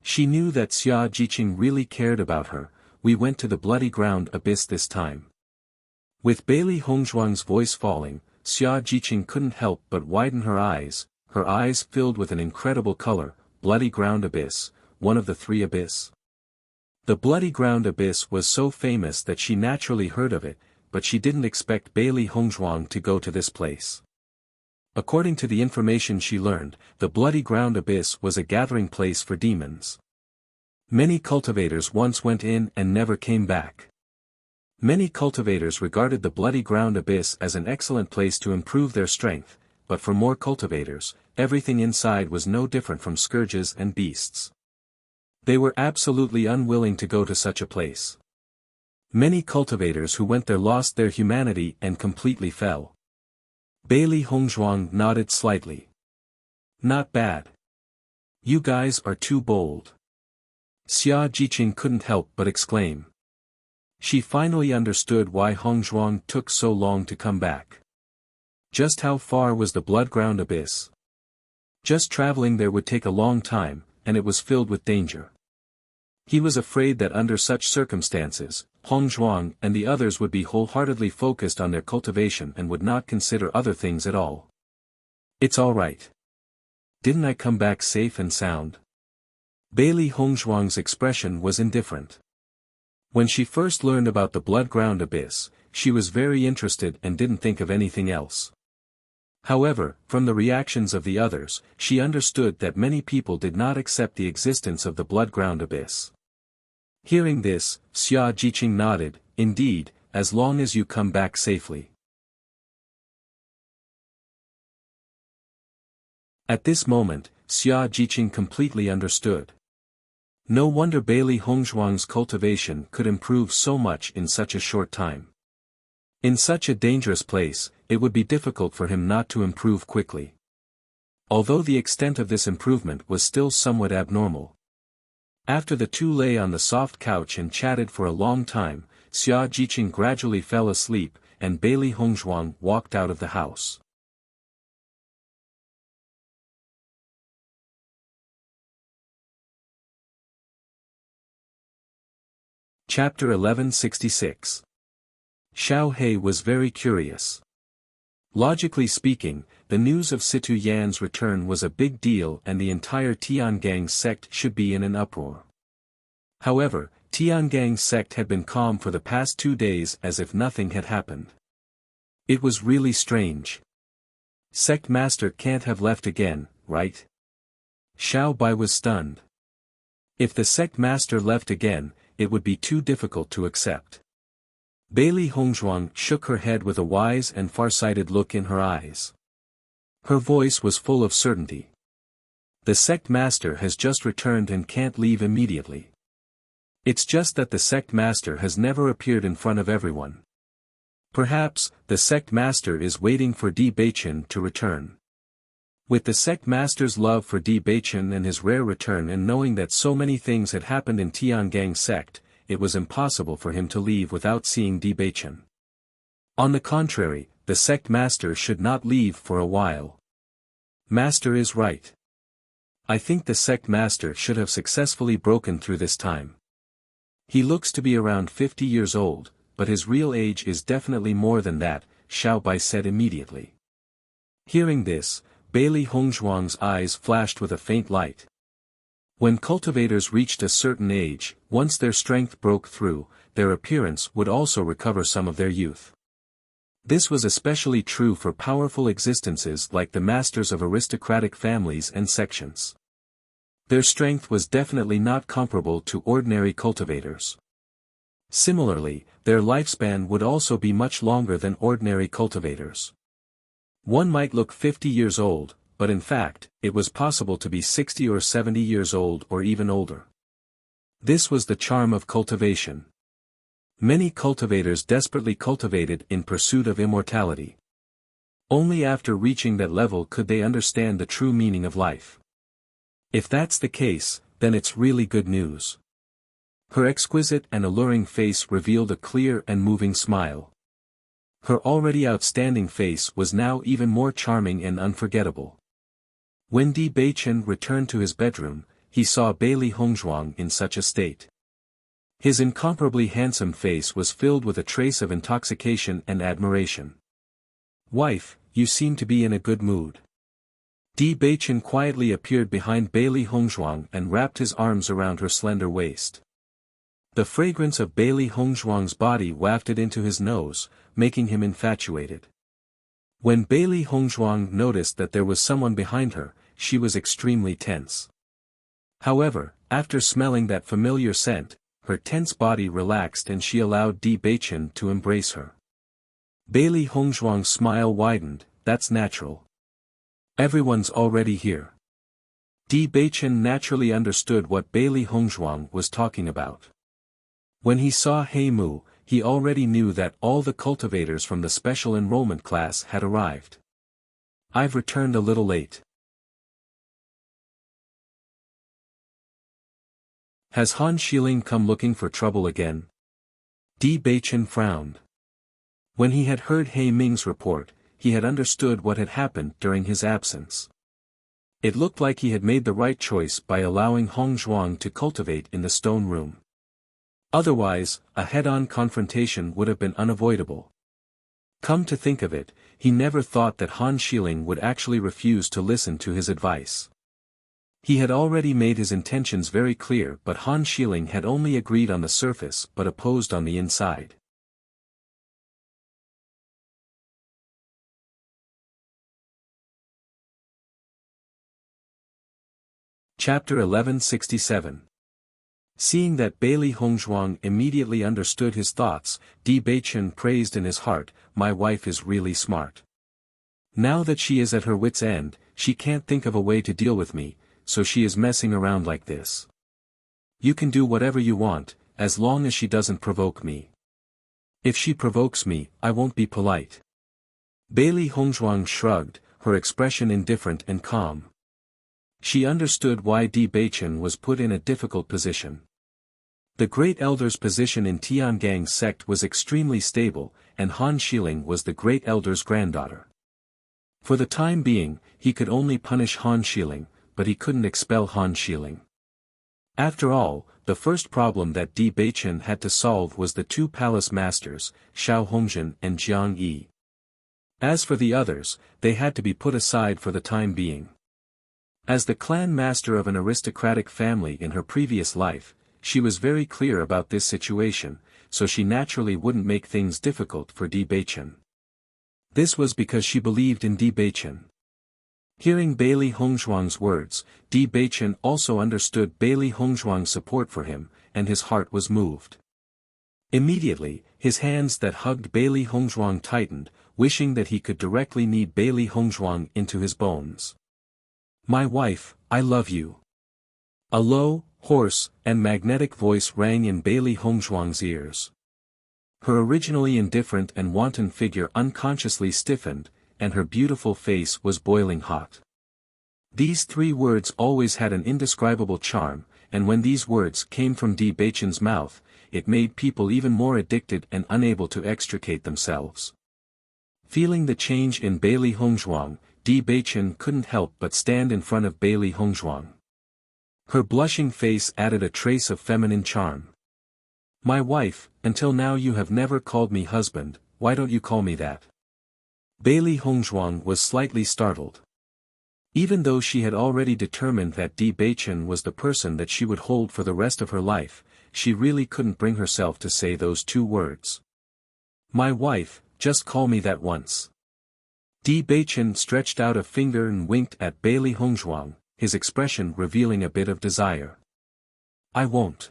She knew that Xia Jiqing really cared about her. We went to the bloody ground abyss this time. With Bailey Hongzhuang's voice falling, Xia Jiqing couldn't help but widen her eyes filled with an incredible color. Bloody ground abyss, one of the three abyss. The bloody ground abyss was so famous that she naturally heard of it, but she didn't expect Bailey Hongzhuang to go to this place. According to the information she learned, the bloody ground abyss was a gathering place for demons. Many cultivators once went in and never came back. Many cultivators regarded the bloody ground abyss as an excellent place to improve their strength, but for more cultivators, everything inside was no different from scourges and beasts. They were absolutely unwilling to go to such a place. Many cultivators who went there lost their humanity and completely fell. Bailey Hongzhuang nodded slightly. Not bad. You guys are too bold. Xia Jiqing couldn't help but exclaim. She finally understood why Hongzhuang took so long to come back. Just how far was the blood-ground abyss? Just traveling there would take a long time, and it was filled with danger. He was afraid that under such circumstances, Hongzhuang and the others would be wholeheartedly focused on their cultivation and would not consider other things at all. It's all right. Didn't I come back safe and sound? Bailey Hongzhuang's expression was indifferent. When she first learned about the blood-ground abyss, she was very interested and didn't think of anything else. However, from the reactions of the others, she understood that many people did not accept the existence of the blood-ground abyss. Hearing this, Xia Jiqing nodded, indeed, as long as you come back safely. At this moment, Xia Jiqing completely understood. No wonder Bailey Hongzhuang's cultivation could improve so much in such a short time. In such a dangerous place, it would be difficult for him not to improve quickly. Although the extent of this improvement was still somewhat abnormal. After the two lay on the soft couch and chatted for a long time, Xia Jiqing gradually fell asleep, and Bailey Hongzhuang walked out of the house. Chapter 1166. Xiao He was very curious. Logically speaking, the news of Situ Yan's return was a big deal and the entire Tiangang sect should be in an uproar. However, Tiangang's sect had been calm for the past 2 days as if nothing had happened. It was really strange. Sect master can't have left again, right? Xiao Bai was stunned. If the sect master left again, it would be too difficult to accept. Bailey Hongzhuang shook her head with a wise and far-sighted look in her eyes. Her voice was full of certainty. The sect master has just returned and can't leave immediately. It's just that the sect master has never appeared in front of everyone. Perhaps, the sect master is waiting for Di Beichen to return. With the sect master's love for Di Beichen and his rare return and knowing that so many things had happened in Tiangang sect, it was impossible for him to leave without seeing Di Beichen. On the contrary, the sect master should not leave for a while. Master is right. I think the sect master should have successfully broken through this time. He looks to be around 50 years old, but his real age is definitely more than that, Xiao Bai said immediately. Hearing this, Bailey Hongzhuang's eyes flashed with a faint light. When cultivators reached a certain age, once their strength broke through, their appearance would also recover some of their youth. This was especially true for powerful existences like the masters of aristocratic families and sections. Their strength was definitely not comparable to ordinary cultivators. Similarly, their lifespan would also be much longer than ordinary cultivators. One might look 50 years old, but in fact, it was possible to be 60 or 70 years old or even older. This was the charm of cultivation. Many cultivators desperately cultivated in pursuit of immortality. Only after reaching that level could they understand the true meaning of life. If that's the case, then it's really good news. Her exquisite and alluring face revealed a clear and moving smile. Her already outstanding face was now even more charming and unforgettable. When Di Beichen returned to his bedroom, he saw Bailey Hongzhuang in such a state. His incomparably handsome face was filled with a trace of intoxication and admiration. "Wife, you seem to be in a good mood." Di Beichen quietly appeared behind Bailey Hongzhuang and wrapped his arms around her slender waist. The fragrance of Bailey Hongzhuang's body wafted into his nose, making him infatuated. When Bailey Hongzhuang noticed that there was someone behind her, she was extremely tense. However, after smelling that familiar scent, her tense body relaxed and she allowed Di Beichen to embrace her. Bailey Hongzhuang's smile widened, that's natural. Everyone's already here. Di Beichen naturally understood what Bailey Hongzhuang was talking about. When he saw He Mu, he already knew that all the cultivators from the special enrollment class had arrived. I've returned a little late. Has Han Xiling come looking for trouble again? Di Beichen frowned. When he had heard He Ming's report, he had understood what had happened during his absence. It looked like he had made the right choice by allowing Hongzhuang to cultivate in the stone room. Otherwise, a head-on confrontation would have been unavoidable. Come to think of it, he never thought that Han Xiling would actually refuse to listen to his advice. He had already made his intentions very clear, but Han Xiling had only agreed on the surface but opposed on the inside. Chapter 1167. Seeing that Bailey Hongzhuang immediately understood his thoughts, Di Beichen praised in his heart, my wife is really smart. Now that she is at her wit's end, she can't think of a way to deal with me, so she is messing around like this. You can do whatever you want, as long as she doesn't provoke me. If she provokes me, I won't be polite. Bailey Hongzhuang shrugged, her expression indifferent and calm. She understood why Di Beichen was put in a difficult position. The Great Elder's position in Tiangang's sect was extremely stable, and Han Xiling was the Great Elder's granddaughter. For the time being, he could only punish Han Xiling, but he couldn't expel Han Xiling. After all, the first problem that Di Beichen had to solve was the two palace masters, Xiao Hongzhen and Jiang Yi. As for the others, they had to be put aside for the time being. As the clan master of an aristocratic family in her previous life, she was very clear about this situation, so she naturally wouldn't make things difficult for Di Beichen. This was because she believed in Di Beichen. Hearing Bailey Hongzhuang's words, Di Beichen also understood Bailey Hongzhuang's support for him, and his heart was moved. Immediately, his hands that hugged Bailey Hongzhuang tightened, wishing that he could directly knead Bailey Hongzhuang into his bones. My wife, I love you. A low, hoarse, and magnetic voice rang in Bailey Hongzhuang's ears. Her originally indifferent and wanton figure unconsciously stiffened, and her beautiful face was boiling hot. These three words always had an indescribable charm, and when these words came from Di Beichen's mouth, it made people even more addicted and unable to extricate themselves. Feeling the change in Bailey Hongzhuang, Di Beichen couldn't help but stand in front of Bailey Hongzhuang. Her blushing face added a trace of feminine charm. My wife, until now you have never called me husband, why don't you call me that? Bailey Hongzhuang was slightly startled. Even though she had already determined that Di Beichen was the person that she would hold for the rest of her life, she really couldn't bring herself to say those two words. My wife, just call me that once. Di Beichen stretched out a finger and winked at Bailey Hongzhuang, his expression revealing a bit of desire. I won't.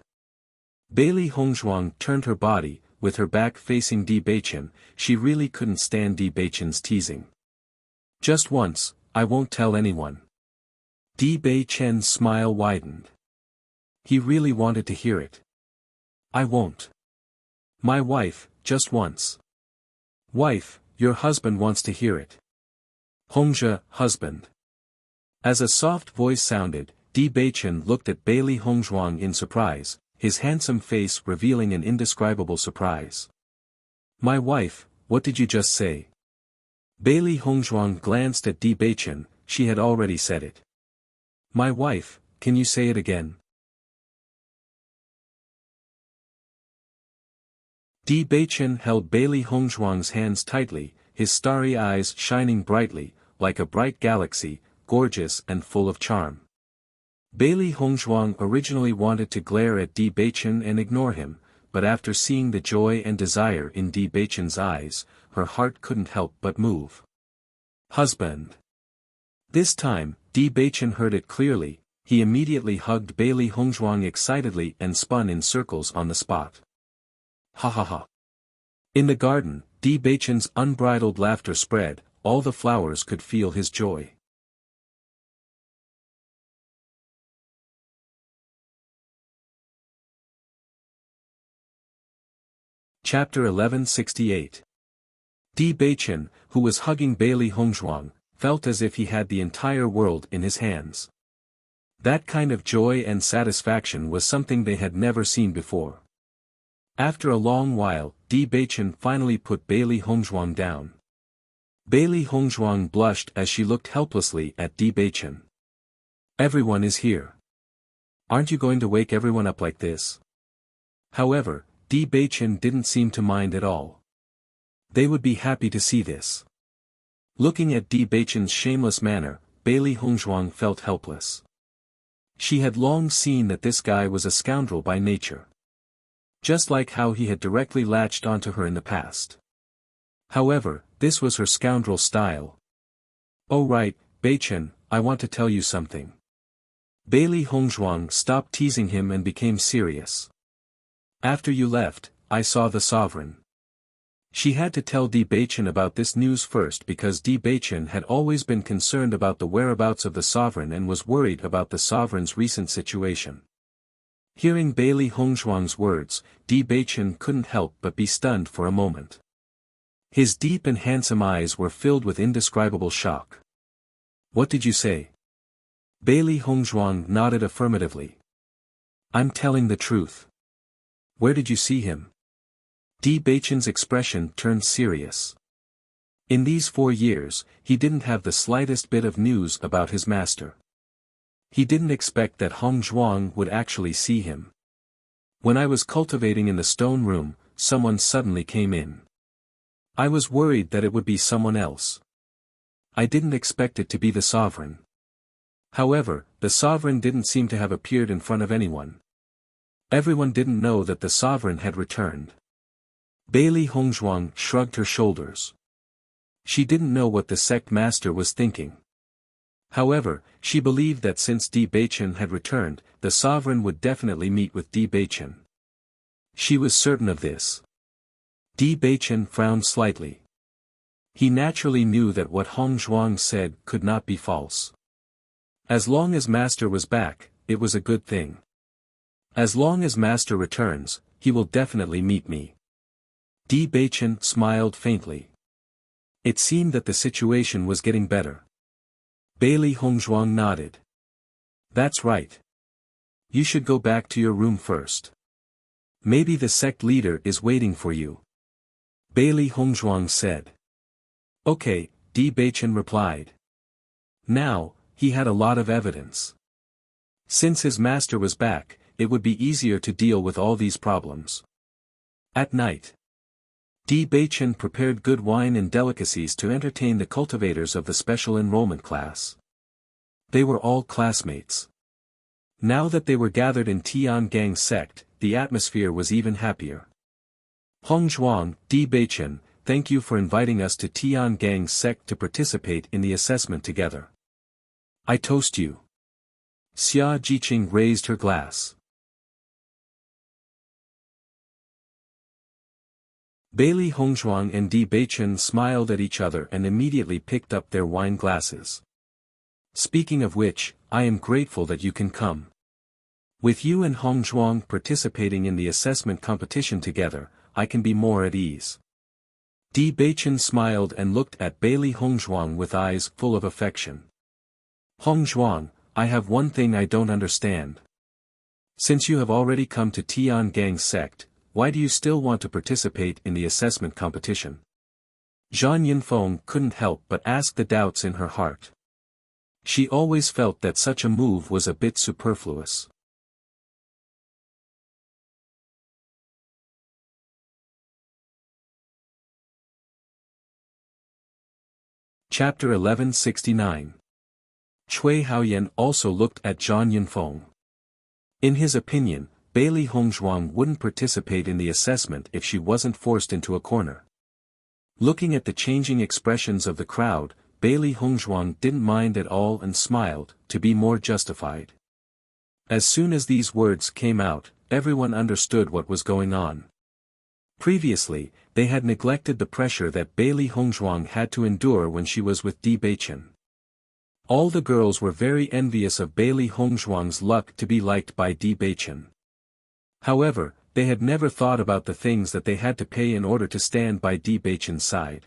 Bailey Hongzhuang turned her body, with her back facing Di Beichen. She really couldn't stand Di Beichen's teasing. Just once, I won't tell anyone. Di Beichen's smile widened. He really wanted to hear it. I won't. My wife, just once. Wife, your husband wants to hear it. Hongzhe, husband. As a soft voice sounded, Di Beichen looked at Bailey Hongzhuang in surprise, his handsome face revealing an indescribable surprise. My wife, what did you just say? Bailey Hongzhuang glanced at Di Beichen, she had already said it. My wife, can you say it again? Di Beichen held Bailey Hongzhuang's hands tightly, his starry eyes shining brightly, like a bright galaxy, gorgeous and full of charm. Bailey Hongzhuang originally wanted to glare at Di Beichen and ignore him, but after seeing the joy and desire in Di Beichen's eyes, her heart couldn't help but move. Husband. This time, Di Beichen heard it clearly, he immediately hugged Bailey Hongzhuang excitedly and spun in circles on the spot. Ha ha ha. In the garden, Di Beichen's unbridled laughter spread, all the flowers could feel his joy. Chapter 1168. Di Beichen, who was hugging Bailey Hongzhuang, felt as if he had the entire world in his hands. That kind of joy and satisfaction was something they had never seen before. After a long while, Di Beichen finally put Bailey Hongzhuang down. Bailey Hongzhuang blushed as she looked helplessly at Di Beichen. Everyone is here. Aren't you going to wake everyone up like this? However, Di Beichen didn't seem to mind at all. They would be happy to see this. Looking at Di Beichen's shameless manner, Bailey Hongzhuang felt helpless. She had long seen that this guy was a scoundrel by nature. Just like how he had directly latched onto her in the past. However, this was her scoundrel style. Oh right, Beichen, I want to tell you something. Bailey Hongzhuang stopped teasing him and became serious. After you left, I saw the sovereign. She had to tell Di Beichen about this news first because Di Beichen had always been concerned about the whereabouts of the sovereign and was worried about the sovereign's recent situation. Hearing Bailey Hongzhuang's words, Di Beichen couldn't help but be stunned for a moment. His deep and handsome eyes were filled with indescribable shock. What did you say? Bailey Hongzhuang nodded affirmatively. I'm telling the truth. Where did you see him? Di Beichen's expression turned serious. In these 4 years, he didn't have the slightest bit of news about his master. He didn't expect that Hongzhuang would actually see him. When I was cultivating in the stone room, someone suddenly came in. I was worried that it would be someone else. I didn't expect it to be the sovereign. However, the sovereign didn't seem to have appeared in front of anyone. Everyone didn't know that the sovereign had returned. Bailey Hongzhuang shrugged her shoulders. She didn't know what the sect master was thinking. However, she believed that since Di Beichen had returned, the sovereign would definitely meet with Di Beichen. She was certain of this. Di Beichen frowned slightly. He naturally knew that what Hongzhuang said could not be false. As long as master was back, it was a good thing. As long as master returns, he will definitely meet me. Di Beichen smiled faintly. It seemed that the situation was getting better. Bailey Hongzhuang nodded. That's right. You should go back to your room first. Maybe the sect leader is waiting for you. Bailey Hongzhuang said. Okay, Di Beichen replied. Now, he had a lot of evidence. Since his master was back, it would be easier to deal with all these problems. At night, Di Beichen prepared good wine and delicacies to entertain the cultivators of the special enrollment class. They were all classmates. Now that they were gathered in Tiangang sect, the atmosphere was even happier. Hongzhuang, Di Beichen, thank you for inviting us to Tiangang sect to participate in the assessment together. I toast you. Xia Jiqing raised her glass. Bailey Hongzhuang and Di Beichen smiled at each other and immediately picked up their wine glasses. Speaking of which, I am grateful that you can come. With you and Hongzhuang participating in the assessment competition together, I can be more at ease. Di Beichen smiled and looked at Bailey Hongzhuang with eyes full of affection. Hongzhuang, I have one thing I don't understand. Since you have already come to Tiangang sect, why do you still want to participate in the assessment competition? Zhang Yinfeng couldn't help but ask the doubts in her heart. She always felt that such a move was a bit superfluous. Chapter 1169. Cui Haoyan also looked at Zhang Yinfeng. In his opinion, Bailey Hongzhuang wouldn't participate in the assessment if she wasn't forced into a corner. Looking at the changing expressions of the crowd, Bailey Hongzhuang didn't mind at all and smiled, to be more justified. As soon as these words came out, everyone understood what was going on. Previously, they had neglected the pressure that Bailey Hongzhuang had to endure when she was with Di Beichen. All the girls were very envious of Bailey Hongzhuang's luck to be liked by Di Beichen. However, they had never thought about the things that they had to pay in order to stand by Di Beichen's side.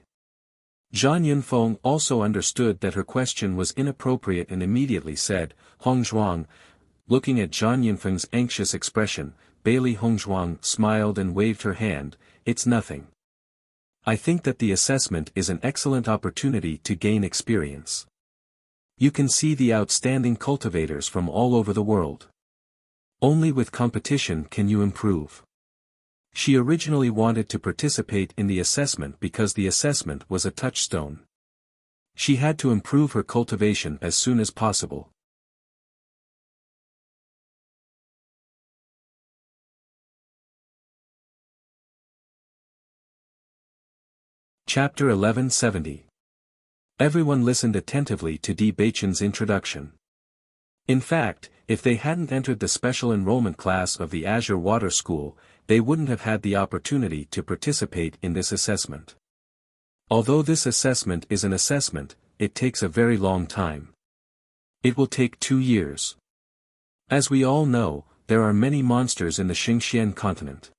Zhang Yunfeng also understood that her question was inappropriate and immediately said, "Hongzhuang." Looking at Zhang Yunfeng's anxious expression, Bailey Hongzhuang smiled and waved her hand. "It's nothing. I think that the assessment is an excellent opportunity to gain experience. You can see the outstanding cultivators from all over the world. Only with competition can you improve." She originally wanted to participate in the assessment because the assessment was a touchstone. She had to improve her cultivation as soon as possible. Chapter 1170. Everyone listened attentively to Di Beichen's introduction. In fact, if they hadn't entered the special enrollment class of the Azure Water School, they wouldn't have had the opportunity to participate in this assessment. Although this assessment is an assessment, it takes a very long time. It will take 2 years. As we all know, there are many monsters in the Xingxian continent.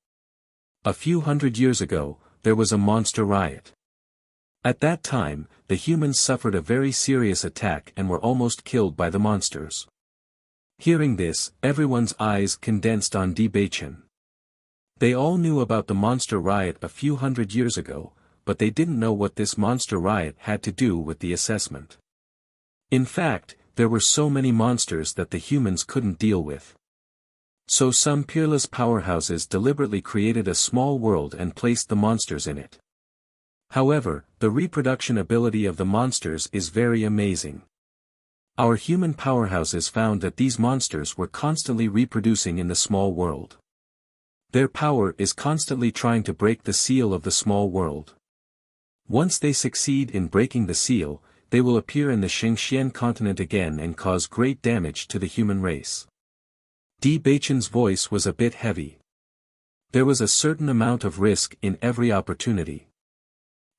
A few hundred years ago, there was a monster riot. At that time, the humans suffered a very serious attack and were almost killed by the monsters. Hearing this, everyone's eyes condensed on Di Beichen. They all knew about the monster riot a few hundred years ago, but they didn't know what this monster riot had to do with the assessment. In fact, there were so many monsters that the humans couldn't deal with. So some peerless powerhouses deliberately created a small world and placed the monsters in it. However, the reproduction ability of the monsters is very amazing. Our human powerhouses found that these monsters were constantly reproducing in the small world. Their power is constantly trying to break the seal of the small world. Once they succeed in breaking the seal, they will appear in the Xingxian continent again and cause great damage to the human race. Di Beichen's voice was a bit heavy. There was a certain amount of risk in every opportunity.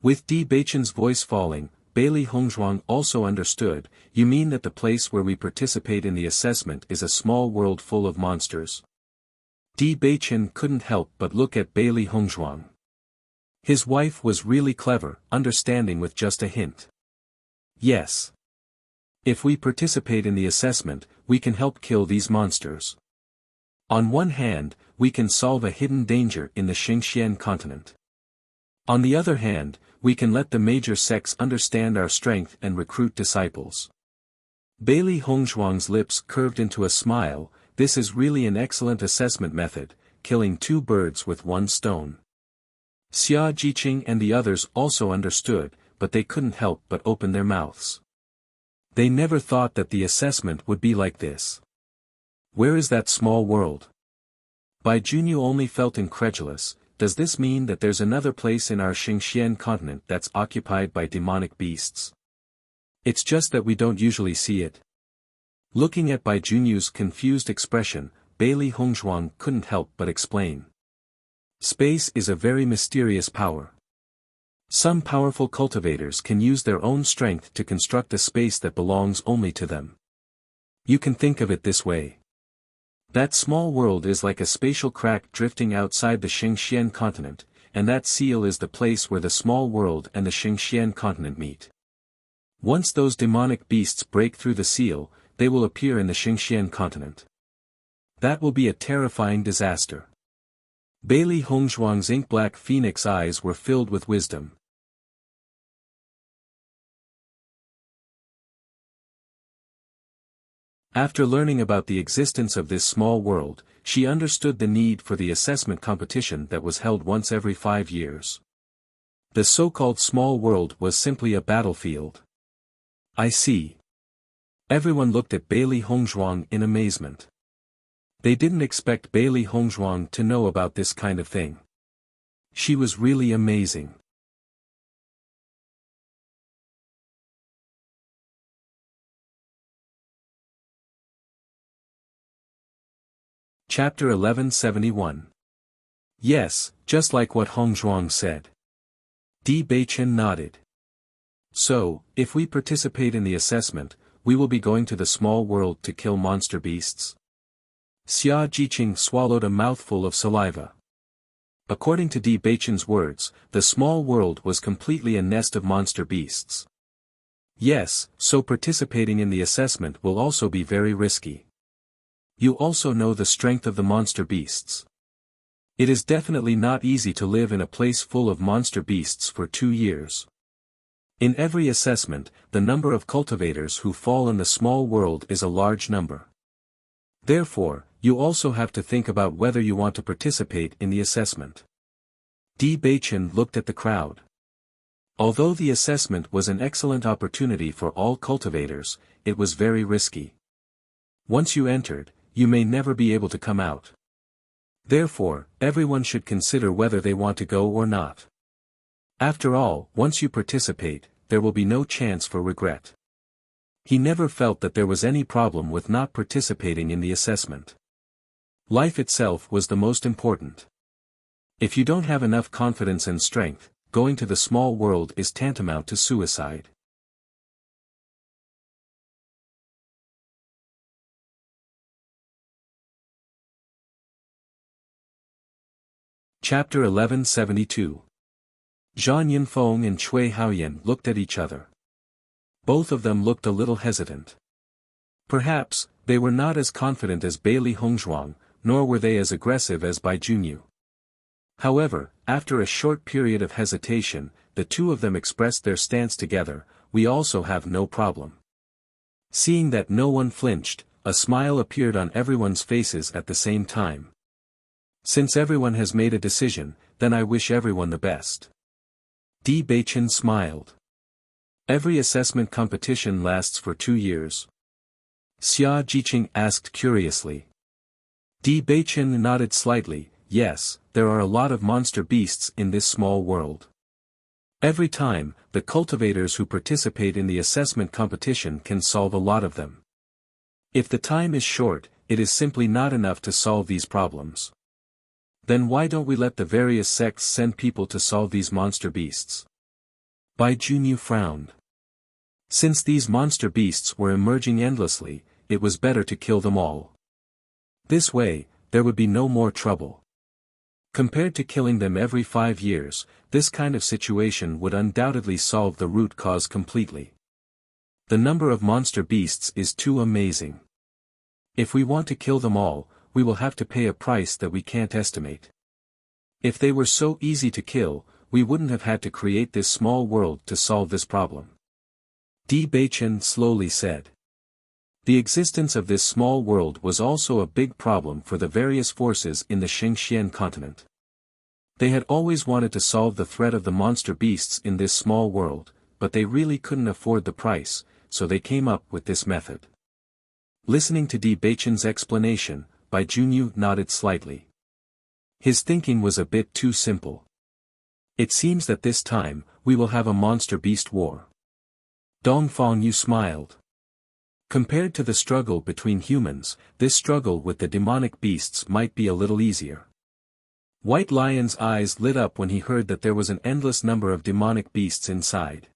With Di Beichen's voice falling, Bailey Hongzhuang also understood. "You mean that the place where we participate in the assessment is a small world full of monsters?" Di Beichen couldn't help but look at Bailey Hongzhuang. His wife was really clever, understanding with just a hint. "Yes. If we participate in the assessment, we can help kill these monsters. On one hand, we can solve a hidden danger in the Xingxian continent. On the other hand, we can let the major sects understand our strength and recruit disciples." Bailey Hongzhuang's lips curved into a smile. "This is really an excellent assessment method, killing 2 birds with 1 stone. Xia Jiqing and the others also understood, but they couldn't help but open their mouths. They never thought that the assessment would be like this. Where is that small world? Bai Junyu only felt incredulous. Does this mean that there's another place in our Xingxian continent that's occupied by demonic beasts? It's just that we don't usually see it. Looking at Bai Junyu's confused expression, Bailey Hongzhuang couldn't help but explain. Space is a very mysterious power. Some powerful cultivators can use their own strength to construct a space that belongs only to them. You can think of it this way. That small world is like a spatial crack drifting outside the Xingxian continent, and that seal is the place where the small world and the Xingxian continent meet. Once those demonic beasts break through the seal, they will appear in the Xingxian continent. That will be a terrifying disaster. Bailey Hongzhuang's ink-black phoenix eyes were filled with wisdom. After learning about the existence of this small world, she understood the need for the assessment competition that was held once every 5 years. The so-called small world was simply a battlefield. I see. Everyone looked at Bailey Hongzhuang in amazement. They didn't expect Bailey Hongzhuang to know about this kind of thing. She was really amazing. Chapter 1171. Yes, just like what Hong Zhuang said. Di Beichen nodded. So, if we participate in the assessment, we will be going to the small world to kill monster beasts? Xia Jiqing swallowed a mouthful of saliva. According to Di Beichen's words, the small world was completely a nest of monster beasts. Yes, so participating in the assessment will also be very risky. You also know the strength of the monster beasts. It is definitely not easy to live in a place full of monster beasts for 2 years. In every assessment, the number of cultivators who fall in the small world is a large number. Therefore, you also have to think about whether you want to participate in the assessment. Di Beichen looked at the crowd. Although the assessment was an excellent opportunity for all cultivators, it was very risky. Once you entered, you may never be able to come out. Therefore, everyone should consider whether they want to go or not. After all, once you participate, there will be no chance for regret. He never felt that there was any problem with not participating in the assessment. Life itself was the most important. If you don't have enough confidence and strength, going to the small world is tantamount to suicide. Chapter 1172. Zhang Yinfeng and Cui Haoyan looked at each other. Both of them looked a little hesitant. Perhaps, they were not as confident as Bailey Hongzhuang, nor were they as aggressive as Bai Junyu. However, after a short period of hesitation, the two of them expressed their stance together. We also have no problem. Seeing that no one flinched, a smile appeared on everyone's faces at the same time. Since everyone has made a decision, then I wish everyone the best. Di Beichen smiled. Every assessment competition lasts for 2 years. Xia Jiqing asked curiously. Di Beichen nodded slightly. Yes, there are a lot of monster beasts in this small world. Every time, the cultivators who participate in the assessment competition can solve a lot of them. If the time is short, it is simply not enough to solve these problems. Then why don't we let the various sects send people to solve these monster beasts? Bai Junyu frowned. Since these monster beasts were emerging endlessly, it was better to kill them all. This way, there would be no more trouble. Compared to killing them every 5 years, this kind of situation would undoubtedly solve the root cause completely. The number of monster beasts is too amazing. If we want to kill them all, we will have to pay a price that we can't estimate. If they were so easy to kill, we wouldn't have had to create this small world to solve this problem. Di Beichen slowly said. The existence of this small world was also a big problem for the various forces in the Xingxian continent. They had always wanted to solve the threat of the monster beasts in this small world, but they really couldn't afford the price, so they came up with this method. Listening to Di Beichen's explanation, Bai Junyu nodded slightly. His thinking was a bit too simple. It seems that this time, we will have a monster beast war. Dongfang Yu smiled. Compared to the struggle between humans, this struggle with the demonic beasts might be a little easier. White Lion's eyes lit up when he heard that there was an endless number of demonic beasts inside.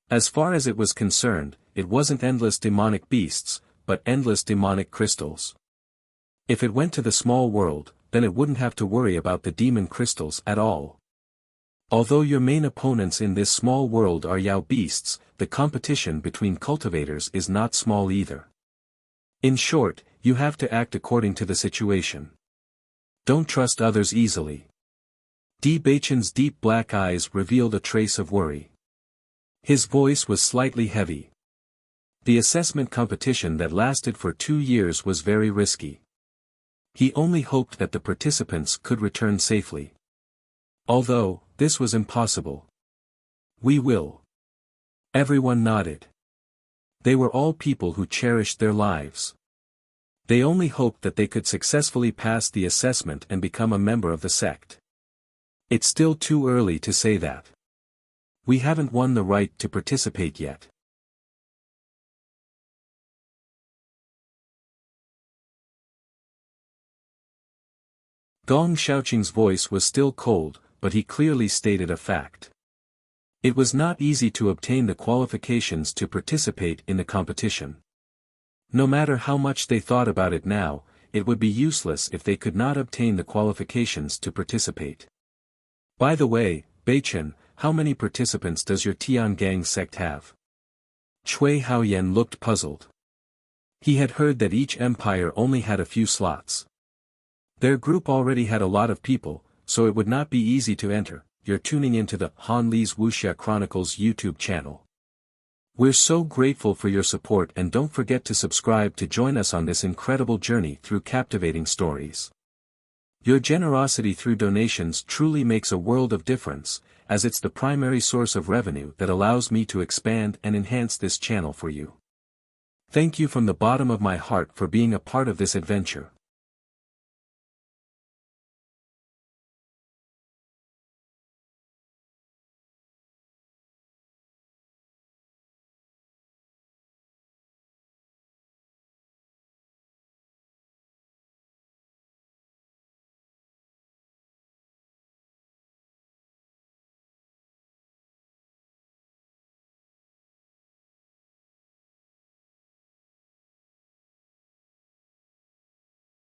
As far as it was concerned, it wasn't endless demonic beasts, but endless demonic crystals. If it went to the small world, then it wouldn't have to worry about the demon crystals at all. Although your main opponents in this small world are Yao beasts, the competition between cultivators is not small either. In short, you have to act according to the situation. Don't trust others easily. Di Beichen's deep black eyes revealed a trace of worry. His voice was slightly heavy. The assessment competition that lasted for 2 years was very risky. He only hoped that the participants could return safely. Although, this was impossible. We will. Everyone nodded. They were all people who cherished their lives. They only hoped that they could successfully pass the assessment and become a member of the sect. It's still too early to say that. We haven't won the right to participate yet. Gong Xiaoqing's voice was still cold, but he clearly stated a fact. It was not easy to obtain the qualifications to participate in the competition. No matter how much they thought about it now, it would be useless if they could not obtain the qualifications to participate. By the way, Beichen, how many participants does your Tiangang sect have? Cui Haoyan looked puzzled. He had heard that each empire only had a few slots. Their group already had a lot of people, so it would not be easy to enter. You're tuning into the Han Li's Wuxia Chronicles YouTube channel. We're so grateful for your support, and don't forget to subscribe to join us on this incredible journey through captivating stories. Your generosity through donations truly makes a world of difference, as it's the primary source of revenue that allows me to expand and enhance this channel for you. Thank you from the bottom of my heart for being a part of this adventure.